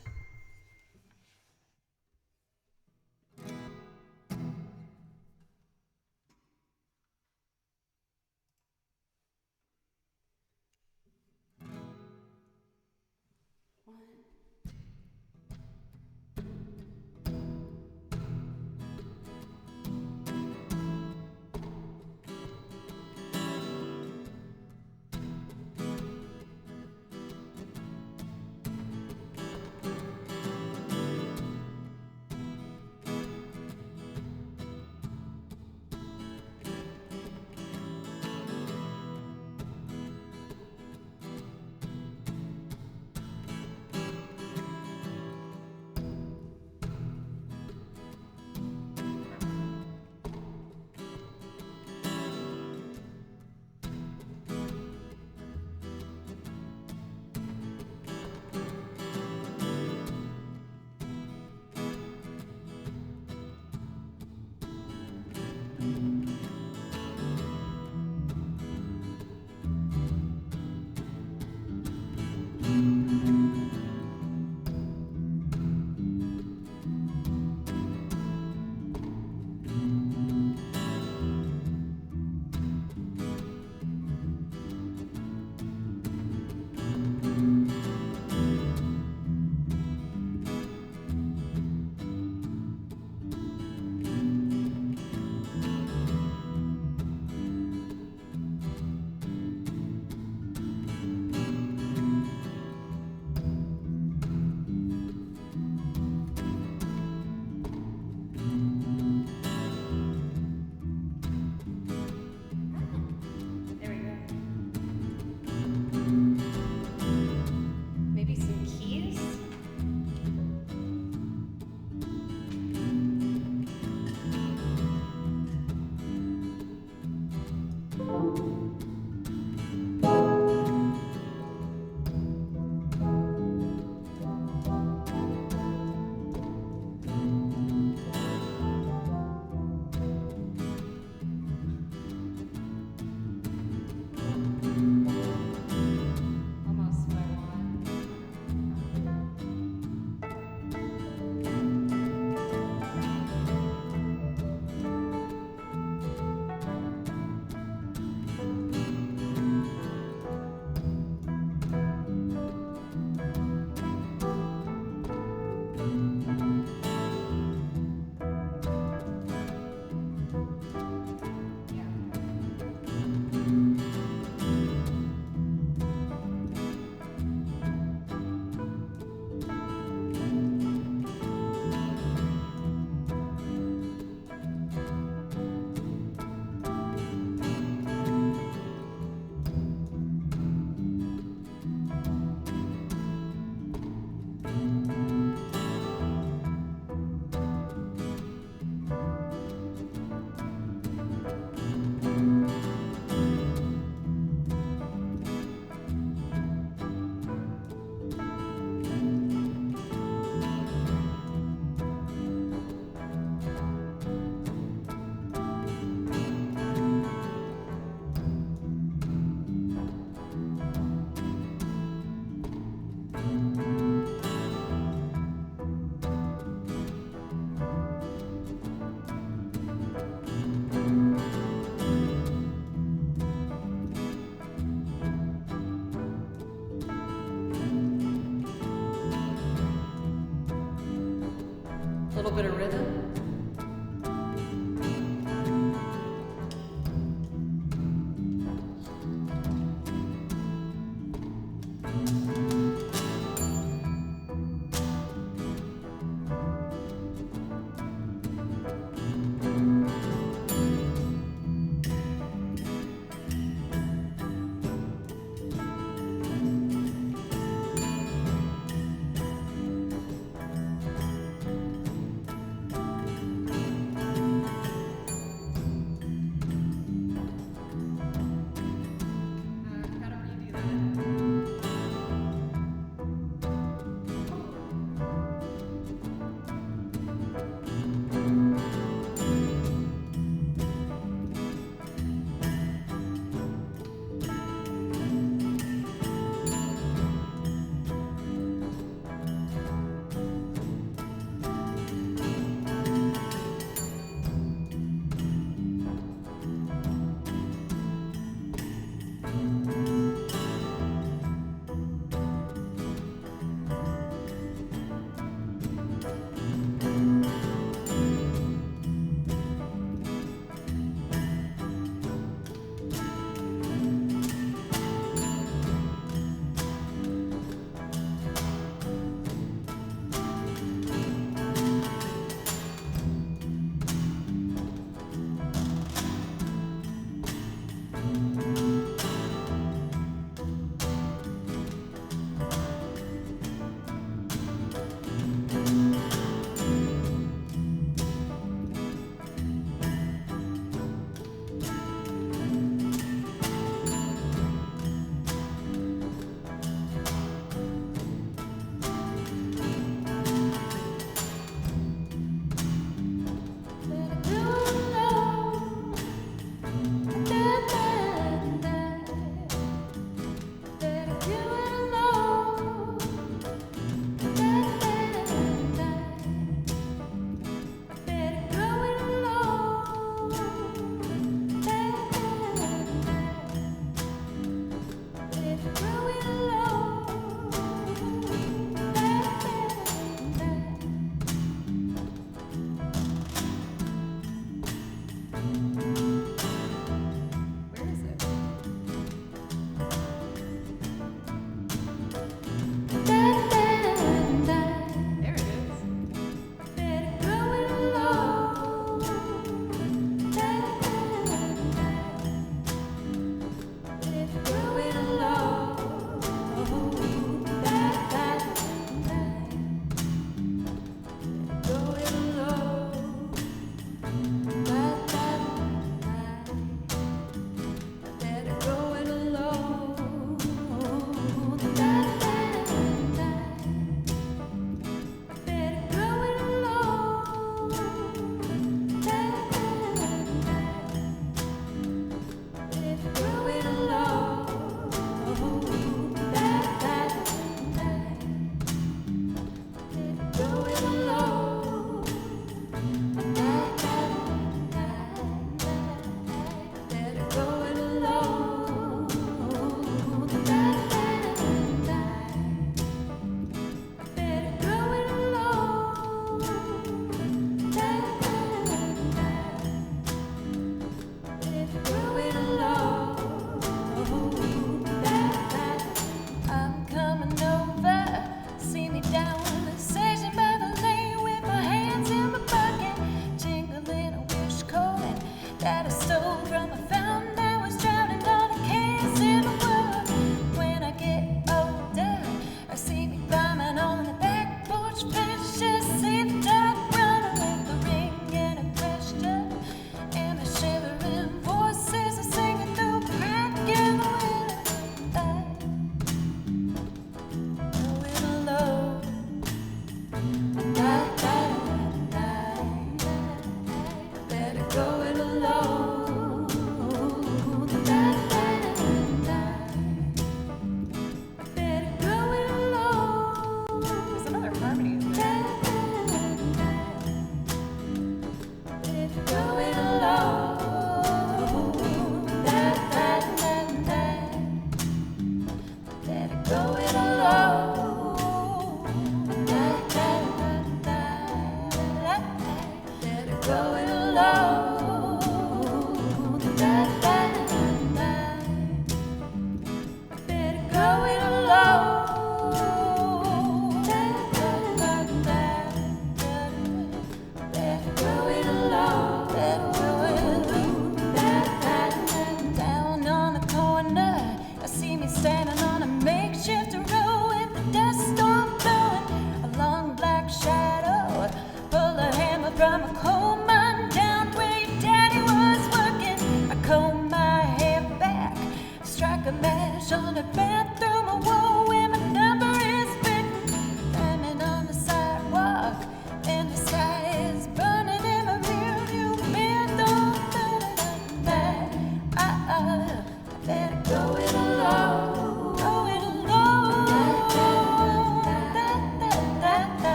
little bit of rhythm.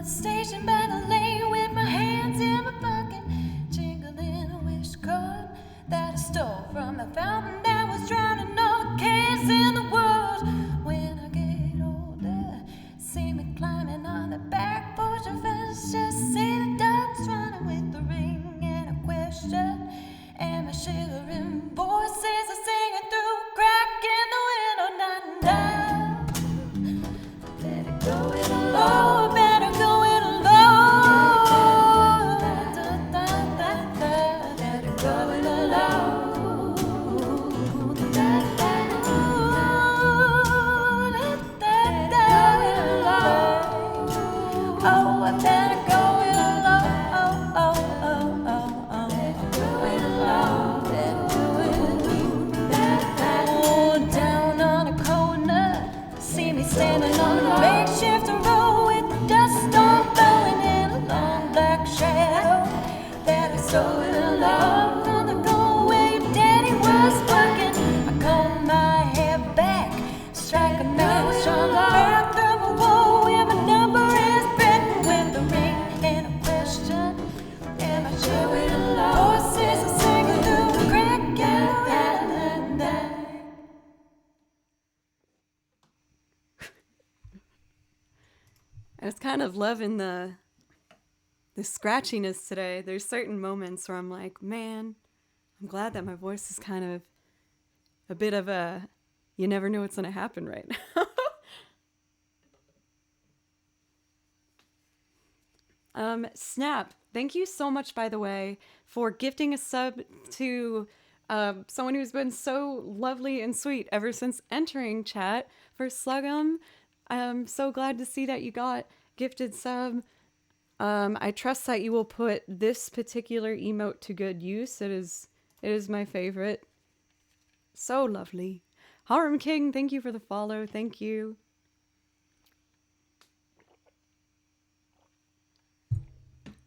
Stationed by the lane with my hands in my pocket, jingling a wish card that I stole from a fountain that was drowning all the cares in the world. When I get older, see me climbing on the back porch of fence, just see the dogs running with the ring and a question, and my shivering voices are singing through a crack in the window. Better go it alone. Better go it alone. Better go it alone. Better go it alone. Oh, I better go it alone. Better go it alone. Better go it alone. Down on a corner, see me standing on a makeshift road with the dust all blowing in a long black shadow. That I stole it along from the goal where your daddy was working. I comb my hair back, strike a match on the bathroom wall where my number is written with the ring and a question. Am I sure it alone? Voices are singing through the crack in the night. I was kind of loving the scratchiness today. There's certain moments where I'm like, man, I'm glad that my voice is kind of a bit of a, you never know what's going to happen right now. Snap, thank you so much, by the way, for gifting a sub to someone who's been so lovely and sweet ever since entering chat. For Slugum, I'm so glad to see that you got gifted sub. I trust that you will put this particular emote to good use. It is my favorite. So lovely. Harem King, thank you for the follow. Thank you.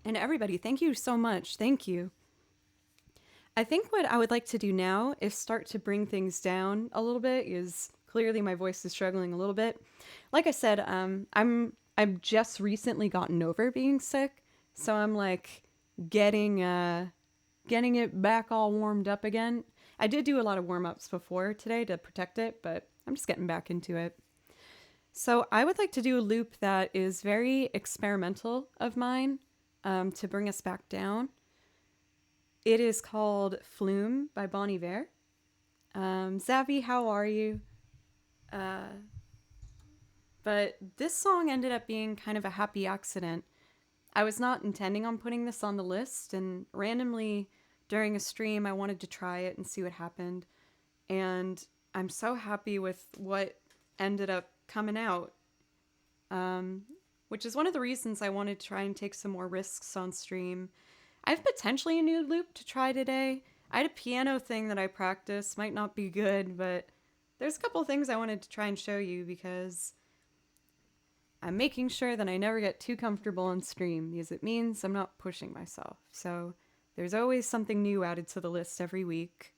And everybody, thank you so much. Thank you. I think what I would like to do now is start to bring things down a little bit, is clearly my voice is struggling a little bit. Like I said, I've just recently gotten over being sick, so I'm like getting it back all warmed up again. I did do a lot of warm-ups before today to protect it, but I'm just getting back into it. So I would like to do a loop that is very experimental of mine, to bring us back down. It is called Flume by Bon Iver. Zavi, how are you? But this song ended up being kind of a happy accident. I was not intending on putting this on the list, and randomly during a stream I wanted to try it and see what happened. And I'm so happy with what ended up coming out. Which is one of the reasons I wanted to try and take some more risks on stream. I have potentially a new loop to try today. I had a piano thing that I practiced, might not be good, but there's a couple things I wanted to try and show you because I'm making sure that I never get too comfortable on stream because it means I'm not pushing myself. So there's always something new added to the list every week.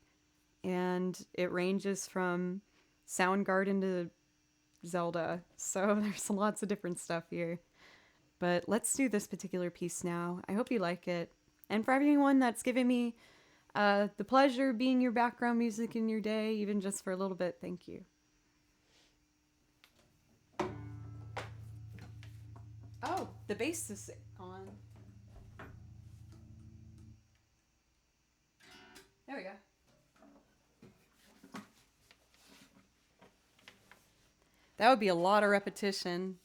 And it ranges from Soundgarden to Zelda. So there's lots of different stuff here. But let's do this particular piece now. I hope you like it. And for everyone that's given me the pleasure of being your background music in your day, even just for a little bit, thank you. Oh, the bass is on. There we go. That would be a lot of repetition.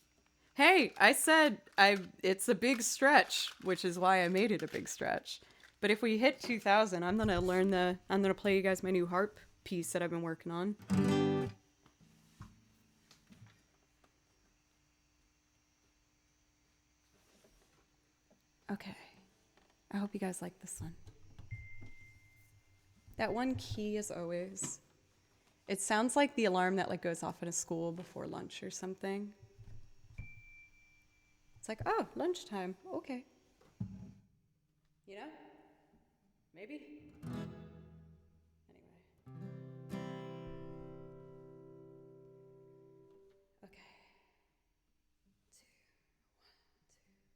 Hey, I said it's a big stretch, which is why I made it a big stretch. But if we hit 2,000, I'm gonna play you guys my new harp piece that I've been working on. Okay. I hope you guys like this one. That one key as always. It sounds like the alarm that like goes off in a school before lunch or something. It's like, oh, lunchtime. Okay. You know? Maybe? Anyway. Okay. 2, 1, 2.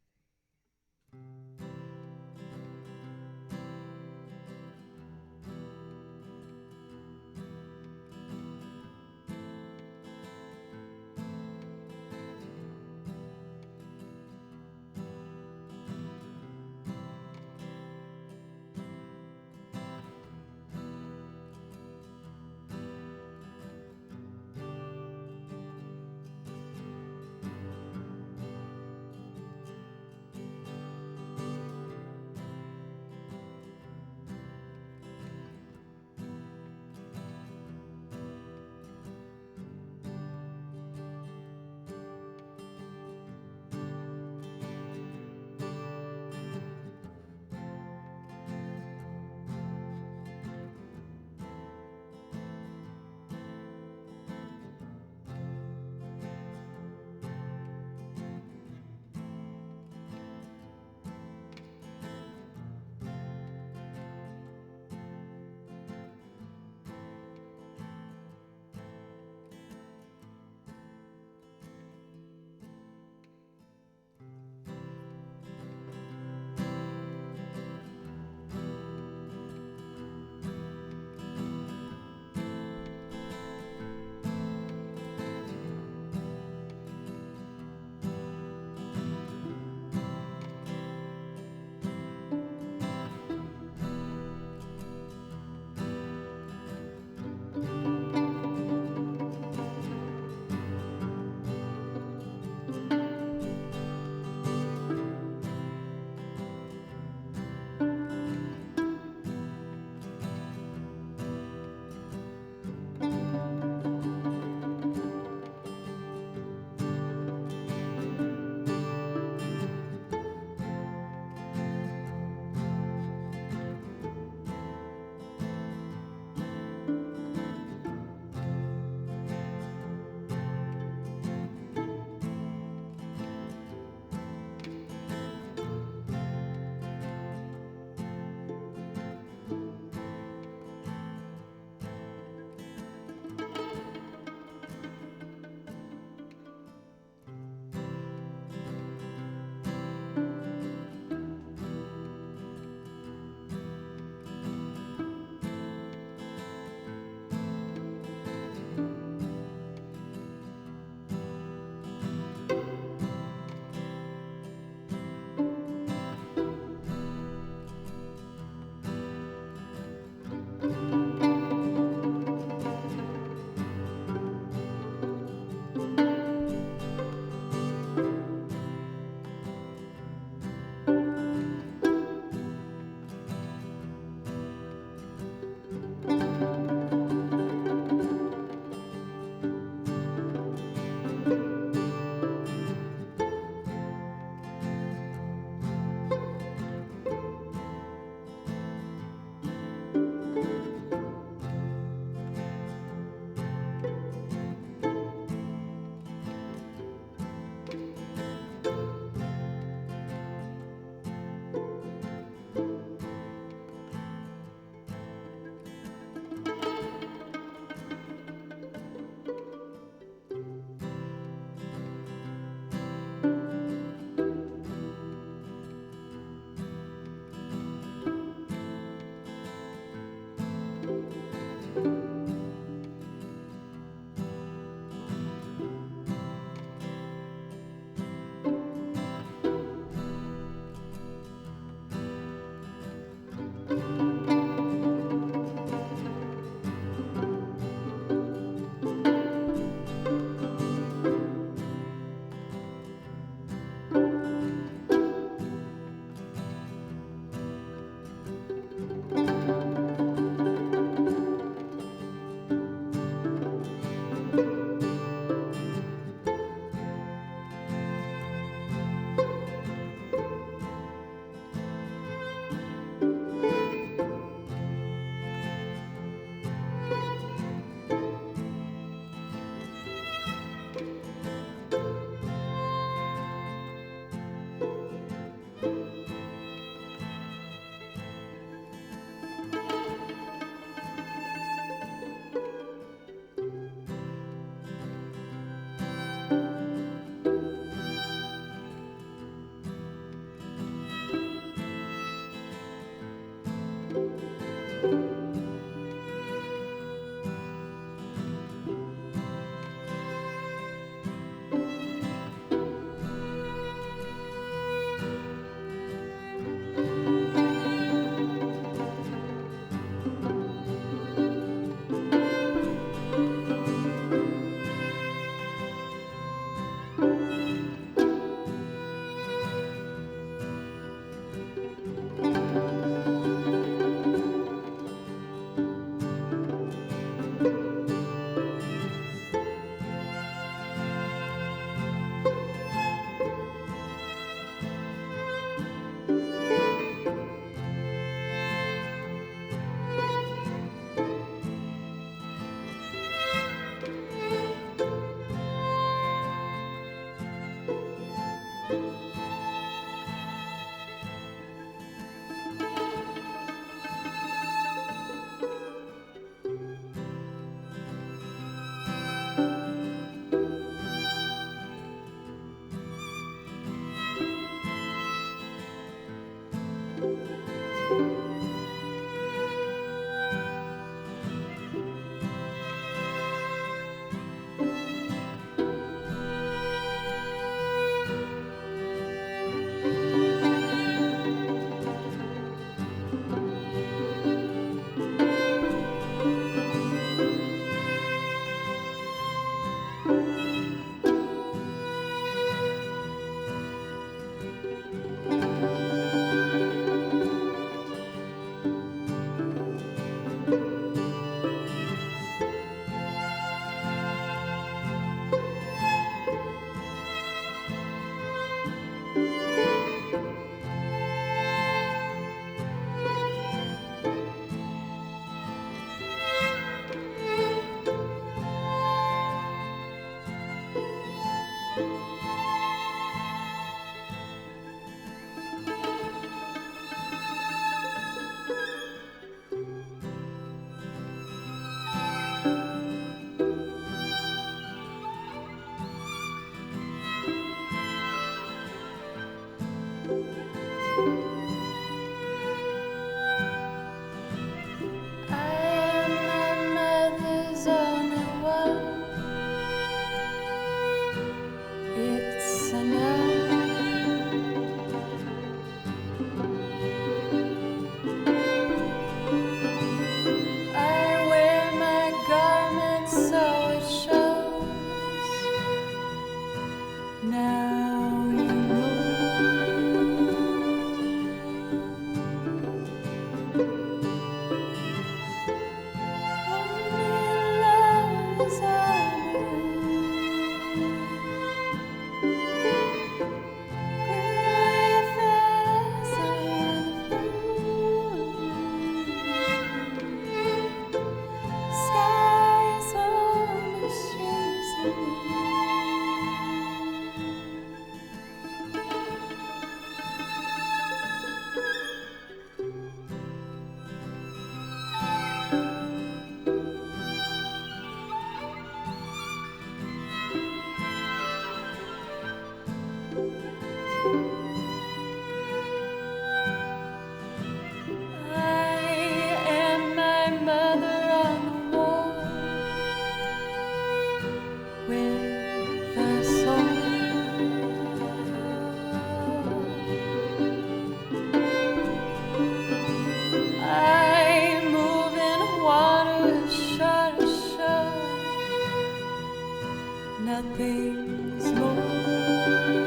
nothing's more.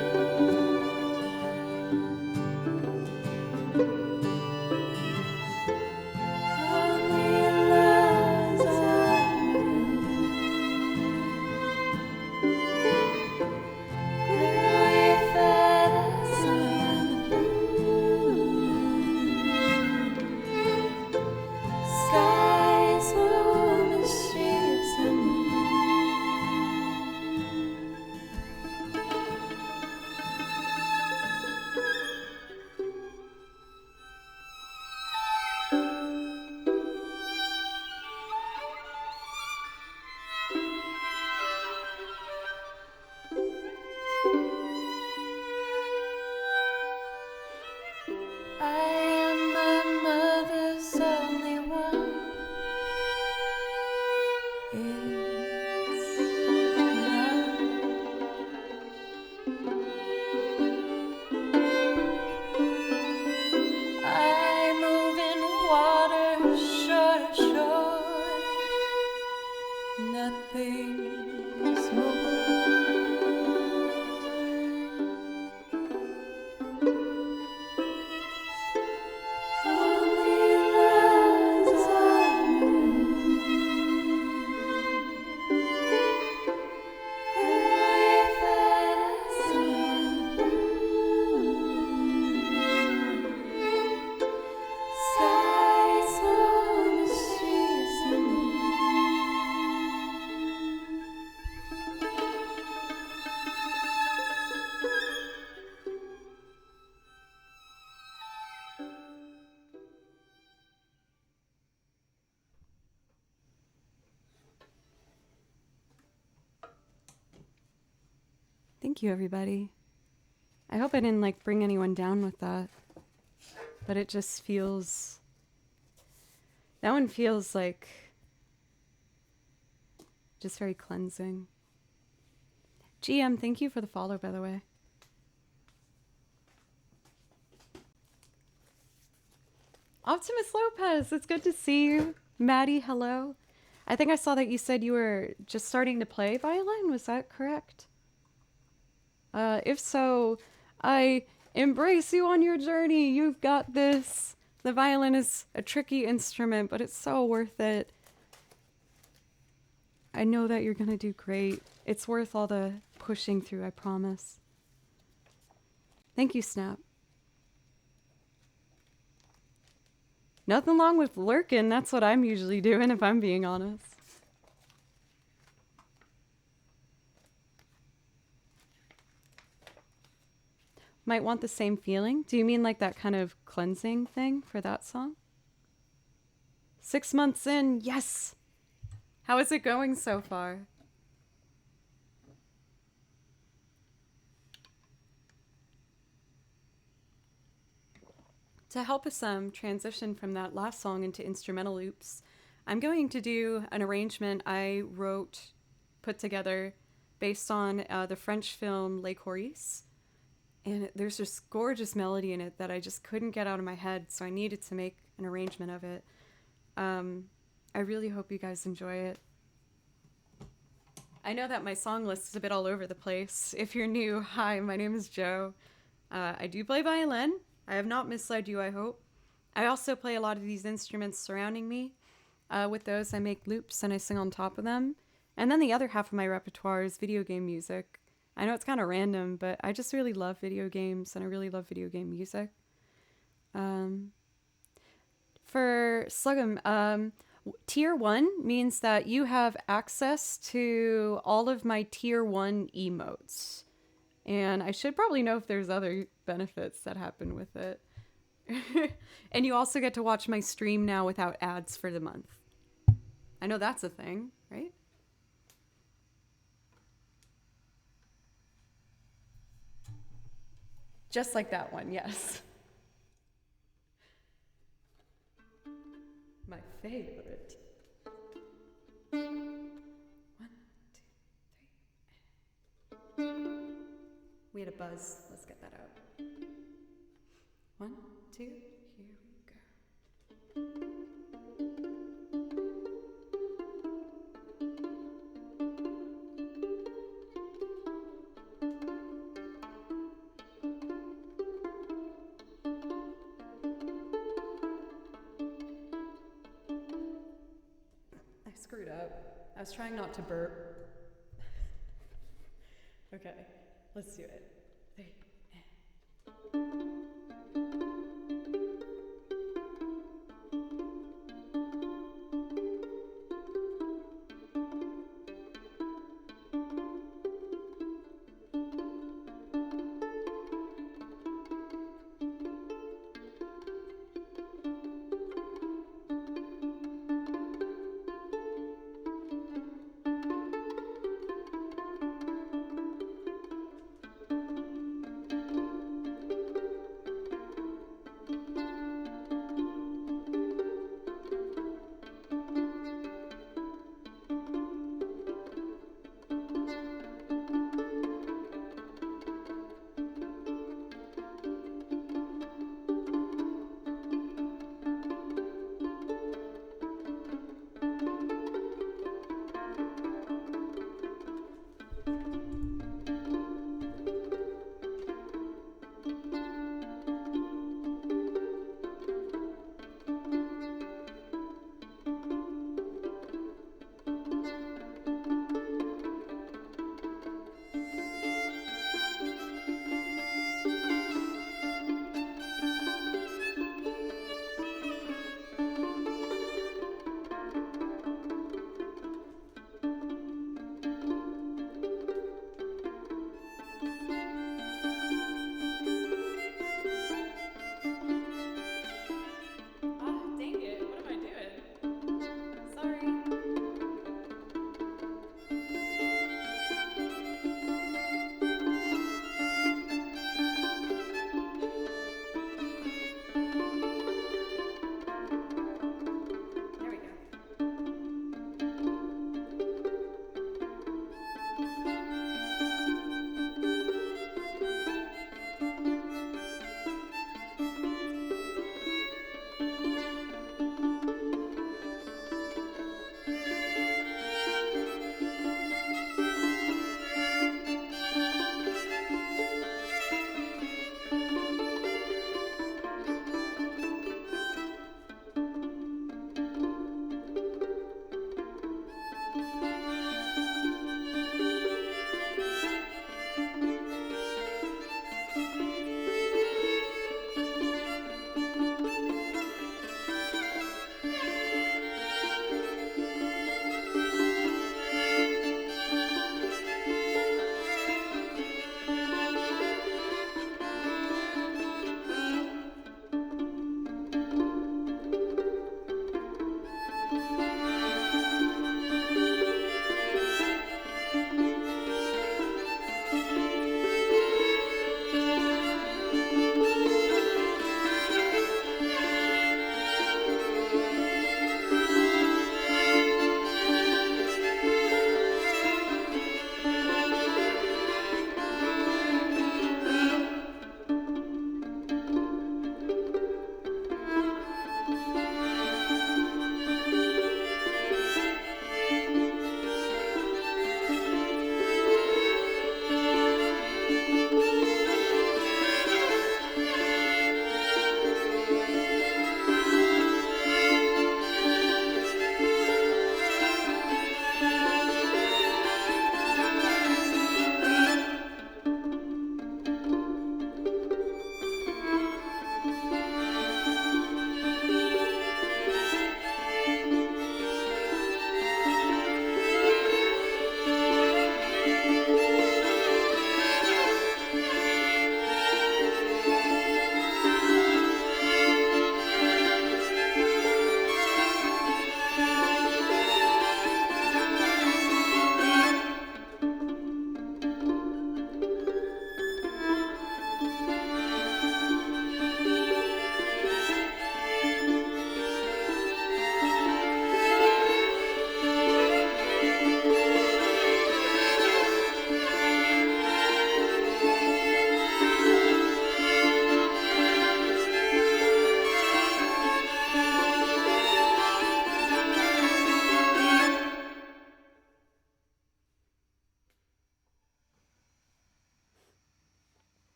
Only lies I knew. Bluey feathers and blue. Skies were mysterious and blue. I am my mother's only one. Thank you, everybody. I hope I didn't like bring anyone down with that. But it just feels... That one feels like just very cleansing. GM, thank you for the follow, by the way. Optimus Lopez, it's good to see you. Maddie, hello. I think I saw that you said you were just starting to play violin. Was that correct? If so, I embrace you on your journey. You've got this. The violin is a tricky instrument, but it's so worth it. I know that you're going to do great. It's worth all the pushing through, I promise. Thank you, Snap. Nothing wrong with lurking. That's what I'm usually doing, if I'm being honest. Might want the same feeling. Do you mean like that kind of cleansing thing for that song? 6 months in, yes! How is it going so far? To help us transition from that last song into instrumental loops, I'm going to do an arrangement I put together based on the French film Les Choristes. And there's this gorgeous melody in it that I just couldn't get out of my head, so I needed to make an arrangement of it. I really hope you guys enjoy it. I know that my song list is a bit all over the place. If you're new, hi, my name is Joe. I do play violin. I have not misled you, I hope. I also play a lot of these instruments surrounding me. With those, I make loops and I sing on top of them. And then the other half of my repertoire is video game music. I know it's kind of random, but I just really love video games and I really love video game music. For Slugum, Tier 1 means that you have access to all of my Tier 1 emotes. And I should probably know if there's other benefits that happen with it. And you also get to watch my stream now without ads for the month. I know that's a thing, right? Just like that one, yes. My favorite. 1, 2, 3. We had a buzz. Let's get that out. 1, 2, here we go. I screwed up. I was trying not to burp. Okay, let's do it. 3.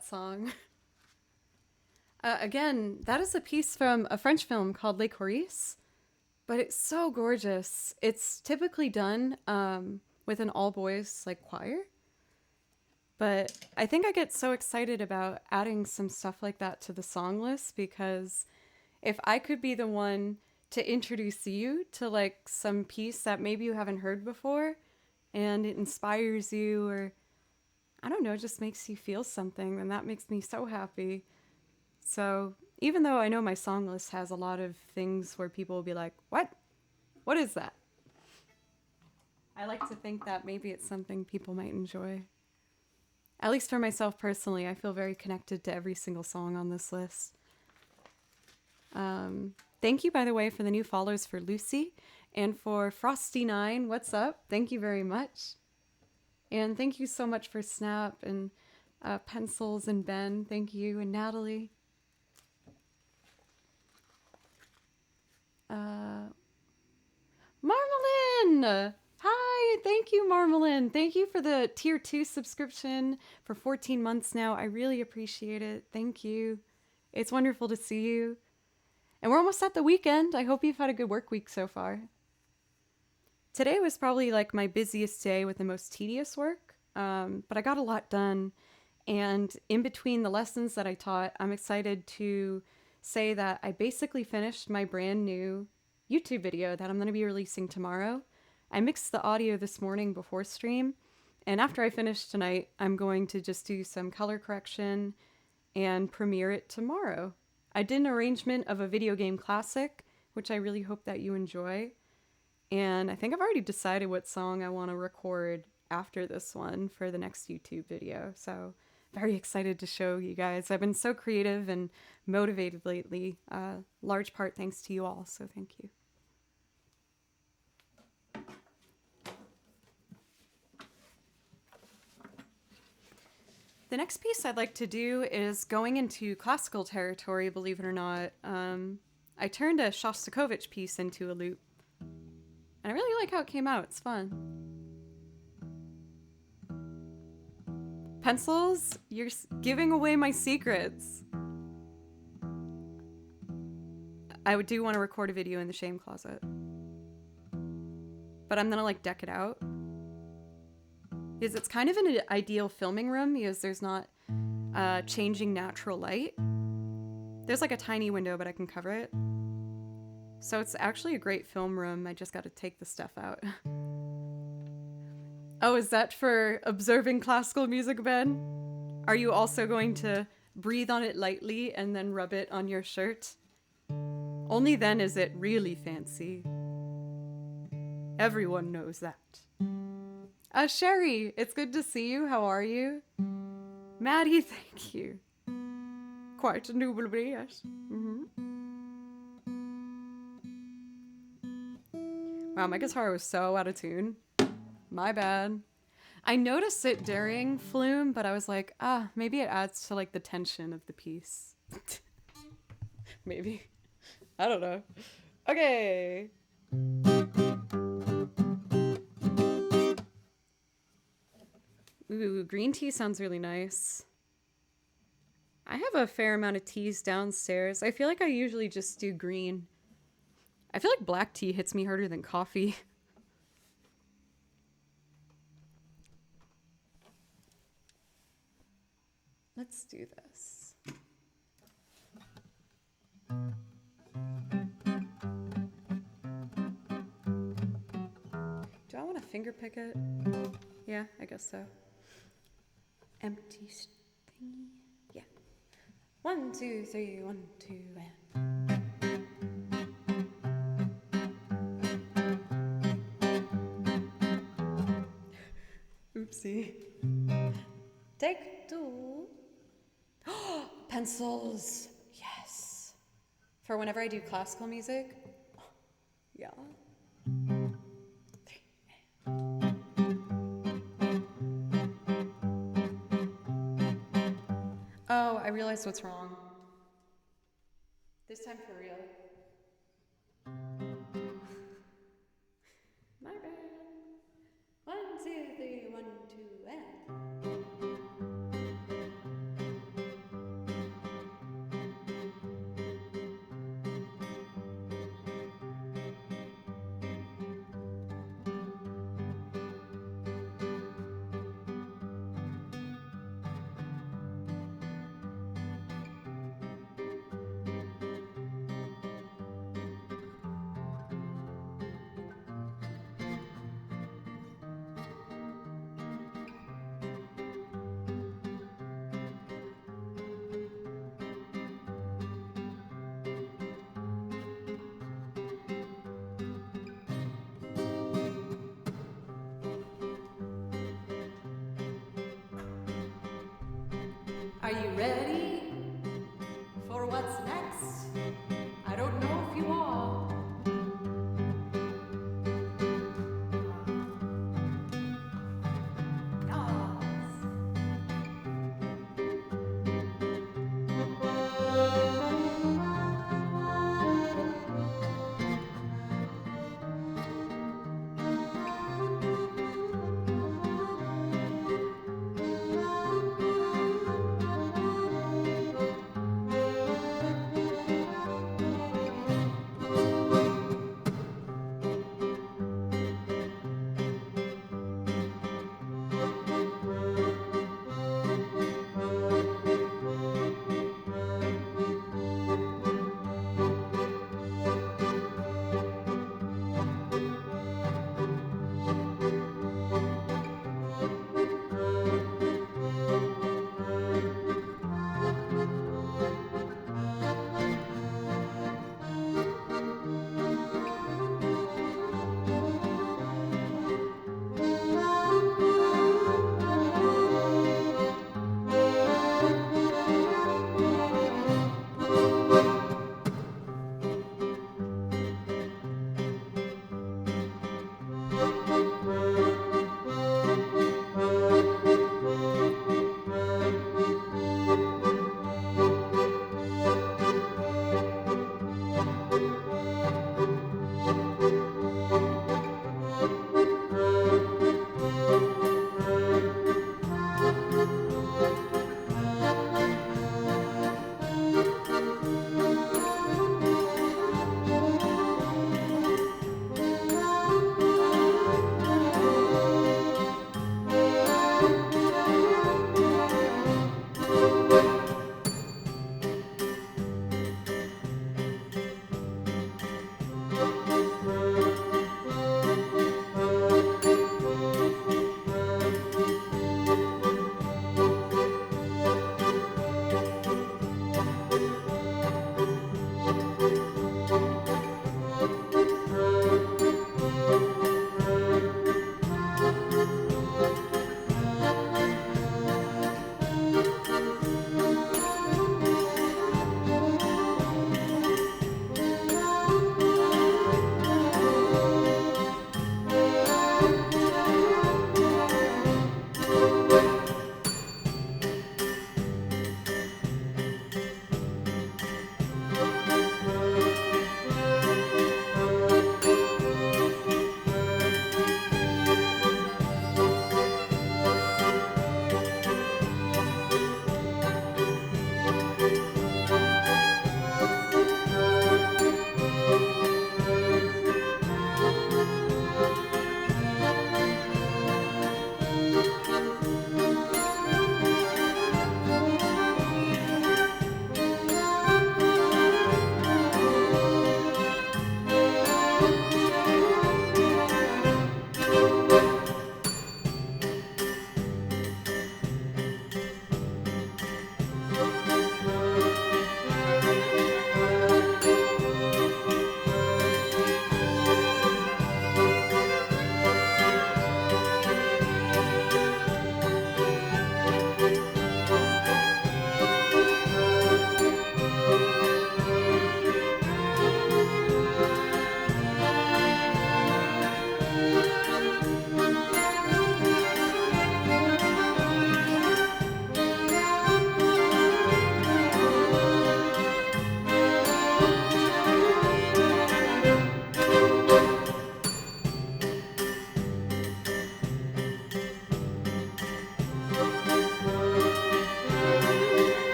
that song. Again, that is a piece from a French film called Les Choristes, but it's so gorgeous. It's typically done with an all-boys like choir, but I think I get so excited about adding some stuff like that to the song list because if I could be the one to introduce you to like some piece that maybe you haven't heard before and it inspires you or I don't know, just makes you feel something, then that makes me so happy. So even though I know my song list has a lot of things where people will be like, what? What is that? I like to think that maybe it's something people might enjoy. At least for myself personally, I feel very connected to every single song on this list. Thank you, by the way, for the new follows for Lucy and for Frosty9. What's up? Thank you very much. And thank you so much for Snap and Pencils and Ben. Thank you. And Natalie. Marmalin! Hi! Thank you, Marmalin. Thank you for the tier 2 subscription for 14 months now. I really appreciate it. Thank you. It's wonderful to see you. And we're almost at the weekend. I hope you've had a good work week so far. Today was probably like my busiest day with the most tedious work, but I got a lot done. And in between the lessons that I taught, I'm excited to say that I basically finished my brand new YouTube video that I'm going to be releasing tomorrow. I mixed the audio this morning before stream, and after I finish tonight, I'm going to just do some color correction and premiere it tomorrow. I did an arrangement of a video game classic, which I really hope that you enjoy. And I think I've already decided what song I want to record after this one for the next YouTube video. So very excited to show you guys. I've been so creative and motivated lately, large part thanks to you all. So thank you. The next piece I'd like to do is going into classical territory, believe it or not. I turned a Shostakovich piece into a loop. And I really like how it came out. It's fun. Pencils, you're giving away my secrets. I do want to record a video in the shame closet. But I'm gonna like deck it out. Because it's kind of an ideal filming room because there's not changing natural light. There's like a tiny window, but I can cover it. So it's actually a great film room. I just got to take the stuff out. Oh, is that for observing classical music, Ben? Are you also going to breathe on it lightly and then rub it on your shirt? Only then is it really fancy. Everyone knows that. Sherry, it's good to see you. How are you? Maddie, thank you. Quite a noble yes. Wow, my guitar was so out of tune. My bad. I noticed it during Flume, but I was like, maybe it adds to like the tension of the piece. Maybe. I don't know. Okay. Ooh, green tea sounds really nice. I have a fair amount of teas downstairs. I feel like I usually just do green. I feel like black tea hits me harder than coffee. Let's do this. Do I want to finger pick it? Yeah, I guess so. Empty thingy. Yeah. 1, 2, 3, 1, 2, and. Oopsie. Take 2. Pencils. Yes. For whenever I do classical music. Yeah. 3. Oh, I realized what's wrong. This time for real. My bad. 1, 2, 3, 1, 2, and. Are you ready for what's next? I don't know if you are.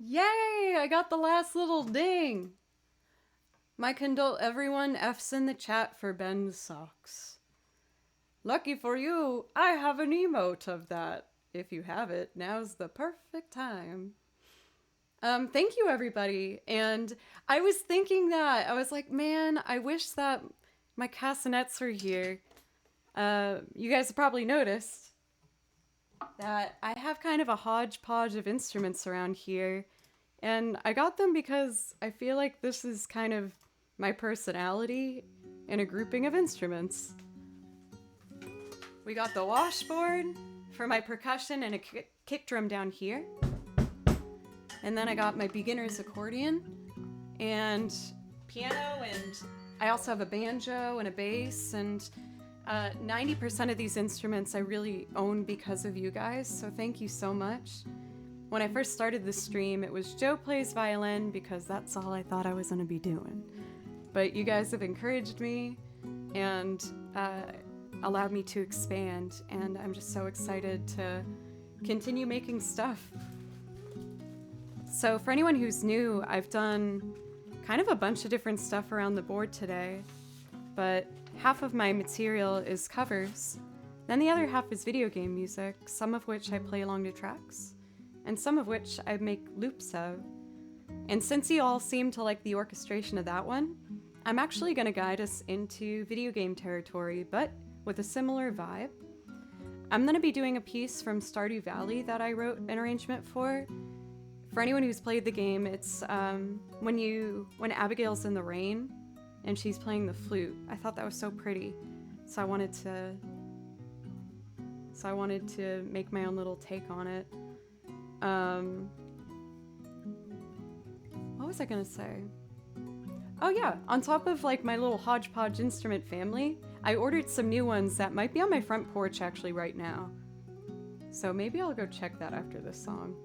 Yay! I got the last little ding. Everyone F's in the chat for Ben's socks. Lucky for you, I have an emote of that. If you have it, now's the perfect time. Thank you, everybody. And I was thinking that. I was like, man, I wish that my castanets were here. You guys have probably noticed that I have kind of a hodgepodge of instruments around here. And I got them because I feel like this is kind of my personality in a grouping of instruments. We got the washboard for my percussion and a kick drum down here. And then I got my beginner's accordion and piano, and I also have a banjo and a bass, and 90% of these instruments I really own because of you guys, so thank you so much. When I first started this stream, it was Joe plays violin because that's all I thought I was going to be doing. But you guys have encouraged me and allowed me to expand, and I'm just so excited to continue making stuff. So for anyone who's new, I've done kind of a bunch of different stuff around the board today, but half of my material is covers, then the other half is video game music, some of which I play along to tracks, and some of which I make loops of. And since you all seem to like the orchestration of that one, I'm actually going to guide us into video game territory, but with a similar vibe. I'm going to be doing a piece from Stardew Valley that I wrote an arrangement for. For anyone who's played the game, it's when Abigail's in the rain and she's playing the flute. I thought that was so pretty, so I wanted to make my own little take on it. What was I gonna say? Oh yeah, on top of like my little hodgepodge instrument family, I ordered some new ones that might be on my front porch actually right now. So maybe I'll go check that after this song.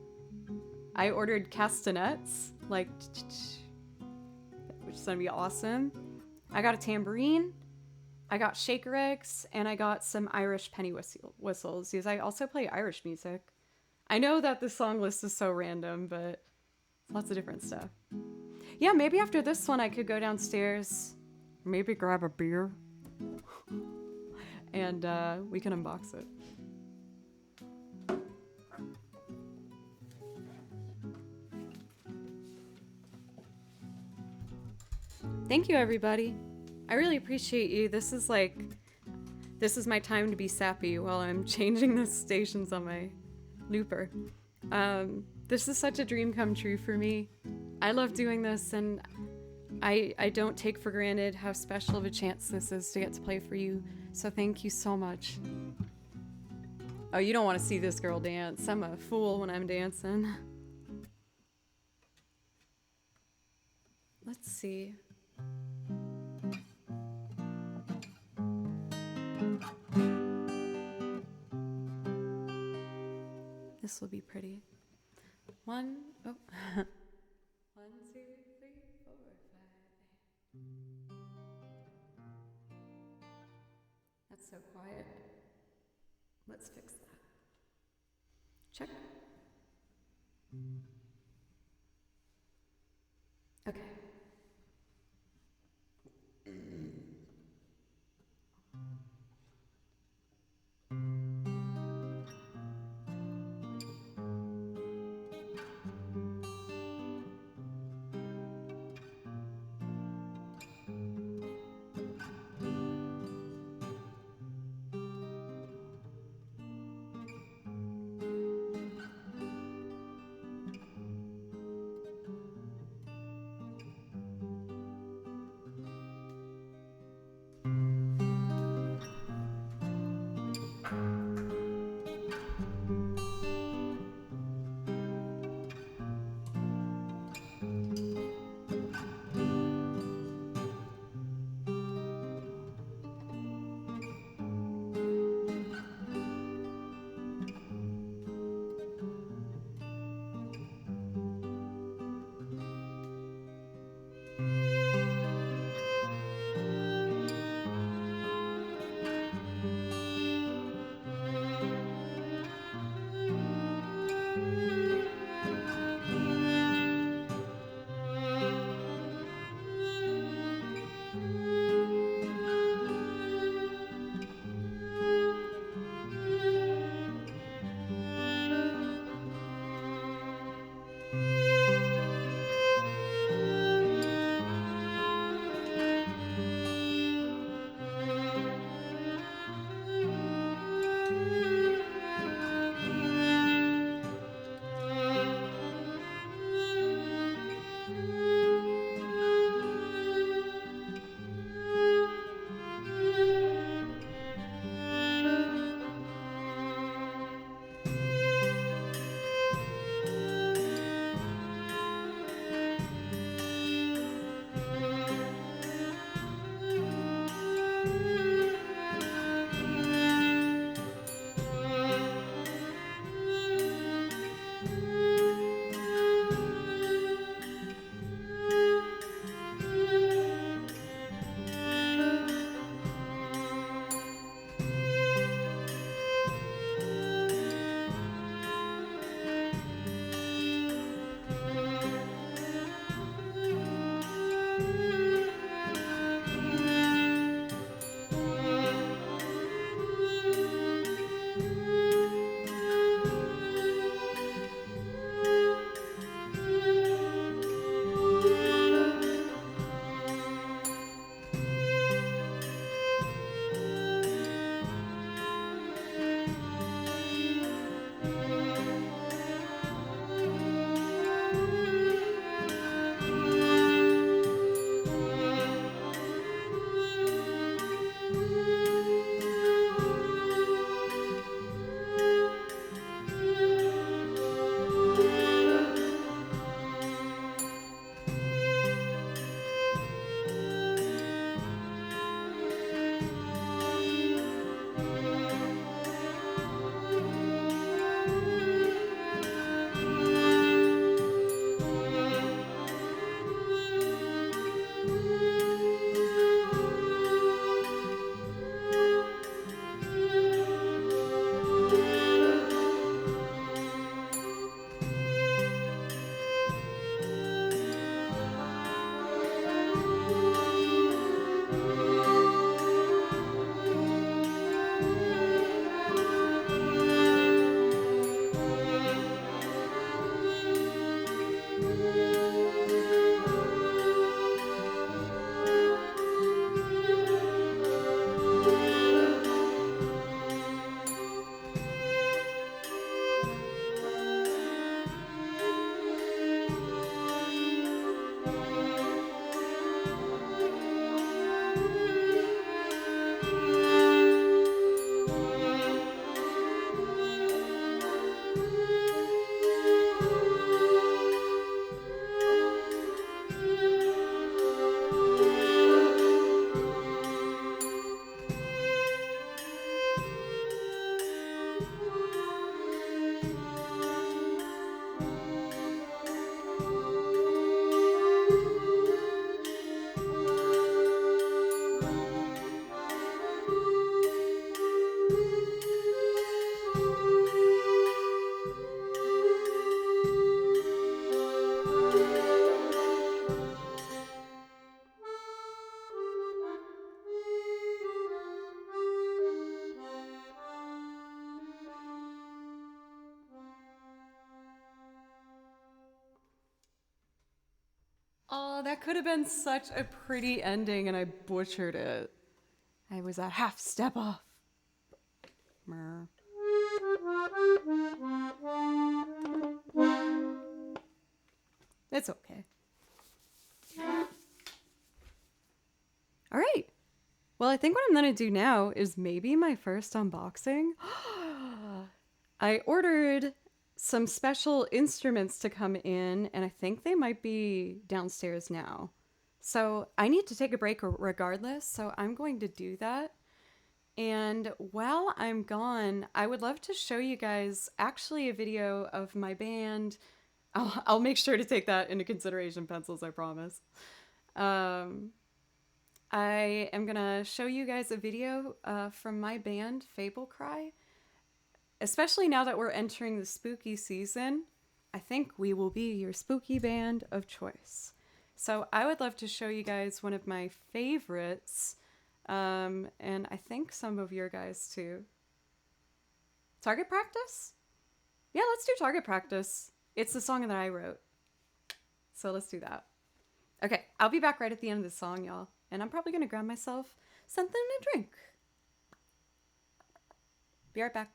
I ordered castanets, like, which is gonna be awesome. I got a tambourine, I got shaker eggs, and I got some Irish penny whistles, because I also play Irish music. I know that the song list is so random, but lots of different stuff. Yeah, maybe after this one I could go downstairs, maybe grab a beer, and we can unbox it. Thank you, everybody. I really appreciate you. This is my time to be sappy while I'm changing the stations on my looper. This is such a dream come true for me. I love doing this, and I don't take for granted how special of a chance this is to get to play for you. So thank you so much. Oh, you don't want to see this girl dance. I'm a fool when I'm dancing. Let's see. This will be pretty. 1, 2, 3, 4, 5. That's so quiet. Let's fix that. Check. Okay. Oh, that could have been such a pretty ending, and I butchered it. I was a half step off. Mer. It's okay. All right. Well, I think what I'm going to do now is maybe my first unboxing. I ordered some special instruments to come in, and I think they might be downstairs now. So I need to take a break regardless, so I'm going to do that. And while I'm gone, I would love to show you guys actually a video of my band. I'll make sure to take that into consideration, pencils, I promise. I am going to show you guys a video from my band, Fable Cry. Especially now that we're entering the spooky season, I think we will be your spooky band of choice. So I would love to show you guys one of my favorites, and I think some of your guys too. Target Practice? Yeah, let's do Target Practice. It's the song that I wrote. So let's do that. Okay, I'll be back right at the end of the song, y'all. And I'm probably going to grab myself something to drink. Be right back.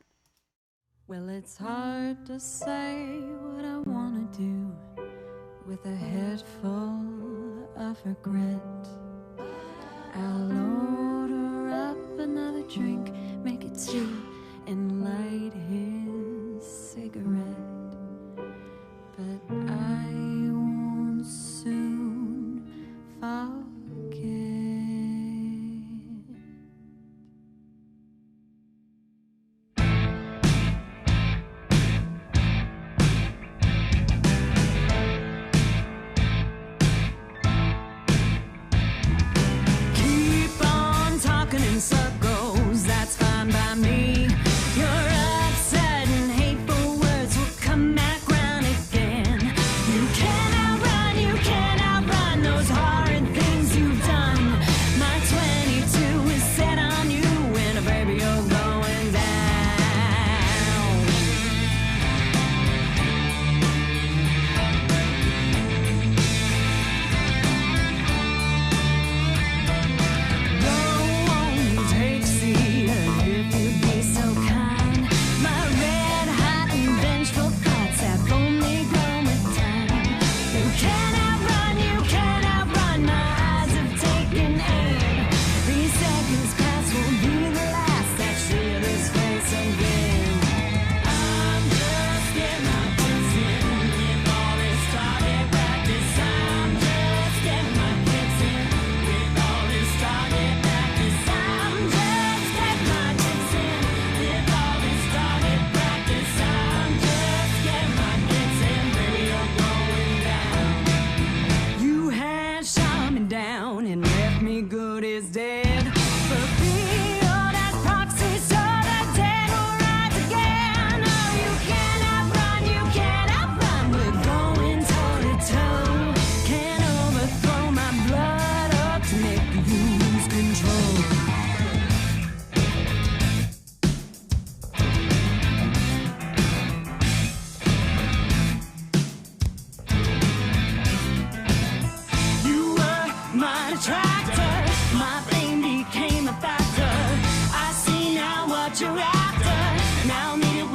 Well, it's hard to say what I want to do with a head full of regret. I'll order up another drink, make it two, and light his cigarette. But I won't soon forget. In circles, that's fine by me. Your upset and hateful words will come back round again. You can't outrun those horrid things you've done. My 22 is set on you, and baby, you're going down.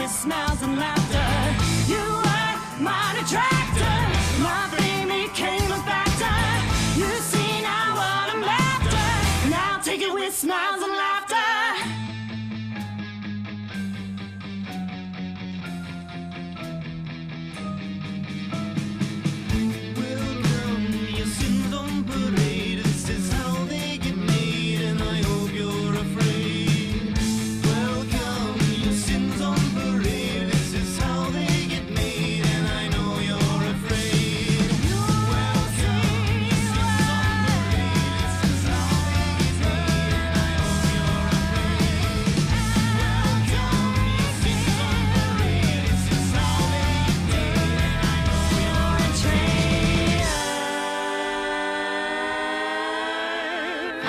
Smiles and laughter. You were my detractor. My baby came a factor. You see now what I'm after. Now take it with smiles and laughter. Welcome, your sins on parade. This is how they get made, and I hope you're afraid. Welcome, your sins on parade. This is how they get made, and I know you're afraid. Welcome, your sins on parade. This is how they get made, and I hope you're afraid. Welcome, your sins on parade. This is how they get made, and I know you're a traitor.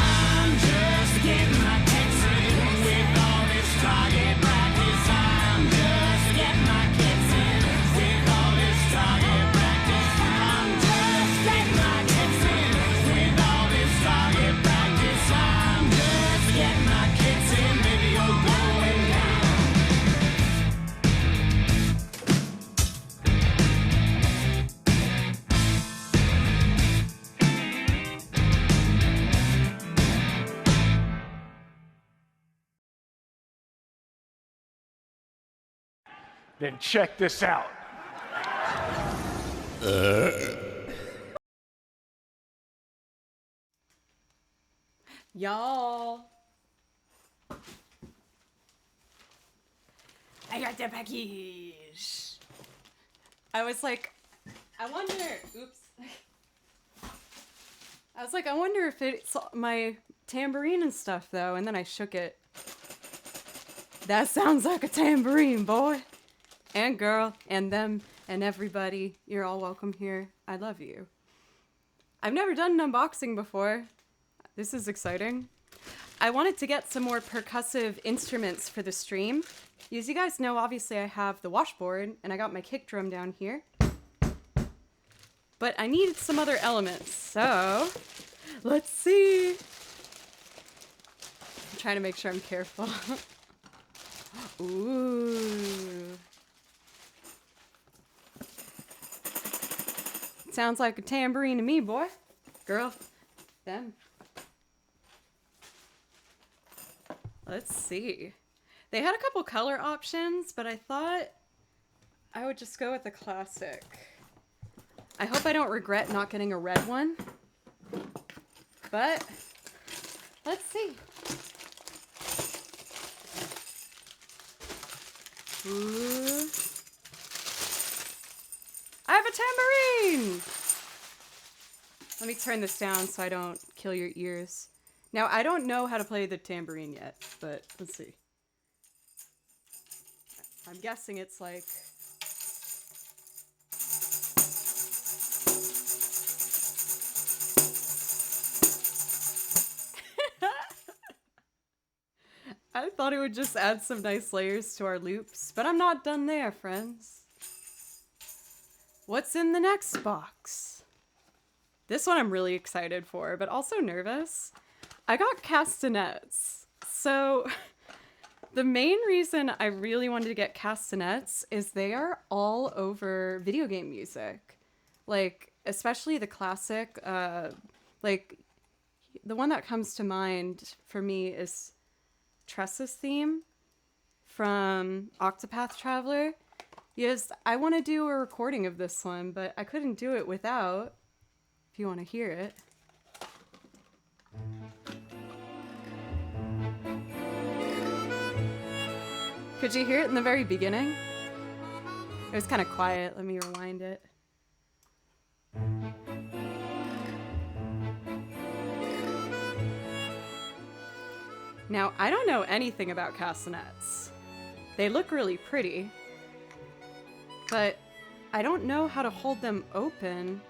I'm just getting my kicks in with all this target practice. I'm just getting my kicks in with all this target practice. I'm just getting my kicks in with all this target practice. I'm just getting my kicks in, baby, you're going down. Then check this out. Y'all. I got the package. I was like, I wonder, oops. I was like, I wonder if it's my tambourine and stuff though, and then I shook it. That sounds like a tambourine, boy. And girl, and them, and everybody. You're all welcome here. I love you. I've never done an unboxing before. This is exciting. I wanted to get some more percussive instruments for the stream. As you guys know, obviously I have the washboard, and I got my kick drum down here. But I needed some other elements, so let's see. I'm trying to make sure I'm careful. Ooh. Sounds like a tambourine to me, boy. Girl. Them. Let's see. They had a couple color options, but I thought I would just go with the classic. I hope I don't regret not getting a red one. But let's see. Ooh. I have a tambourine! Let me turn this down so I don't kill your ears. Now, I don't know how to play the tambourine yet, but let's see. I'm guessing it's like... I thought it would just add some nice layers to our loops, but I'm not done there, friends. What's in the next box? This one I'm really excited for, but also nervous. I got castanets. So the main reason I really wanted to get castanets is they are all over video game music. Like, especially the classic, like, the one that comes to mind for me is Tress's theme from Octopath Traveler. Yes, I want to do a recording of this one, but I couldn't do it without, if you want to hear it. Could you hear it in the very beginning? It was kind of quiet. Let me rewind it. Now, I don't know anything about castanets. They look really pretty, but I don't know how to hold them open.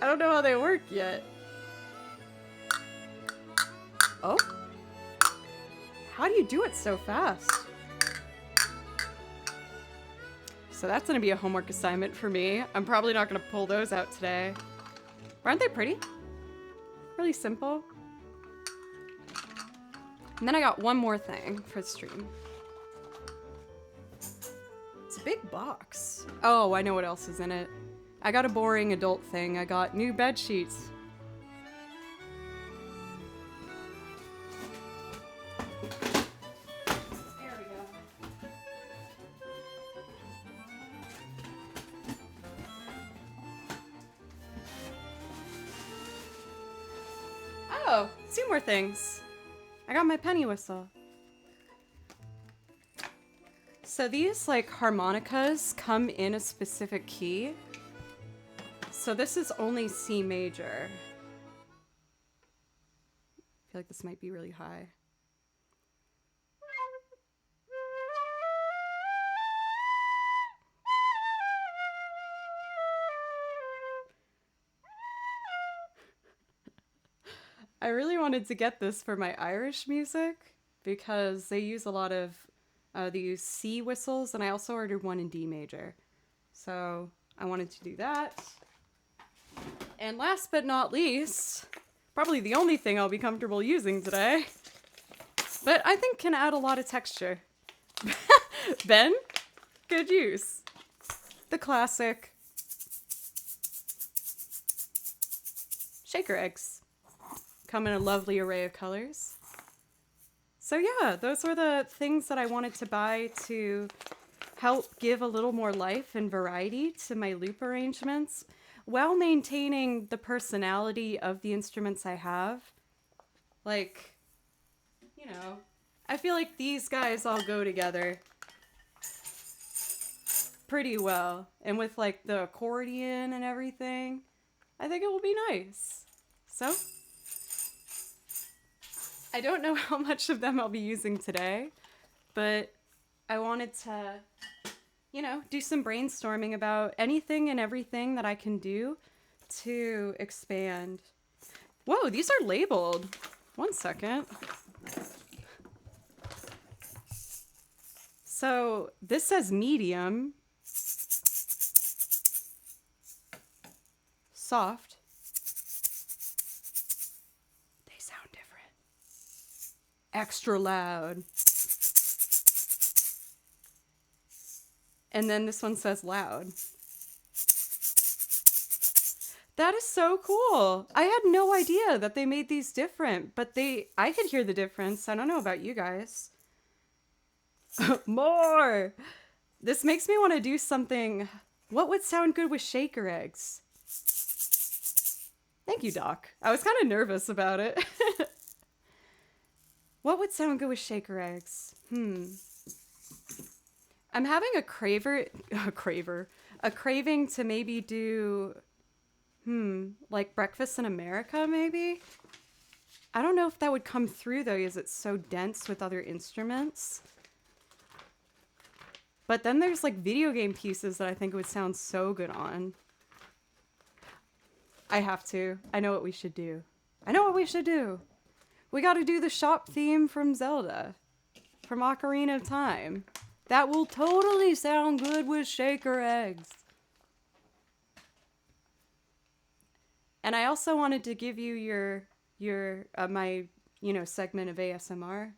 I don't know how they work yet. Oh? How do you do it so fast? So that's gonna be a homework assignment for me. I'm probably not gonna pull those out today. Aren't they pretty? Really simple. And then I got one more thing for the stream. It's a big box. Oh, I know what else is in it. I got a boring adult thing. I got new bed sheets. There we go. Oh, two more things. I got my penny whistle. So these like harmonicas come in a specific key. So this is only C major. I feel like this might be really high. I really wanted to get this for my Irish music because they use a lot of they use C whistles, and I also ordered one in D major. So I wanted to do that. And last but not least, probably the only thing I'll be comfortable using today, but I think can add a lot of texture. Ben, good use. The classic shaker eggs. Come in a lovely array of colors. So yeah, those were the things that I wanted to buy to help give a little more life and variety to my loop arrangements while maintaining the personality of the instruments I have. Like, you know, I feel like these guys all go together pretty well. And with like the accordion and everything, I think it will be nice. So I don't know how much of them I'll be using today, but I wanted to, you know, do some brainstorming about anything and everything that I can do to expand. Whoa, these are labeled. One second. So this says medium. Soft. They sound different. Extra loud. And then this one says loud. That is so cool. I had no idea that they made these different, but I could hear the difference. I don't know about you guys. More. This makes me want to do something. What would sound good with shaker eggs? Thank you, Doc. I was kind of nervous about it. What would sound good with shaker eggs? I'm having a craving to maybe do, like Breakfast in America, maybe? I don't know if that would come through, though, because it's so dense with other instruments. But then there's, like, video game pieces that I think would sound so good on. I have to. I know what we should do. We gotta do the shop theme from Zelda. From Ocarina of Time. That will totally sound good with shaker eggs. And I also wanted to give you my segment of ASMR.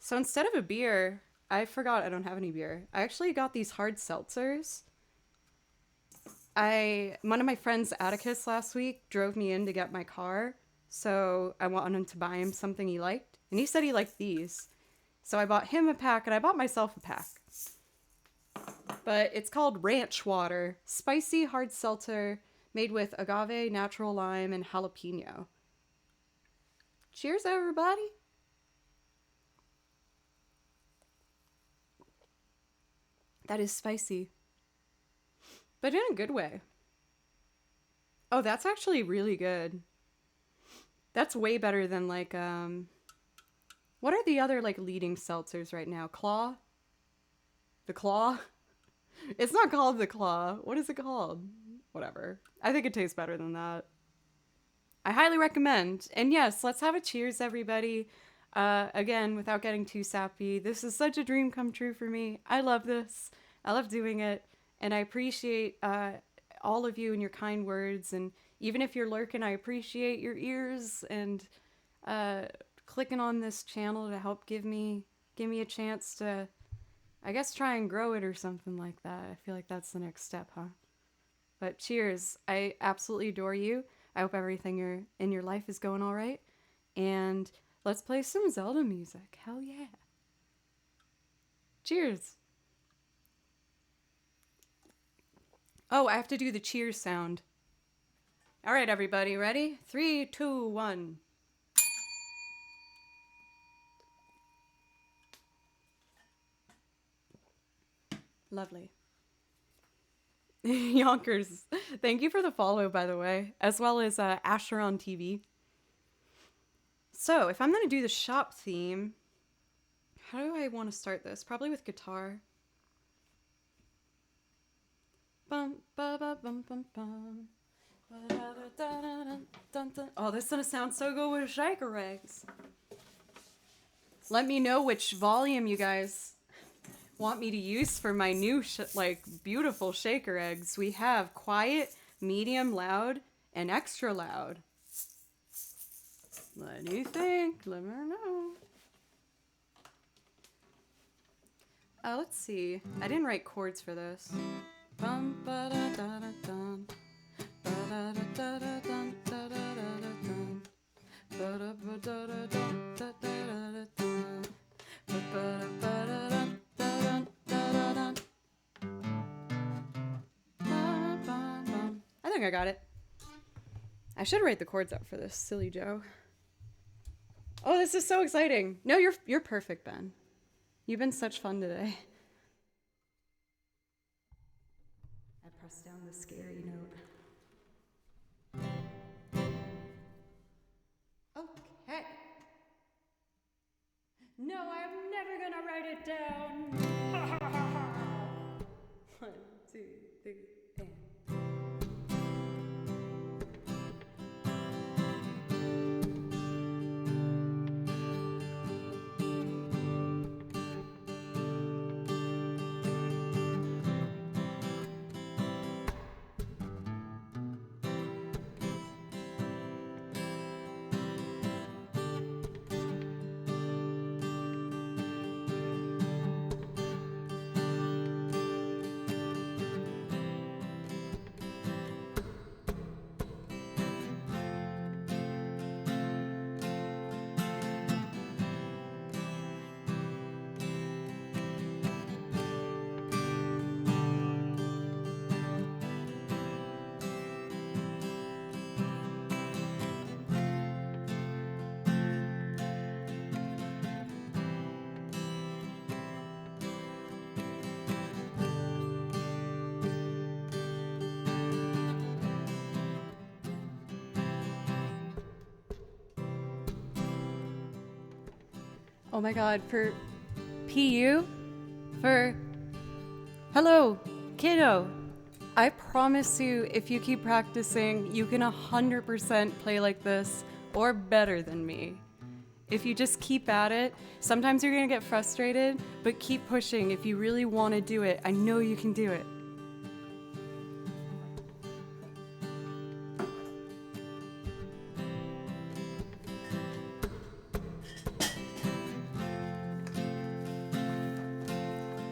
So instead of a beer, I forgot I don't have any beer. I actually got these hard seltzers. One of my friends, Atticus, last week drove me in to get my car. So I wanted to buy him something he liked. And he said he liked these. So I bought him a pack and I bought myself a pack. But it's called Ranch Water. Spicy hard seltzer made with agave, natural lime, and jalapeno. Cheers, everybody. That is spicy. But in a good way. Oh, that's actually really good. That's way better than like, what are the other like leading seltzers right now? Claw? The Claw? It's not called the Claw. What is it called? Whatever. I think it tastes better than that. I highly recommend. And yes, let's have a cheers, everybody. Again, without getting too sappy. This is such a dream come true for me. I love this. I love doing it. And I appreciate all of you and your kind words. And even if you're lurking, I appreciate your ears and clicking on this channel to help give me a chance to, I guess, try and grow it or something like that. I feel like that's the next step, huh? But cheers. I absolutely adore you. I hope everything in your life is going all right. And let's play some Zelda music. Hell yeah. Cheers. Oh, I have to do the cheers sound. All right, everybody, ready? 3, 2, 1. Lovely. Yonkers, thank you for the follow, by the way, as well as Asher on TV. So, if I'm going to do the shop theme, how do I want to start this? Probably with guitar. Bum, ba, ba, bum, bum, bum. Oh, this is going to sound so good with shaker eggs. Let me know which volume you guys want me to use for my new, beautiful shaker eggs. We have quiet, medium, loud, and extra loud. What do you think? Let me know. Let's see. I didn't write chords for this. Bum, ba, da, da, da, dun. Ba, da, da, da, da, dun, da, da, da, da, dun. Ba, da, ba, da, da, dun, da, da, da, da, dun. Ba, ba, da, ba, da, dun, da, dun, da, da, dun. Ba, ba, bum. I think I got it. I should write the chords out for this, silly Joe. Oh, this is so exciting. No, you're perfect, Ben. You've been such fun today. I pressed down the scary note. Okay. No, I'm never gonna write it down. 2, 3, and. Oh my god, for PU? For hello, kiddo. I promise you, if you keep practicing, you can 100% play like this or better than me. If you just keep at it, sometimes you're gonna get frustrated, but keep pushing. If you really want to do it, I know you can do it.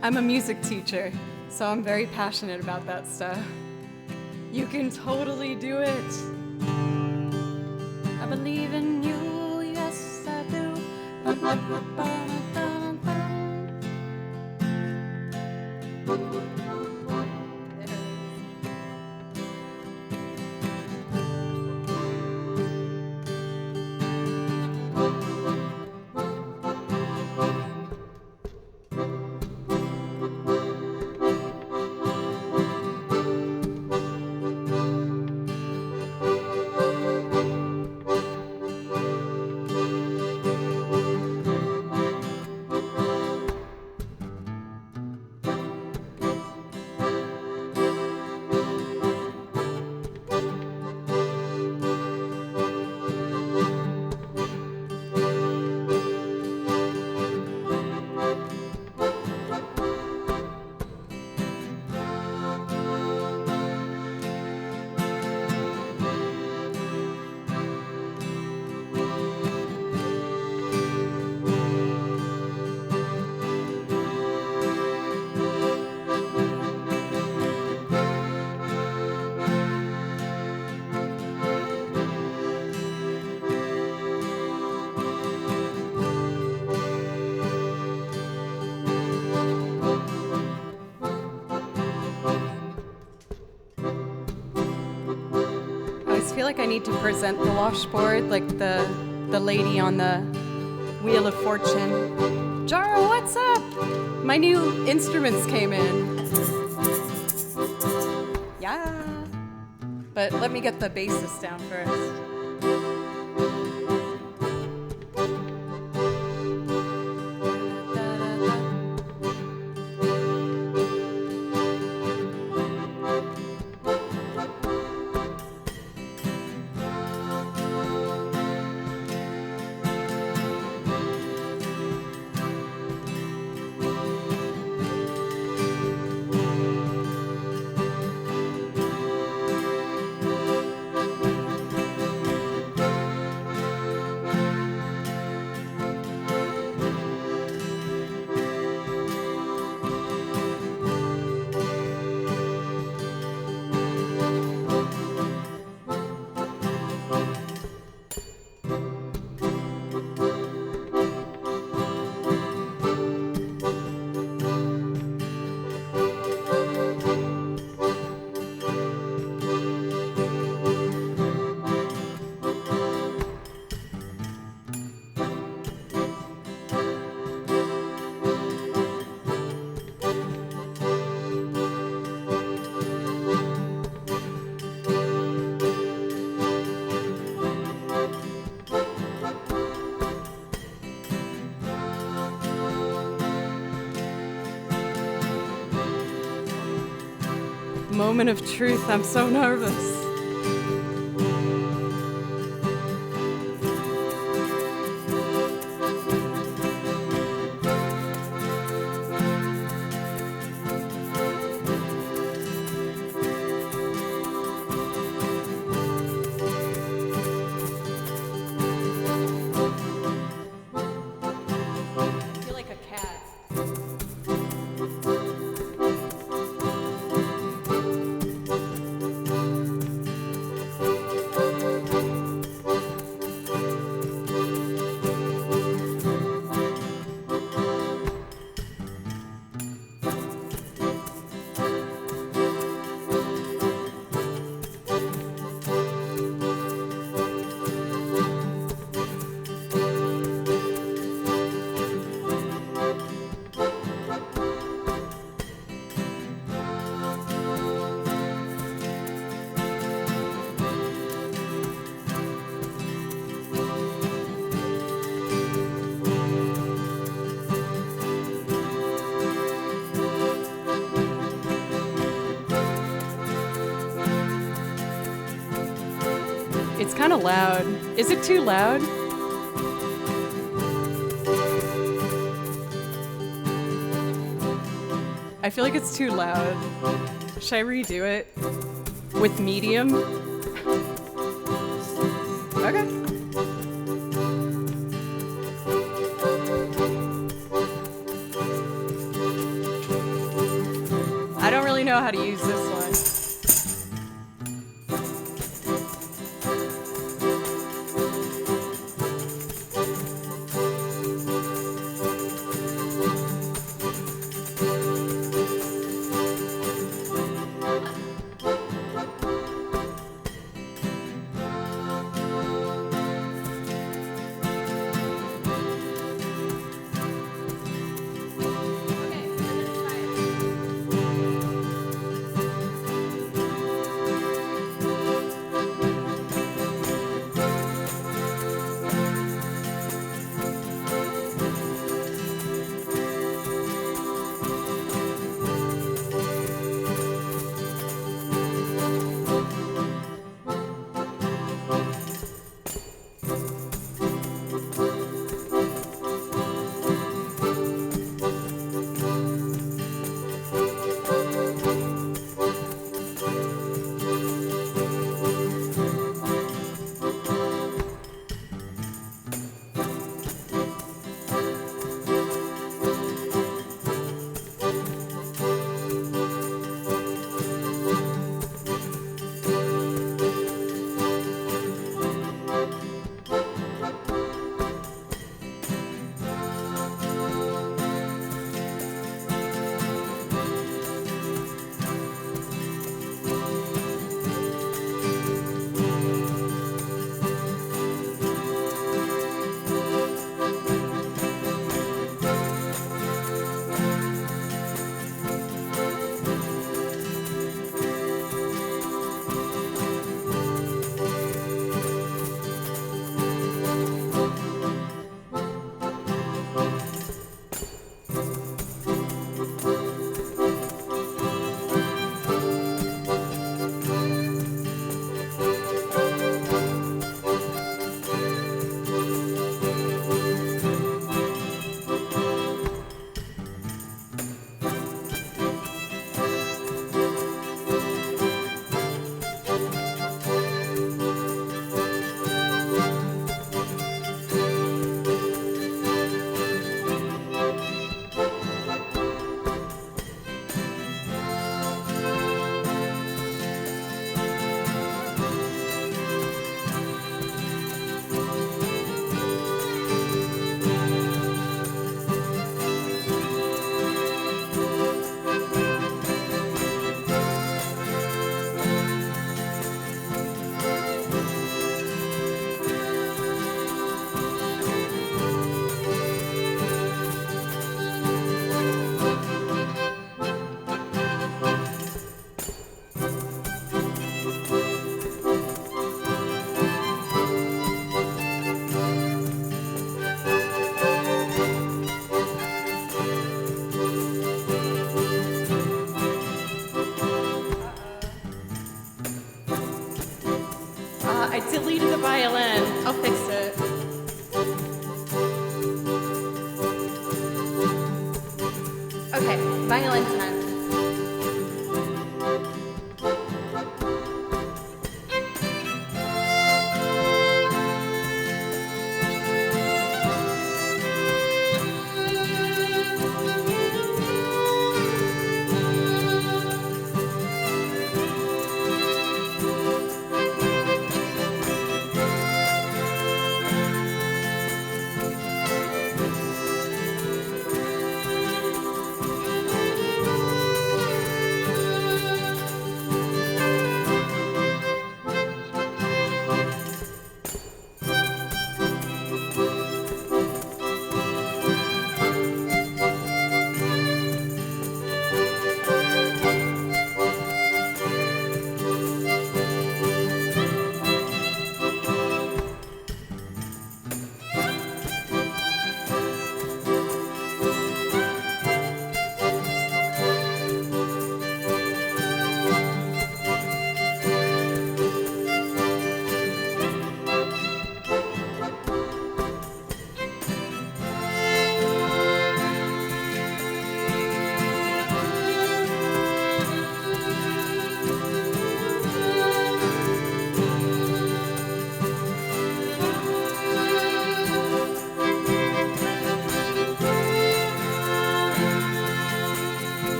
I'm a music teacher, so I'm very passionate about that stuff. You can totally do it. I believe in you, yes I do. I feel like I need to present the washboard like the lady on the Wheel of Fortune. Jaro, what's up? My new instruments came in. Yeah. But let me get the bassist down first. Moment of truth, I'm so nervous. I feel like a cat. It's kind of loud. Is it too loud? I feel like it's too loud. Should I redo it? With medium? Okay. I don't really know how to use this one. I deleted the violin. I'll fix it. Okay, violin time.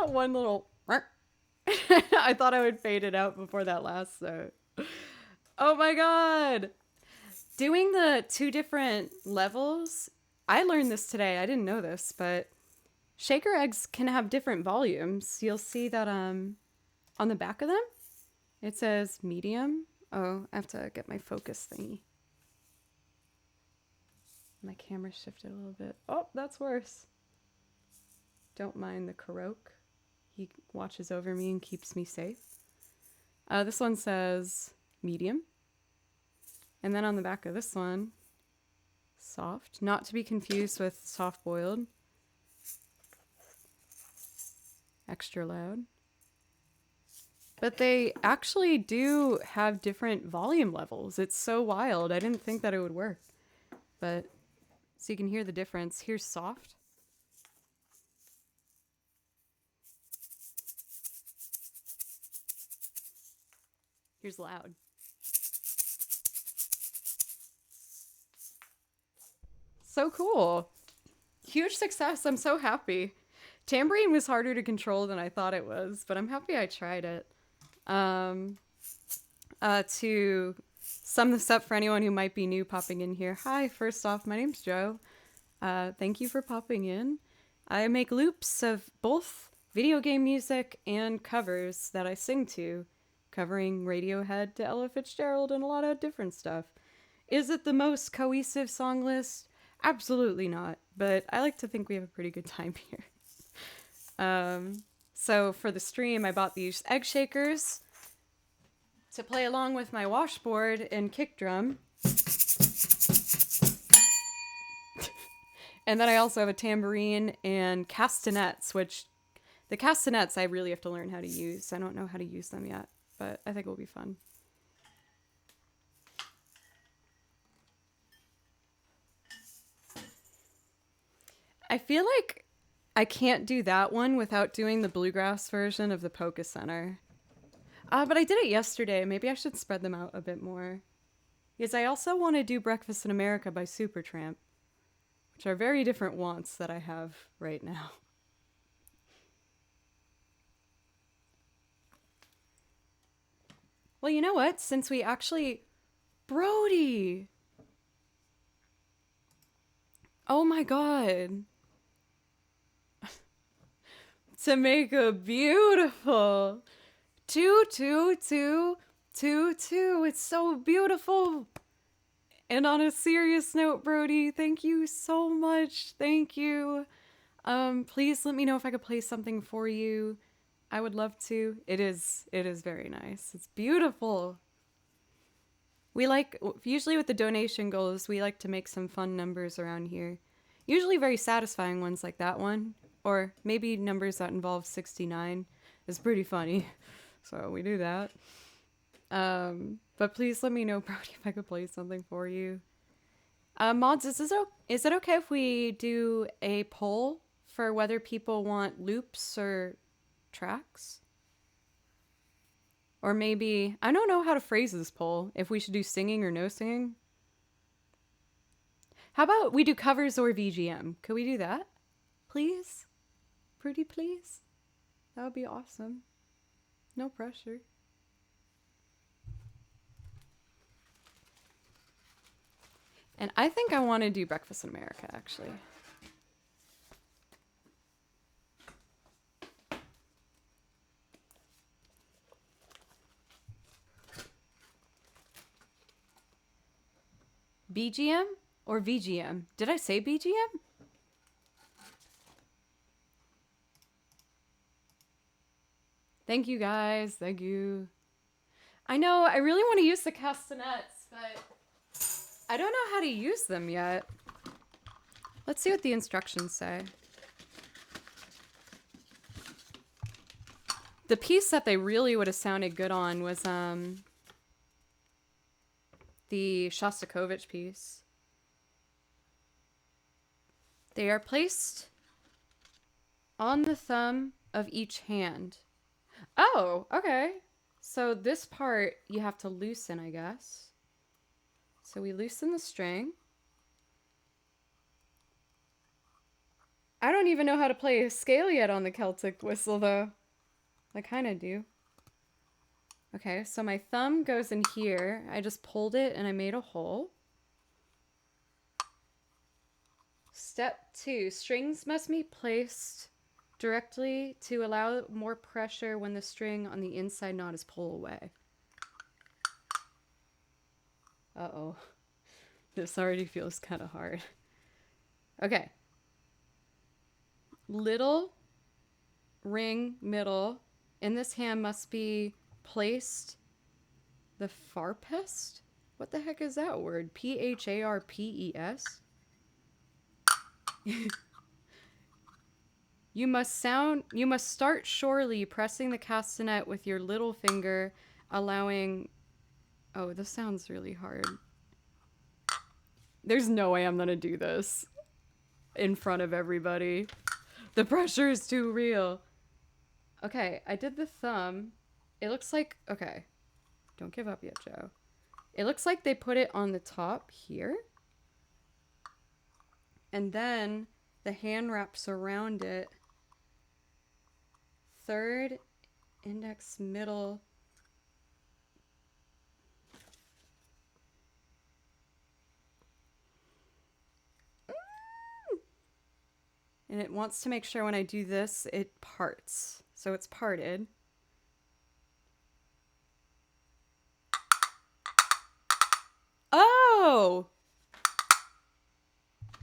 that one little... I thought I would fade it out before that last note. Oh my god! Doing the 2 different levels, I learned this today. I didn't know this, but shaker eggs can have different volumes. You'll see that on the back of them, it says medium. Oh, I have to get my focus thingy. My camera shifted a little bit. Oh, that's worse. Don't mind the Kurok. He watches over me and keeps me safe. This one says medium. And then on the back of this one, soft. Not to be confused with soft boiled. Extra loud. But they actually do have different volume levels. It's so wild. I didn't think that it would work. But, so you can hear the difference. Here's soft. Here's loud. So cool. Huge success. I'm so happy. Tambourine was harder to control than I thought it was, but I'm happy I tried it. To sum this up for anyone who might be new popping in here. Hi, first off, my name's Joe. Thank you for popping in. I make loops of both video game music and covers that I sing to, covering Radiohead to Ella Fitzgerald and a lot of different stuff. Is it the most cohesive song list? Absolutely not, but I like to think we have a pretty good time here. So for the stream, I bought these egg shakers to play along with my washboard and kick drum. And then I also have a tambourine and castanets, which the castanets I really have to learn how to use. I don't know how to use them yet, but I think it'll be fun. I feel like I can't do that one without doing the bluegrass version of the Polka Center. But I did it yesterday. Maybe I should spread them out a bit more. Because I also want to do Breakfast in America by Supertramp, which are very different wants that I have right now. Well, you know what? Since we actually... Brody! Oh my god. To make a beautiful 22222. It's so beautiful. And on a serious note, Brody, thank you so much. Thank you. Please let me know if I could play something for you. I would love to. It is very nice. It's beautiful. We like, usually with the donation goals, we like to make some fun numbers around here. Usually very satisfying ones like that one. Or maybe numbers that involve 69 is pretty funny. So we do that. But please let me know, Brody, if I could play something for you. Mods, is it okay if we do a poll for whether people want loops or tracks? Or maybe, I don't know how to phrase this poll, if we should do singing or no singing. How about we do covers or VGM? Could we do that? Please? Pretty please? That would be awesome. No pressure. And I think I want to do Breakfast in America, actually. BGM or VGM? Did I say BGM? Thank you guys, thank you. I know, I really want to use the castanets, but I don't know how to use them yet. Let's see what the instructions say. The piece that they really would have sounded good on was the Shostakovich piece. They are placed on the thumb of each hand. Oh, okay. So this part you have to loosen, I guess. So we loosen the string. I don't even know how to play a scale yet on the Celtic whistle, though. I kind of do. Okay, so my thumb goes in here. I just pulled it and I made a hole. Step 2. Strings must be placed directly to allow more pressure when the string on the inside knot is pulled away. Uh-oh. This already feels kind of hard. Okay. Little ring middle in this hand must be placed the farpest? What the heck is that word? P-H-A-R-P-E-S? You must start surely pressing the castanet with your little finger, allowing... Oh, this sounds really hard. There's no way I'm gonna do this in front of everybody. The pressure is too real. Okay, I did the thumb. It looks like... Okay. Don't give up yet, Joe. It looks like they put it on the top here. And then the hand wraps around it. Third, index, middle. And it wants to make sure when I do this, it parts. So it's parted. Oh!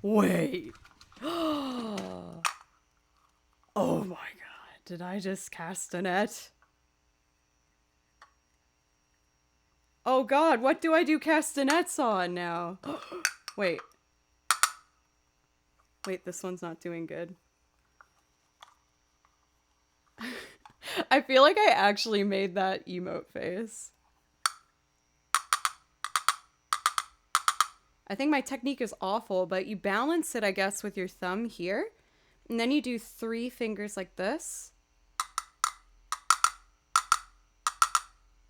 Wait. Oh my god. Did I just cast a net? Oh god, what do I do castanets on now? Wait. Wait, this one's not doing good. I feel like I actually made that emote face. I think my technique is awful, but you balance it, I guess, with your thumb here. And then you do 3 fingers like this.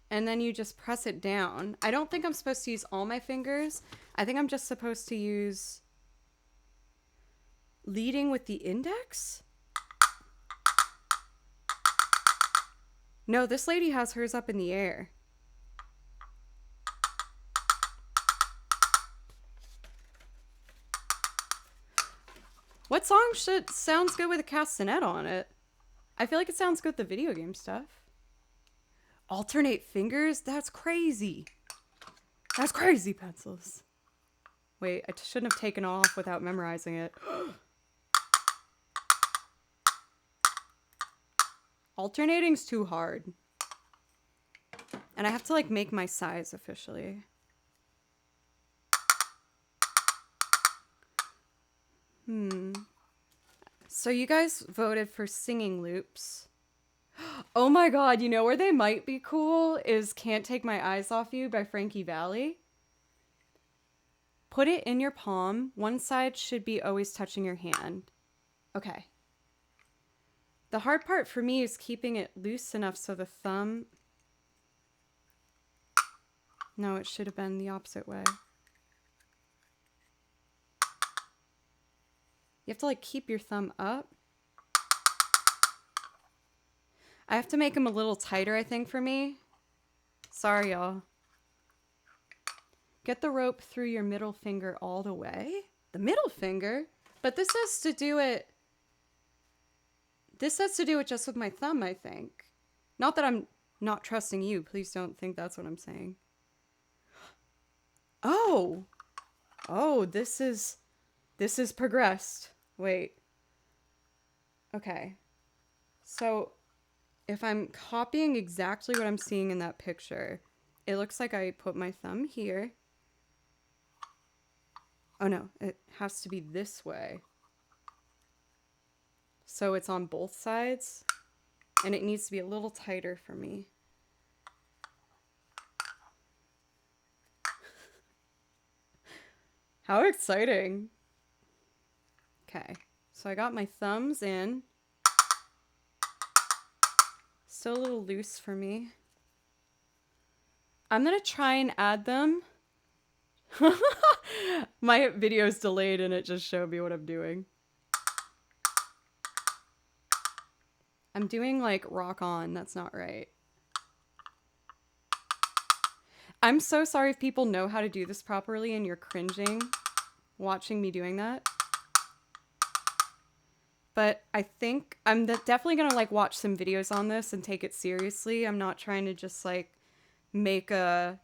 And then you just press it down. I don't think I'm supposed to use all my fingers. I think I'm just supposed to use... leading with the index? No, this lady has hers up in the air. What song sounds good with a castanet on it? I feel like it sounds good with the video game stuff. Alternate fingers? That's crazy. That's crazy, pencils. Wait, I shouldn't have taken off without memorizing it. Alternating's too hard. And I have to, like, make my size officially. So you guys voted for singing loops. Oh my god, you know where they might be cool is Can't Take My Eyes Off You by Frankie Valli. Put it in your palm. One side should be always touching your hand. Okay. The hard part for me is keeping it loose enough so the thumb... No, it should have been the opposite way. You have to, like, keep your thumb up. I have to make them a little tighter, I think, for me. Sorry, y'all. Get the rope through your middle finger all the way. The middle finger? But this has to do it... This has to do it just with my thumb, I think. Not that I'm not trusting you. Please don't think that's what I'm saying. Oh! Oh, this is progressed. Wait. Okay. So, if I'm copying exactly what I'm seeing in that picture, it looks like I put my thumb here. Oh no, it has to be this way. So it's on both sides, and it needs to be a little tighter for me. How exciting. Okay, so I got my thumbs in. Still a little loose for me. I'm gonna try and add them. My video's delayed and it just showed me what I'm doing. I'm doing like rock on. That's not right. I'm so sorry if people know how to do this properly and you're cringing watching me doing that. But I think I'm definitely gonna like watch some videos on this and take it seriously. I'm not trying to just like make a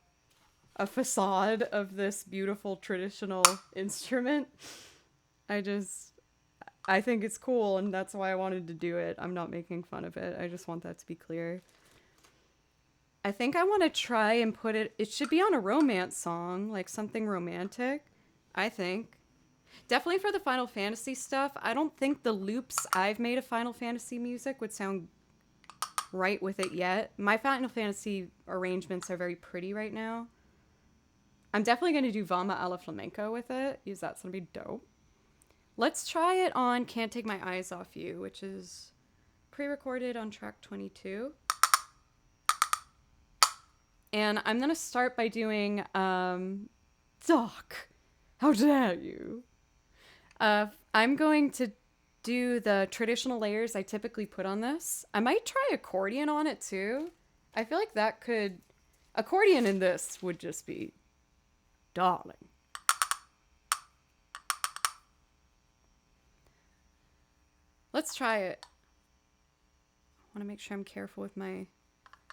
facade of this beautiful traditional instrument. I think it's cool and that's why I wanted to do it. I'm not making fun of it. I just want that to be clear. I think I want to try and put it should be on a romance song, like something romantic, I think. Definitely for the Final Fantasy stuff. I don't think the loops I've made of Final Fantasy music would sound right with it yet. My Final Fantasy arrangements are very pretty right now. I'm definitely going to do Vama a la Flamenco with it, because that's going to be dope. Let's try it on Can't Take My Eyes Off You, which is pre-recorded on track 22. And I'm going to start by doing, Doc, how dare you? I'm going to do the traditional layers I typically put on this. I might try accordion on it too. I feel like that could... Accordion in this would just be darling. Let's try it. I want to make sure I'm careful with my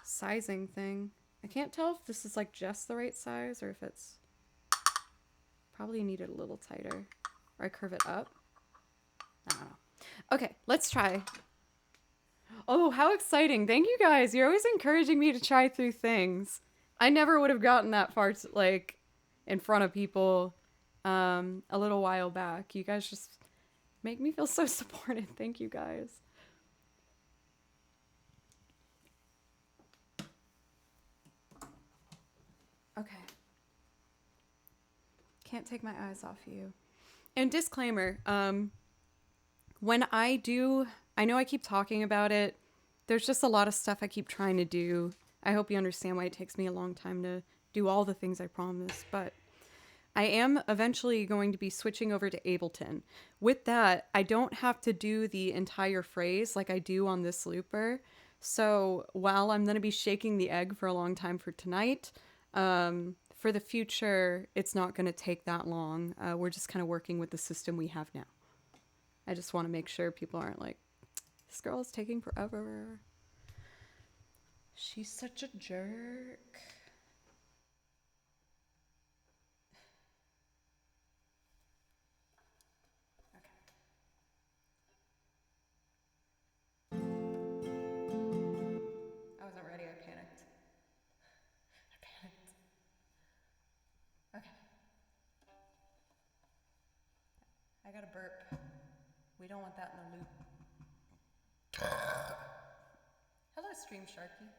sizing thing. I can't tell if this is like just the right size or if it's probably needed a little tighter. Or I curve it up. I don't know. Okay, let's try. Oh, how exciting. Thank you guys. You're always encouraging me to try through things. I never would have gotten that far to, like, in front of people a little while back. You guys just make me feel so supported. Thank you guys. Okay. Can't take my eyes off you. And disclaimer, when I know I keep talking about it. There's just a lot of stuff I keep trying to do. I hope you understand why it takes me a long time to do all the things I promise, but I am eventually going to be switching over to Ableton. With that, I don't have to do the entire phrase like I do on this looper. So while I'm going to be shaking the egg for a long time for tonight, for the future, it's not going to take that long. We're just kind of working with the system we have now. I just want to make sure people aren't like, this girl is taking forever. She's such a jerk. I wasn't ready, I panicked. Okay. I got a burp. We don't want that in the loop. Hello, Stream Sharky.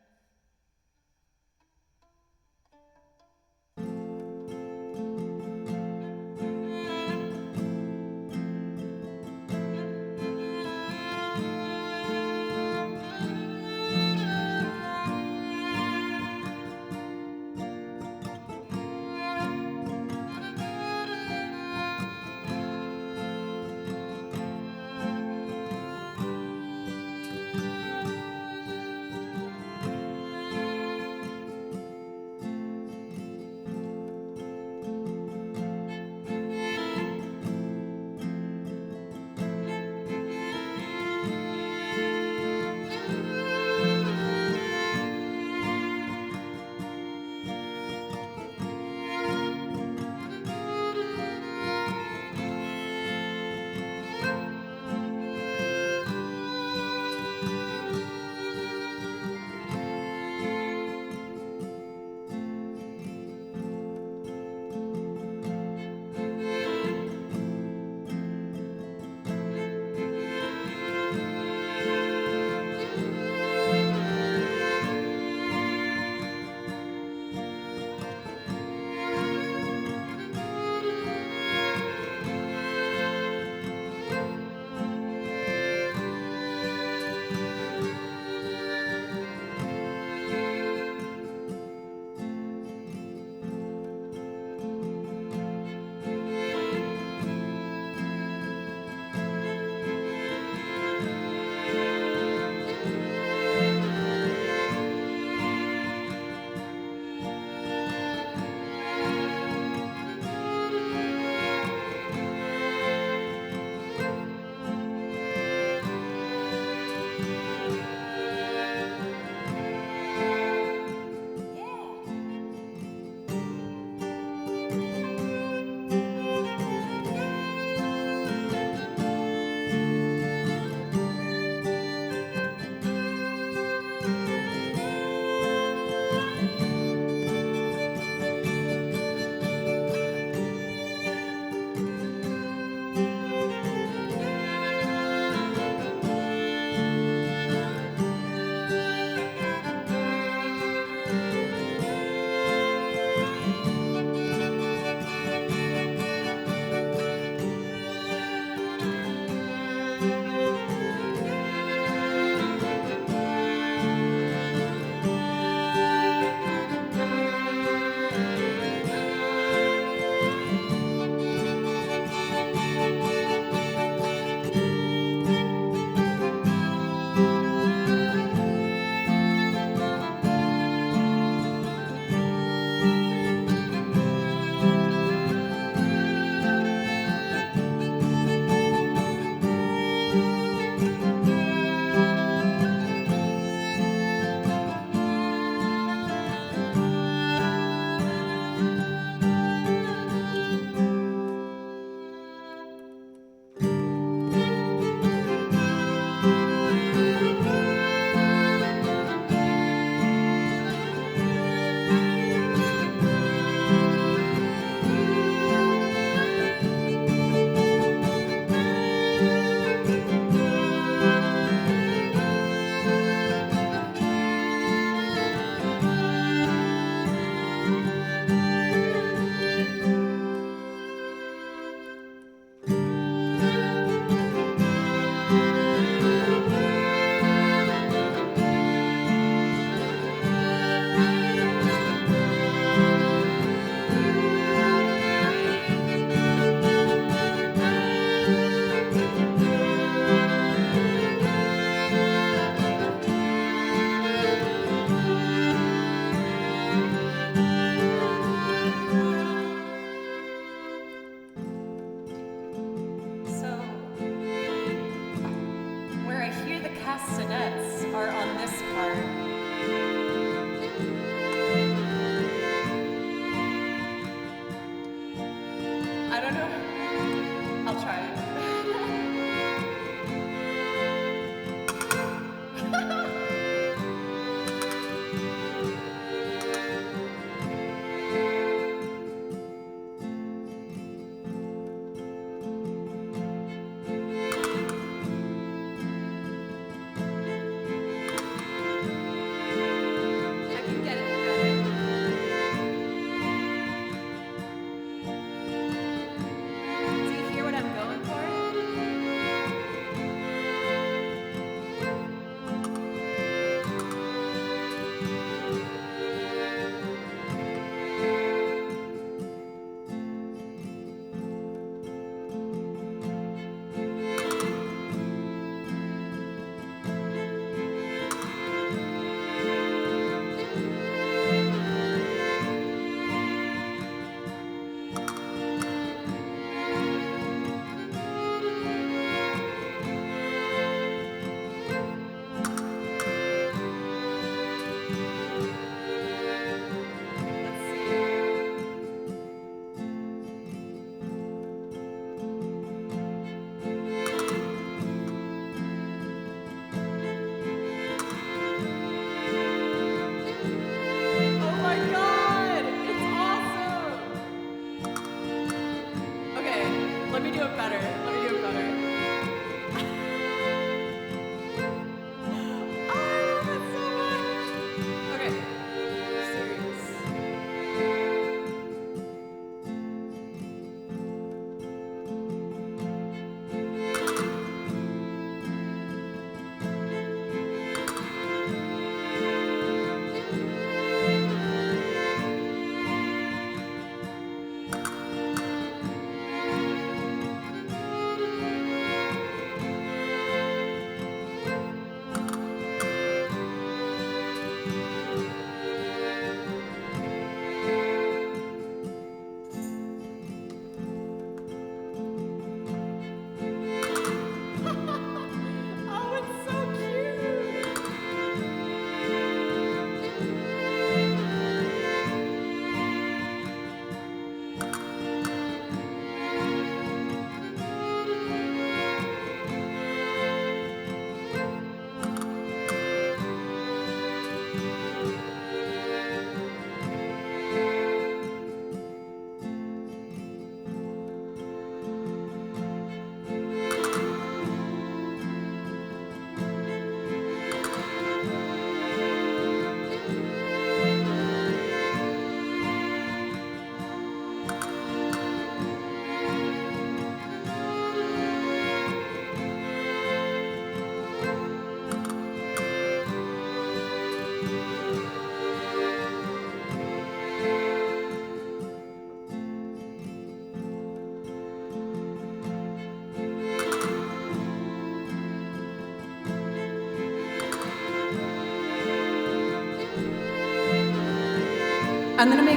I'm gonna make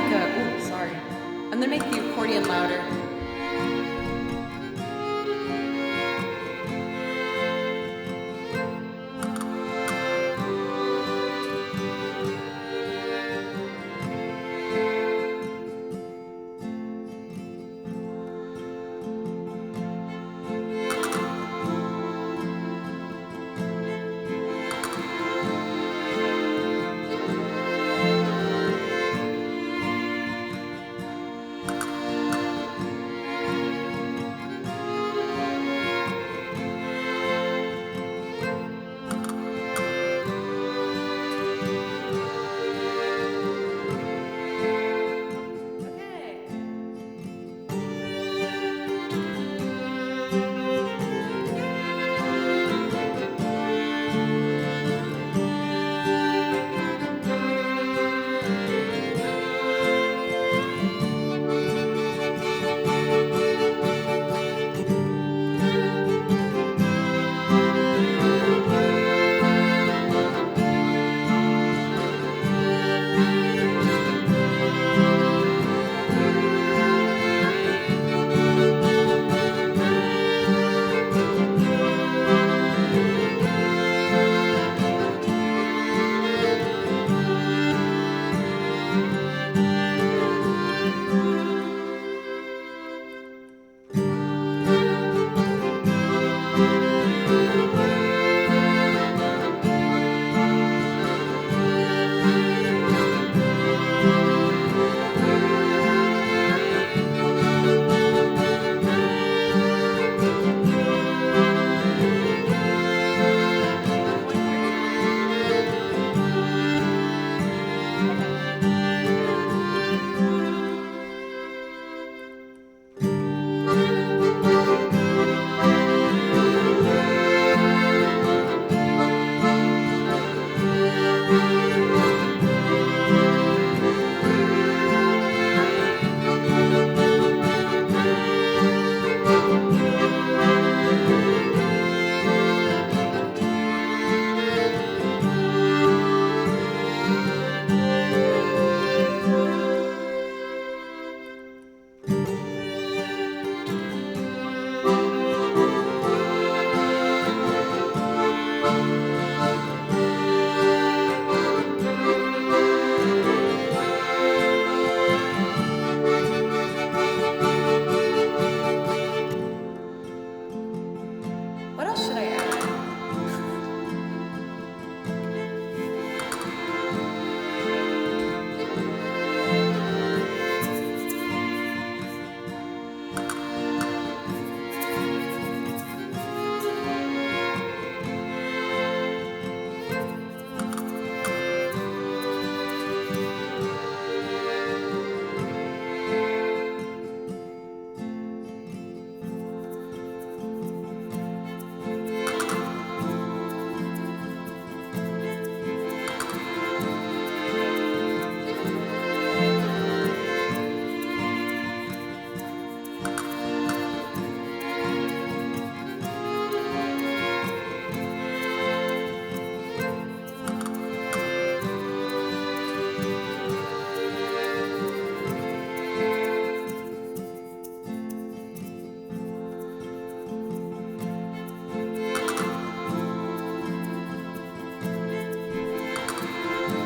I'm gonna make the accordion louder.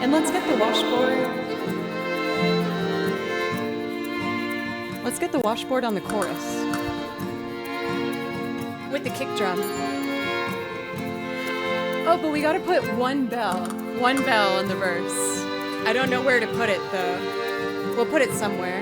And let's get the washboard. Let's get the washboard on the chorus. With the kick drum. Oh, but we gotta put one bell in the verse. I don't know where to put it though. We'll put it somewhere.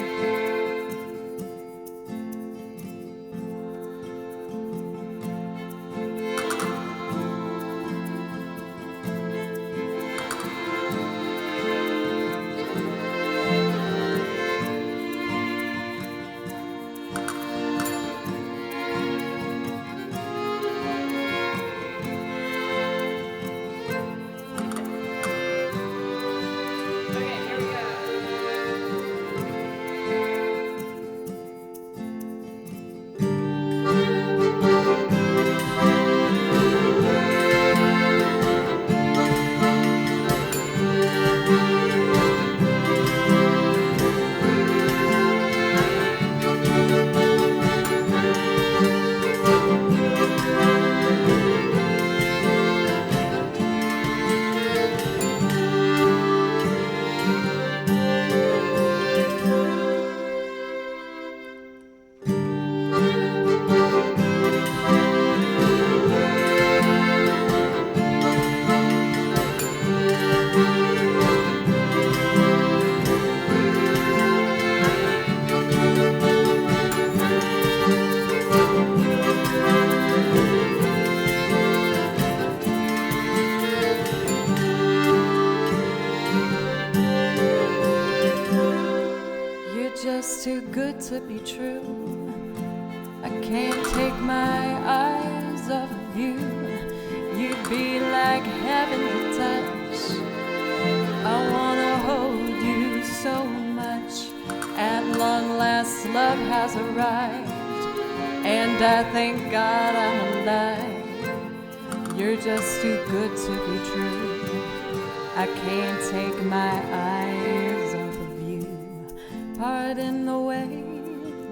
good to be true. I can't take my eyes off of you. You'd be like heaven to touch. I wanna hold you so much. At long last, love has arrived, and I thank God I'm alive. You're just too good to be true. I can't take my eyes off of you. Pardon the way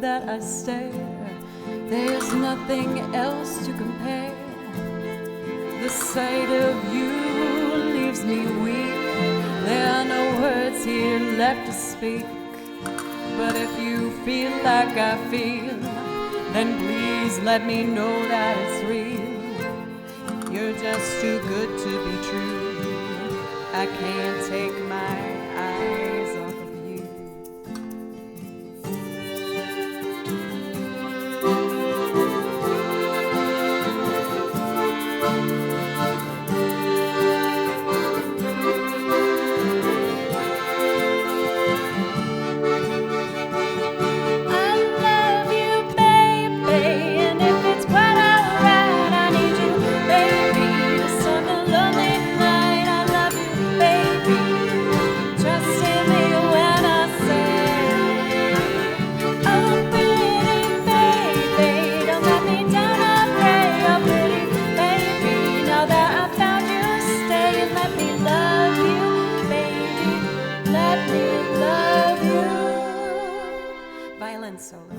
that I stare. There's nothing else to compare. The sight of you leaves me weak. There are no words here left to speak. But if you feel like I feel, then please let me know that it's real. You're just too good to be true. I can't take my eyes off of you. Solo.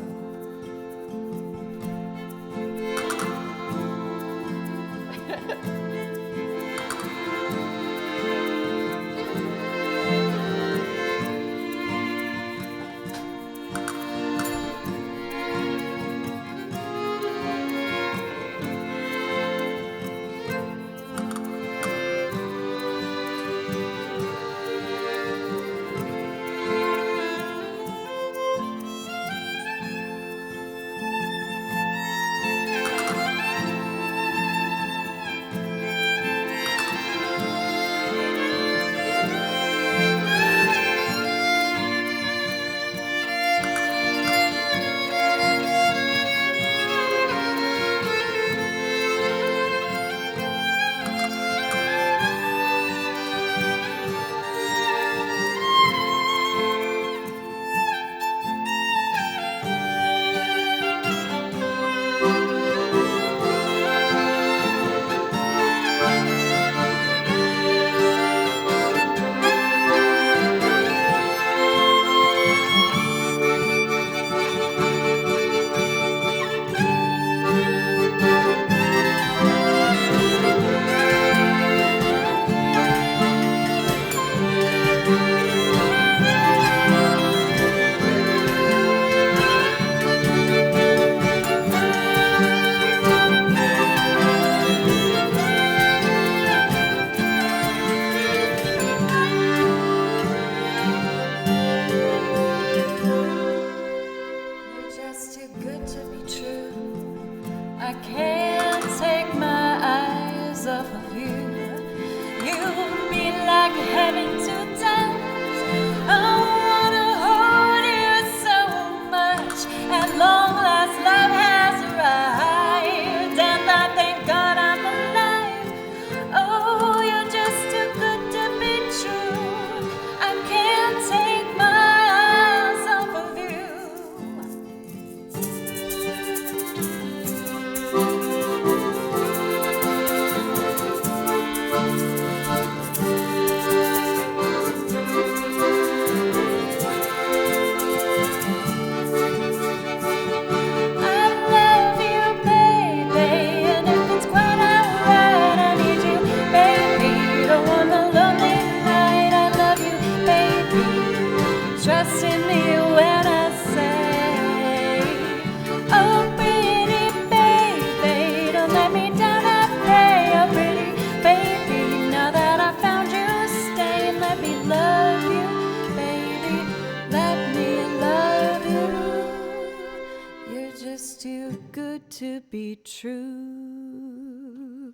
To be true.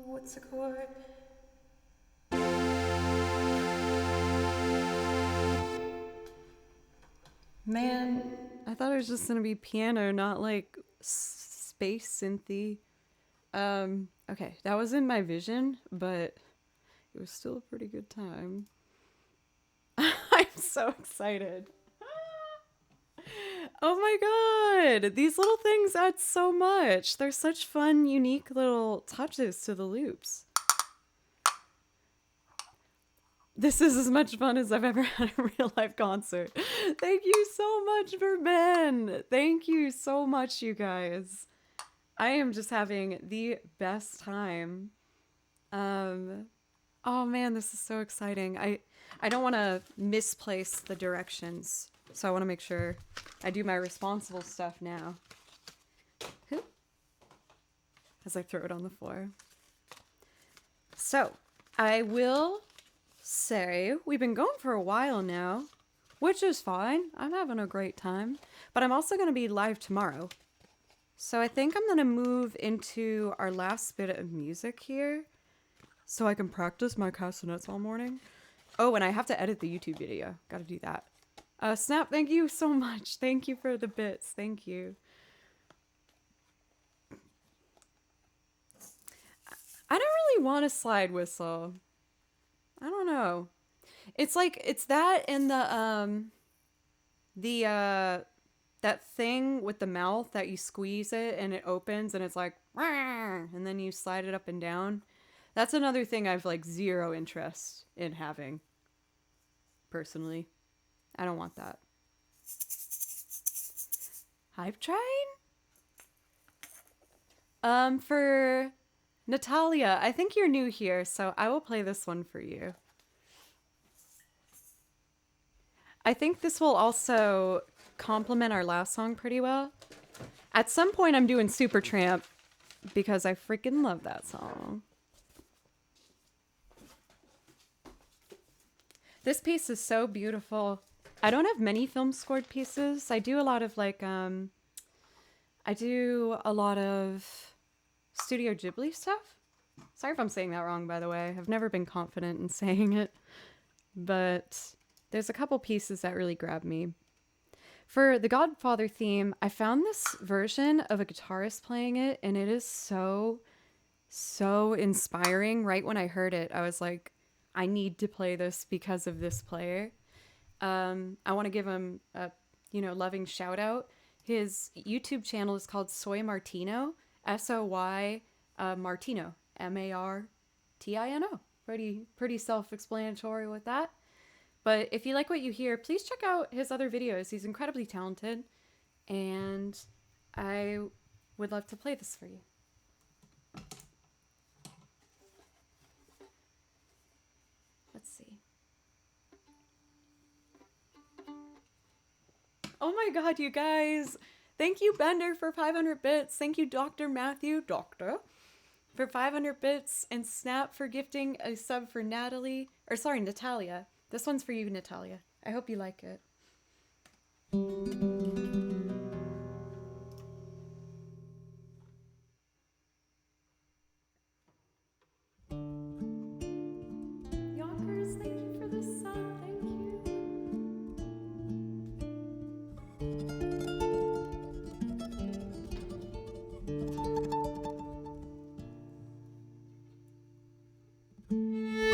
What's the chord? Man, I thought it was just gonna be piano, not like space synthy. Okay, that was in my vision, but it was still a pretty good time. I'm so excited. Oh my god! These little things add so much. They're such fun, unique little touches to the loops. This is as much fun as I've ever had a real life concert. Thank you so much for Ben. Thank you so much, you guys. I am just having the best time. Oh man, this is so exciting. I don't want to misplace the directions, so I want to make sure I do my responsible stuff now. As I throw it on the floor. So, I will say we've been going for a while now, which is fine. I'm having a great time. But I'm also going to be live tomorrow. So I think I'm going to move into our last bit of music here so I can practice my castanets all morning. Oh, and I have to edit the YouTube video. Got to do that. Snap, thank you so much. Thank you for the bits. Thank you. I don't really want a slide whistle. I don't know. It's like, it's that and that thing with the mouth that you squeeze it and it opens and it's like, and then you slide it up and down. That's another thing I've like zero interest in having. Personally. I don't want that. Hype train? For Natalia, I think you're new here, so I will play this one for you. I think this will also complement our last song pretty well. At some point I'm doing Supertramp because I freaking love that song. This piece is so beautiful. I don't have many film scored pieces. I do a lot of like I do a lot of Studio Ghibli stuff. Sorry if I'm saying that wrong, by the way. I've never been confident in saying it. But there's a couple pieces that really grab me. For the Godfather theme, I found this version of a guitarist playing it, and it is so, so inspiring. Right when I heard it, I was like, I need to play this because of this player. I want to give him a, loving shout out. His YouTube channel is called Soy Martino, S-O-Y Martino, M-A-R-T-I-N-O. Pretty self-explanatory with that. But if you like what you hear, please check out his other videos. He's incredibly talented, and I would love to play this for you. Let's see. Oh my god, you guys! Thank you, Bender, for 500 bits. Thank you, Dr. Matthew, for 500 bits, and Snap for gifting a sub for Natalia. This one's for you, Natalia. I hope you like it. Yonkers, thank you for the sub. Thank you.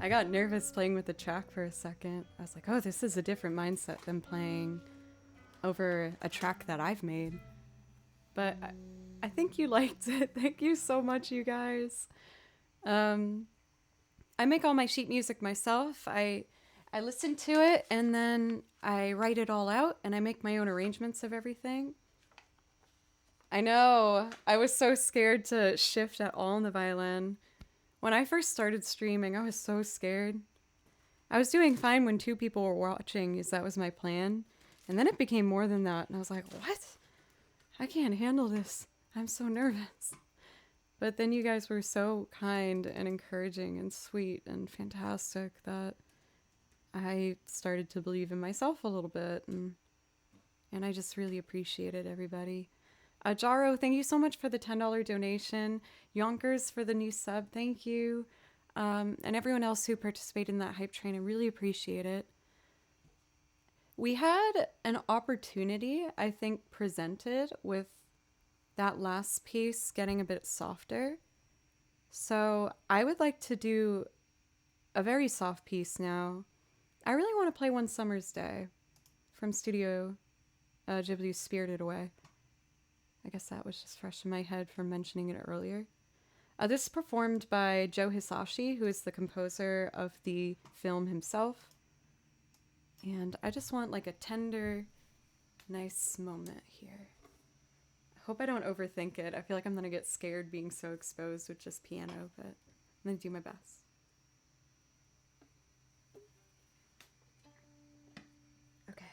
I got nervous playing with the track for a second. I was like, oh, this is a different mindset than playing over a track that I've made. But I think you liked it. Thank you so much, you guys. I make all my sheet music myself. I listen to it and then I write it all out and I make my own arrangements of everything. I know. I was so scared to shift at all on the violin. When I first started streaming, I was so scared. I was doing fine when 2 people were watching, because that was my plan. And then it became more than that. And I was like, what? I can't handle this. I'm so nervous. But then you guys were so kind and encouraging and sweet and fantastic that I started to believe in myself a little bit. And I just really appreciated everybody. Jaro, thank you so much for the $10 donation. Yonkers for the new sub, thank you. And everyone else who participated in that hype train, I really appreciate it. We had an opportunity, I think, presented with that last piece getting a bit softer. So I would like to do a very soft piece now. I really want to play One Summer's Day from Studio Ghibli's Spirited Away. I guess that was just fresh in my head from mentioning it earlier. This is performed by Joe Hisashi, who is the composer of the film himself. And I just want like a tender, nice moment here. I hope I don't overthink it. I feel like I'm going to get scared being so exposed with just piano, but I'm going to do my best. Okay.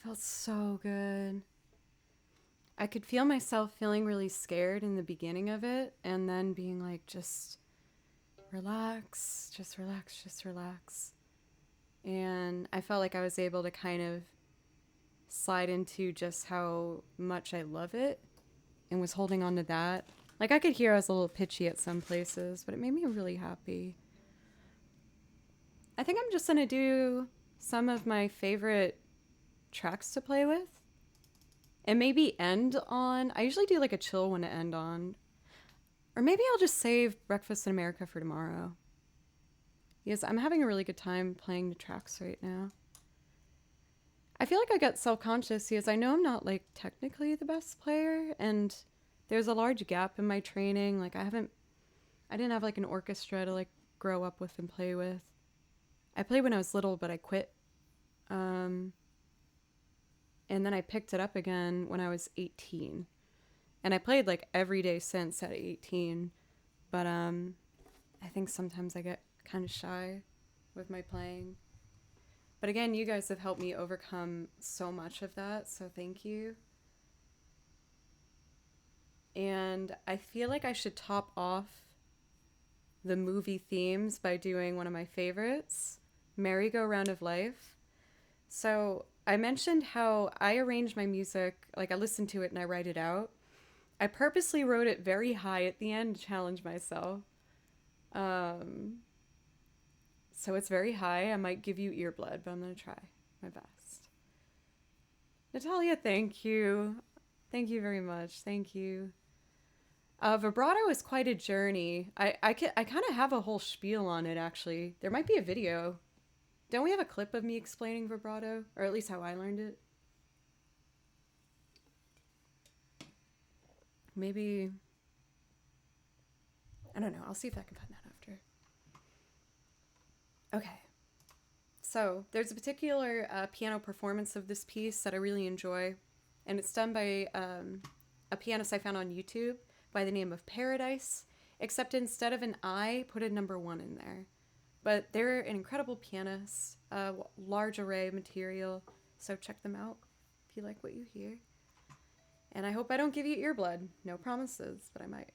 felt so good. I could feel myself feeling really scared in the beginning of it, and then being like, just relax, just relax, just relax. And I felt like I was able to kind of slide into just how much I love it and was holding on to that. Like, I could hear I was a little pitchy at some places, but it made me really happy. I think I'm just going to do some of my favorite tracks to play with. And maybe end on... I usually do like a chill one to end on. Or maybe I'll just save Breakfast in America for tomorrow. Because I'm having a really good time playing the tracks right now. I feel like I got self-conscious because I know I'm not like technically the best player. And there's a large gap in my training. Like I didn't have like an orchestra to like grow up with and play with. I played when I was little, but I quit. And then I picked it up again when I was 18. And I played like every day since at 18. But I think sometimes I get kind of shy with my playing. But again, you guys have helped me overcome so much of that, so thank you. And I feel like I should top off the movie themes by doing one of my favorites, Merry-Go-Round of Life. So I mentioned how I arrange my music, like I listen to it and I write it out. I purposely wrote it very high at the end to challenge myself. So it's very high. I might give you earblood, but I'm going to try my best. Natalia, thank you. Thank you very much. Thank you. Vibrato is quite a journey. I kind of have a whole spiel on it, actually. There might be a video. Don't we have a clip of me explaining vibrato? Or at least how I learned it? Maybe... I don't know. I'll see if I can find that after. Okay. So, there's a particular piano performance of this piece that I really enjoy. And it's done by a pianist I found on YouTube by the name of Paradise. Except instead of an I, put a number 1 in there. But they're an incredible pianist. Large array of material. So check them out if you like what you hear. And I hope I don't give you earblood. No promises, but I might.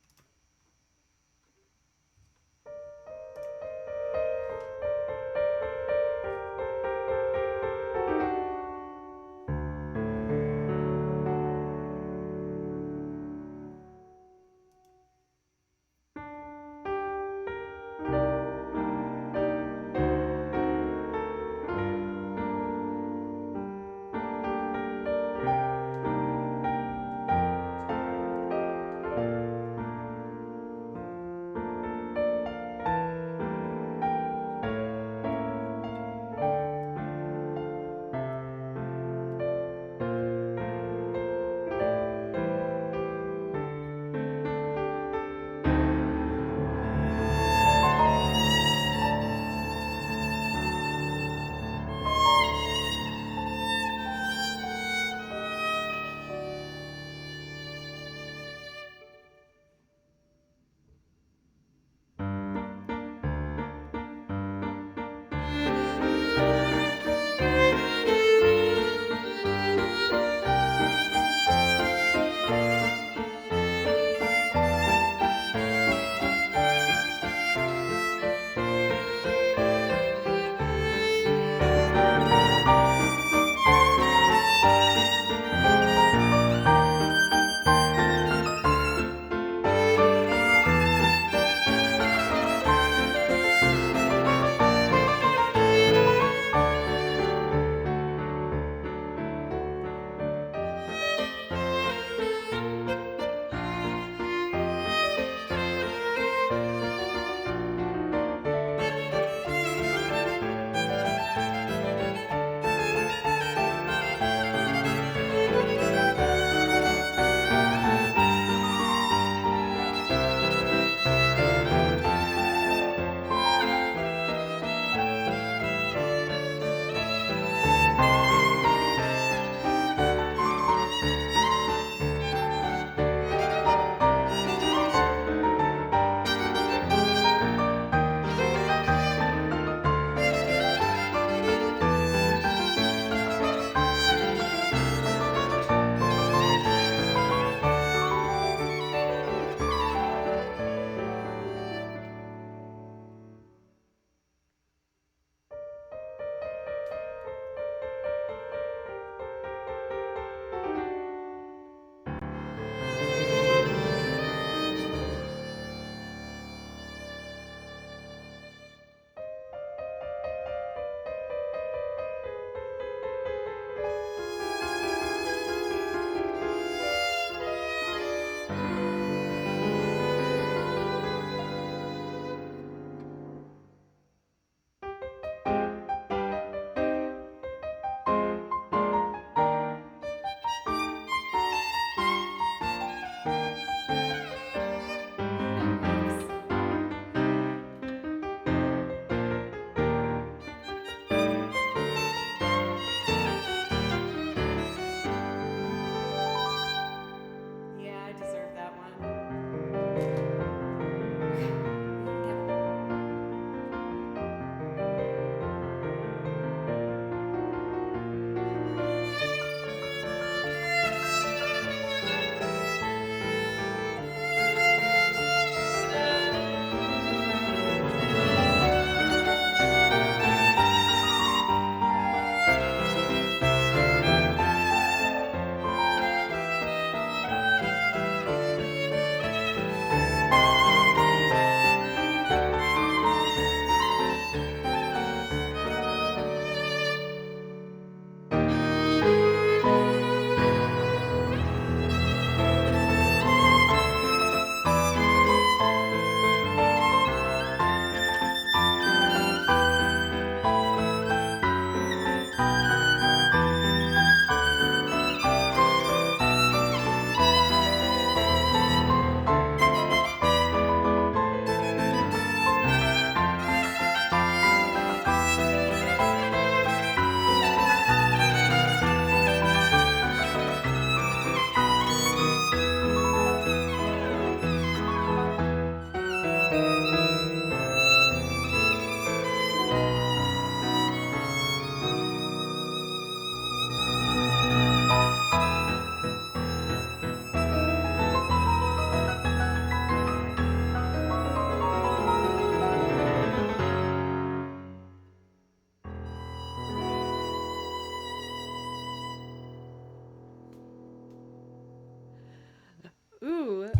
Ooh,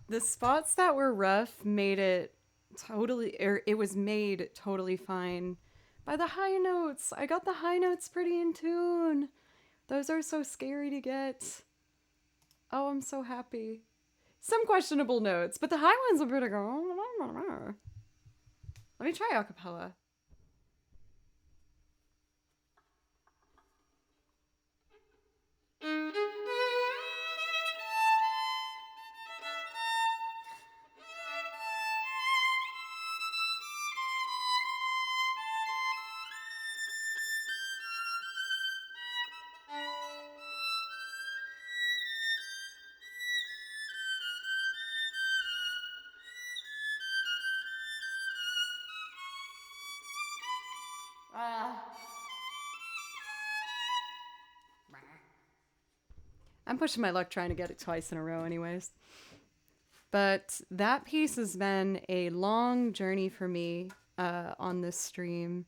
the spots that were rough made it it was made totally fine by the high notes. I got the high notes pretty in tune. Those are so scary to get. Oh, I'm so happy. Some questionable notes, but the high ones are pretty good. Let me try acapella. I'm pushing my luck trying to get it twice in a row, anyways. But that piece has been a long journey for me on this stream,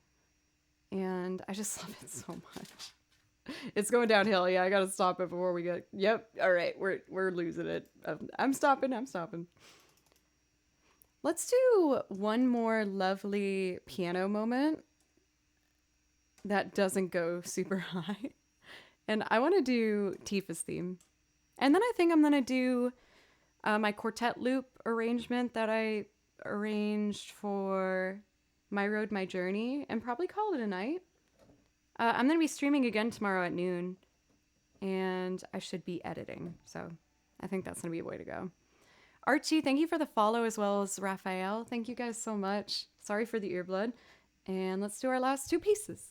and I just love it so much. It's going downhill. Yeah, I gotta stop it before we get. Yep. All right, we're losing it. I'm stopping. Let's do one more lovely piano moment that doesn't go super high. And I want to do Tifa's theme. And then I think I'm going to do my quartet loop arrangement that I arranged for My Road, My Journey, and probably call it a night. I'm going to be streaming again tomorrow at noon, and I should be editing. So I think that's going to be a way to go. Archie, thank you for the follow, as well as Raphael. Thank you guys so much. Sorry for the earblood. And let's do our last two pieces.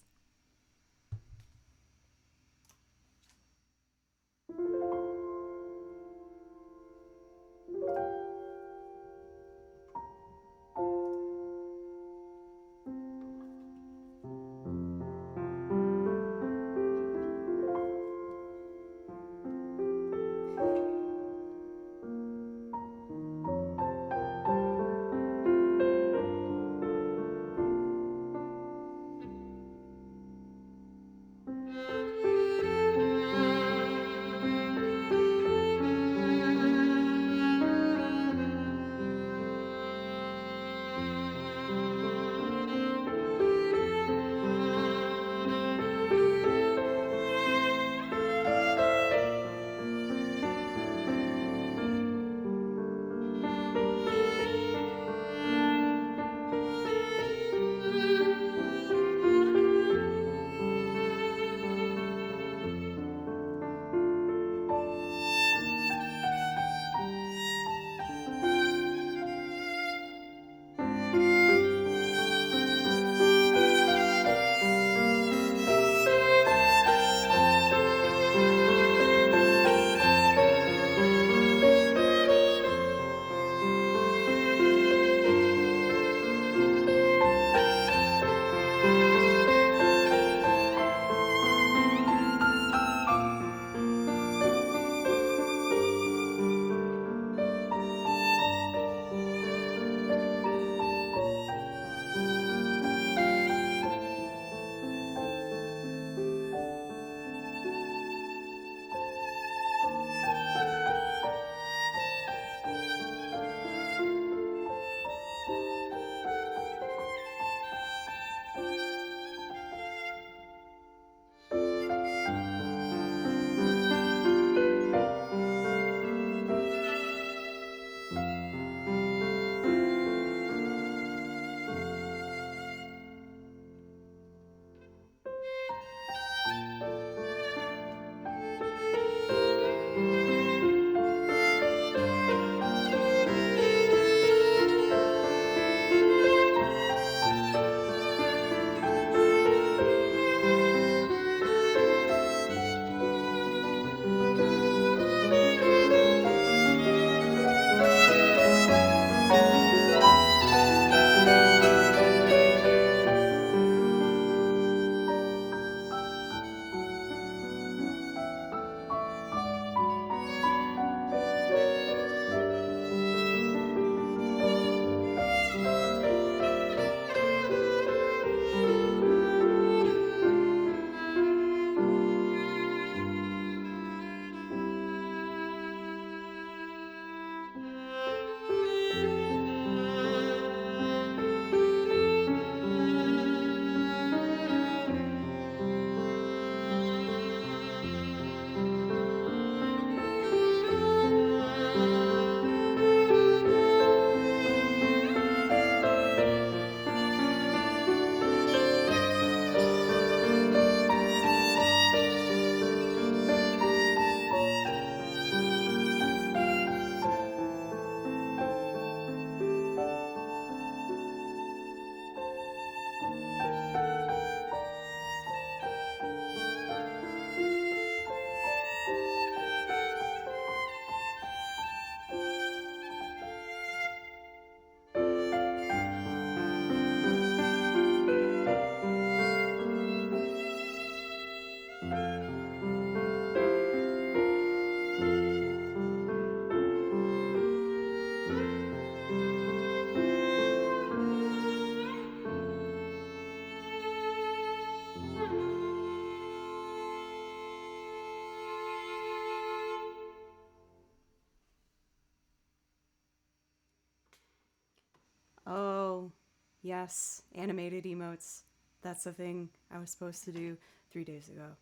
Oh, yes, animated emotes. That's the thing I was supposed to do 3 days ago.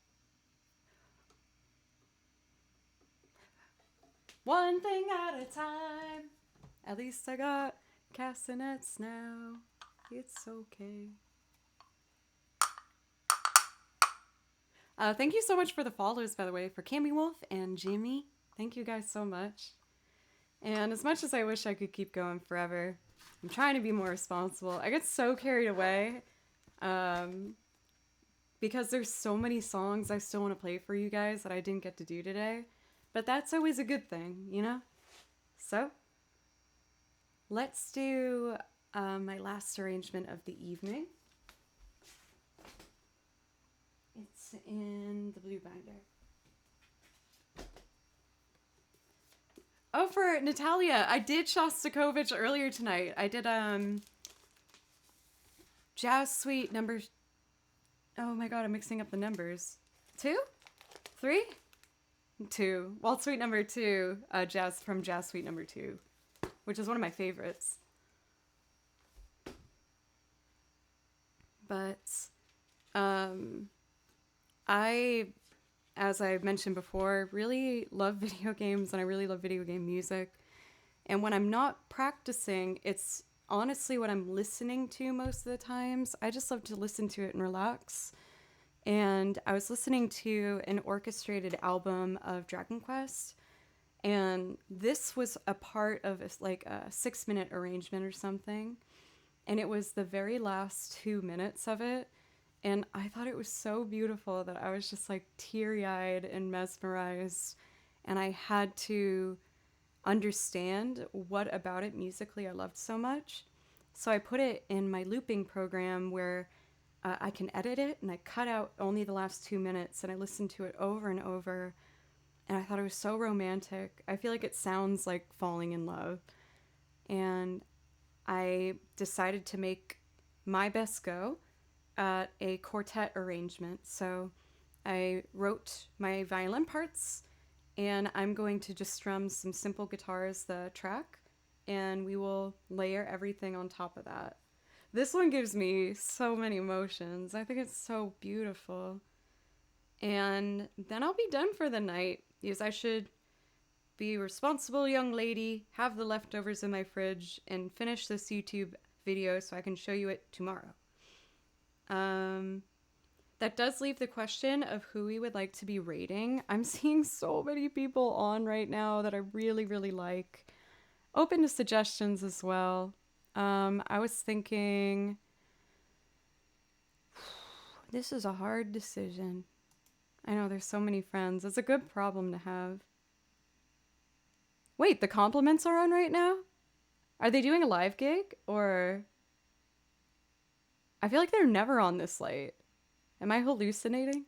One thing at a time. At least I got castanets now. It's okay. Thank you so much for the follows, by the way, for Cammy Wolf and Jimmy. Thank you guys so much. And as much as I wish I could keep going forever, I'm trying to be more responsible. I get so carried away because there's so many songs I still want to play for you guys that I didn't get to do today. But that's always a good thing, you know? So, let's do my last arrangement of the evening. It's in the blue binder. Oh, for Natalia, I did Shostakovich earlier tonight. I did Jazz Suite number... Oh my god, I'm mixing up the numbers. 2? 3? 2. Waltz Suite number 2, Jazz Suite number 2, which is one of my favorites. But I, as I mentioned before, really love video games, and I really love video game music. And when I'm not practicing, it's honestly what I'm listening to most of the times. I just love to listen to it and relax. And I was listening to an orchestrated album of Dragon Quest, and this was a part of like a 6-minute arrangement or something. And it was the very last 2 minutes of it. And I thought it was so beautiful that I was just like teary-eyed and mesmerized. And I had to understand what about it musically I loved so much. So I put it in my looping program where I can edit it, and I cut out only the last 2 minutes, and I listened to it over and over. And I thought it was so romantic. I feel like it sounds like falling in love. And I decided to make my best go at a quartet arrangement. So I wrote my violin parts, and I'm going to just strum some simple guitars the track, and we will layer everything on top of that. This one gives me so many emotions. I think it's so beautiful. And then I'll be done for the night, because I should be a responsible young lady, have the leftovers in my fridge, and finish this YouTube video so I can show you it tomorrow. That does leave the question of who we would like to be rating. I'm seeing so many people on right now that I really, really like. Open to suggestions as well. I was thinking, this is a hard decision. I know there's so many friends. It's a good problem to have. Wait, the compliments are on right now? Are they doing a live gig? Or... I feel like they're never on this late. Am I hallucinating?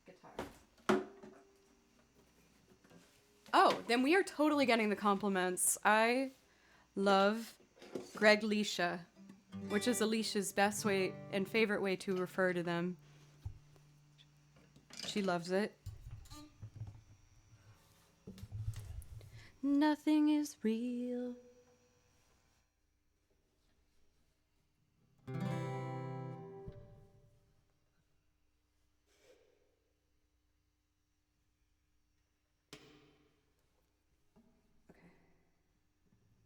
Guitar. Oh, then we are totally getting the compliments. I love Greg Leisha, which is Alicia's best way and favorite way to refer to them. She loves it. Nothing is real.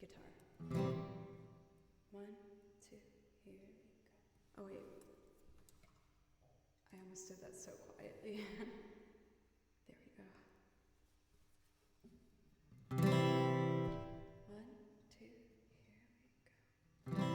Guitar. 1, 2, here we go. Oh wait. I almost did that so quietly. There we go. 1, 2, here we go.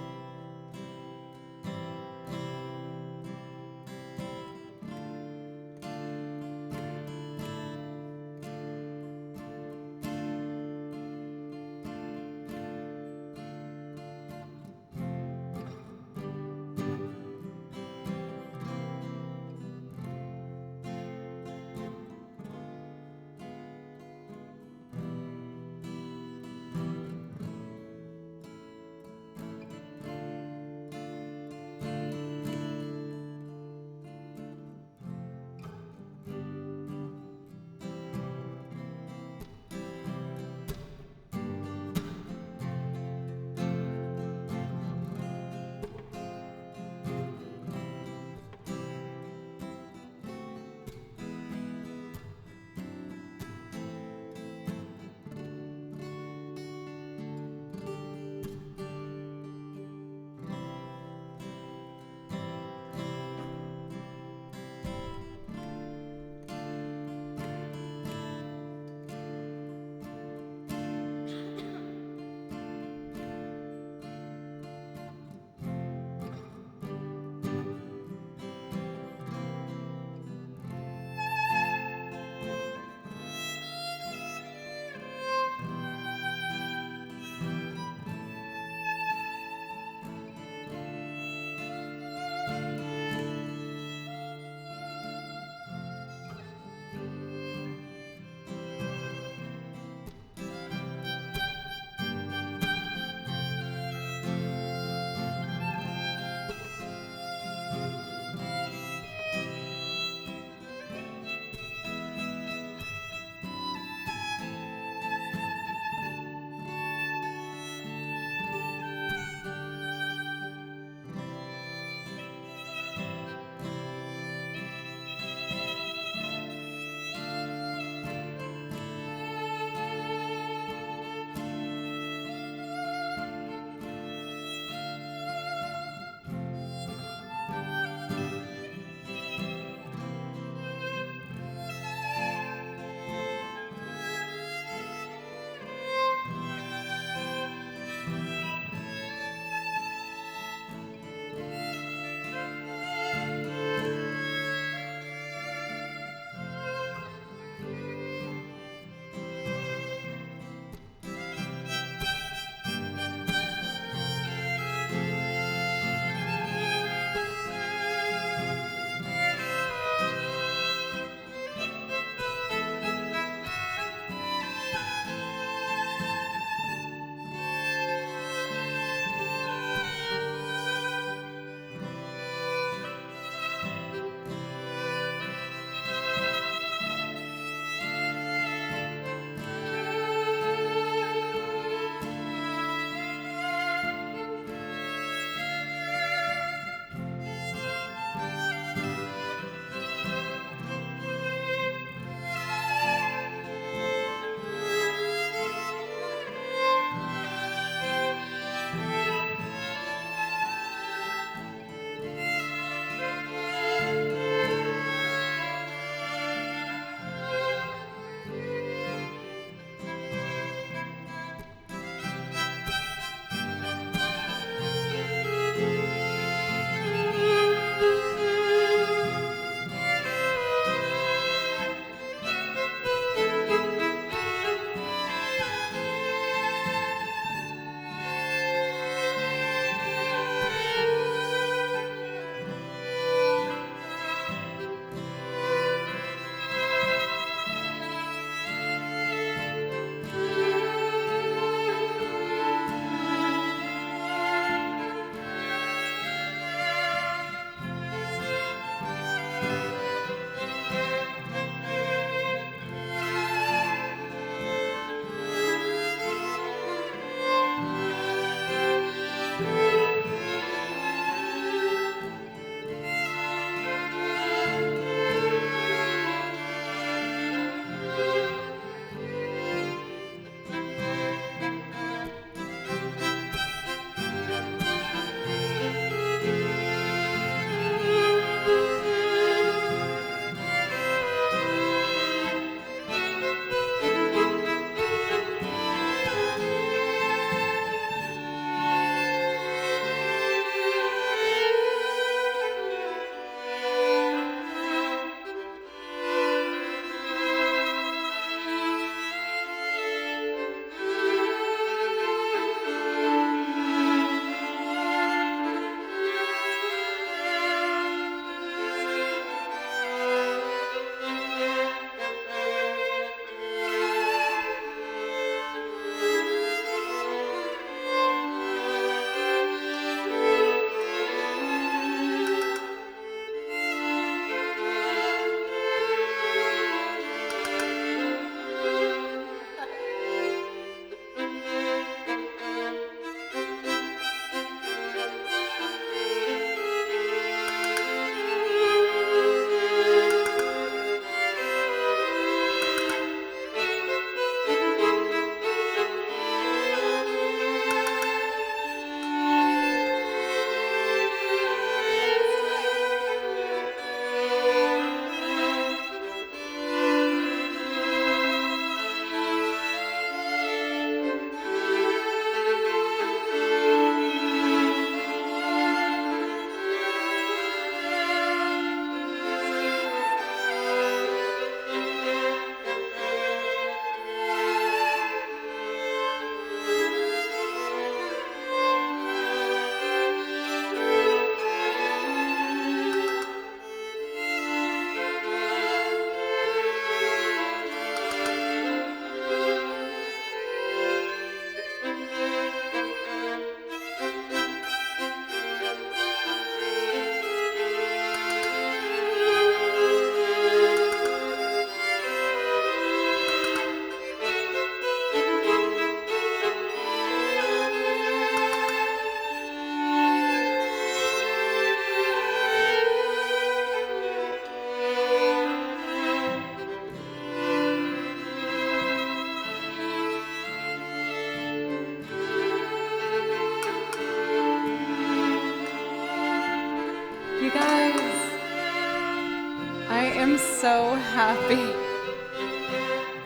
I'm so happy.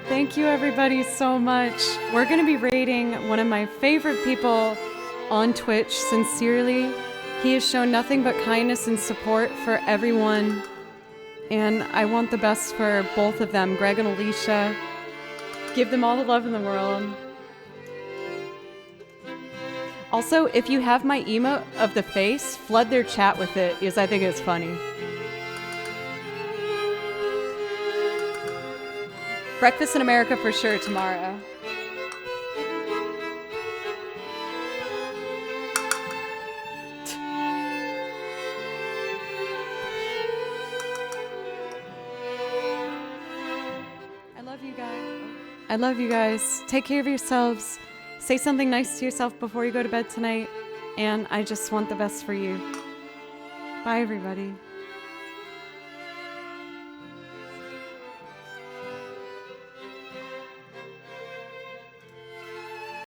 Thank you everybody so much. We're gonna be rating one of my favorite people on Twitch, Sincerely. He has shown nothing but kindness and support for everyone. And I want the best for both of them, Greg and Alicia. Give them all the love in the world. Also, if you have my emote of the face, flood their chat with it because I think it's funny. Breakfast in America for sure tomorrow. I love you guys. I love you guys. Take care of yourselves. Say something nice to yourself before you go to bed tonight. And I just want the best for you. Bye, everybody.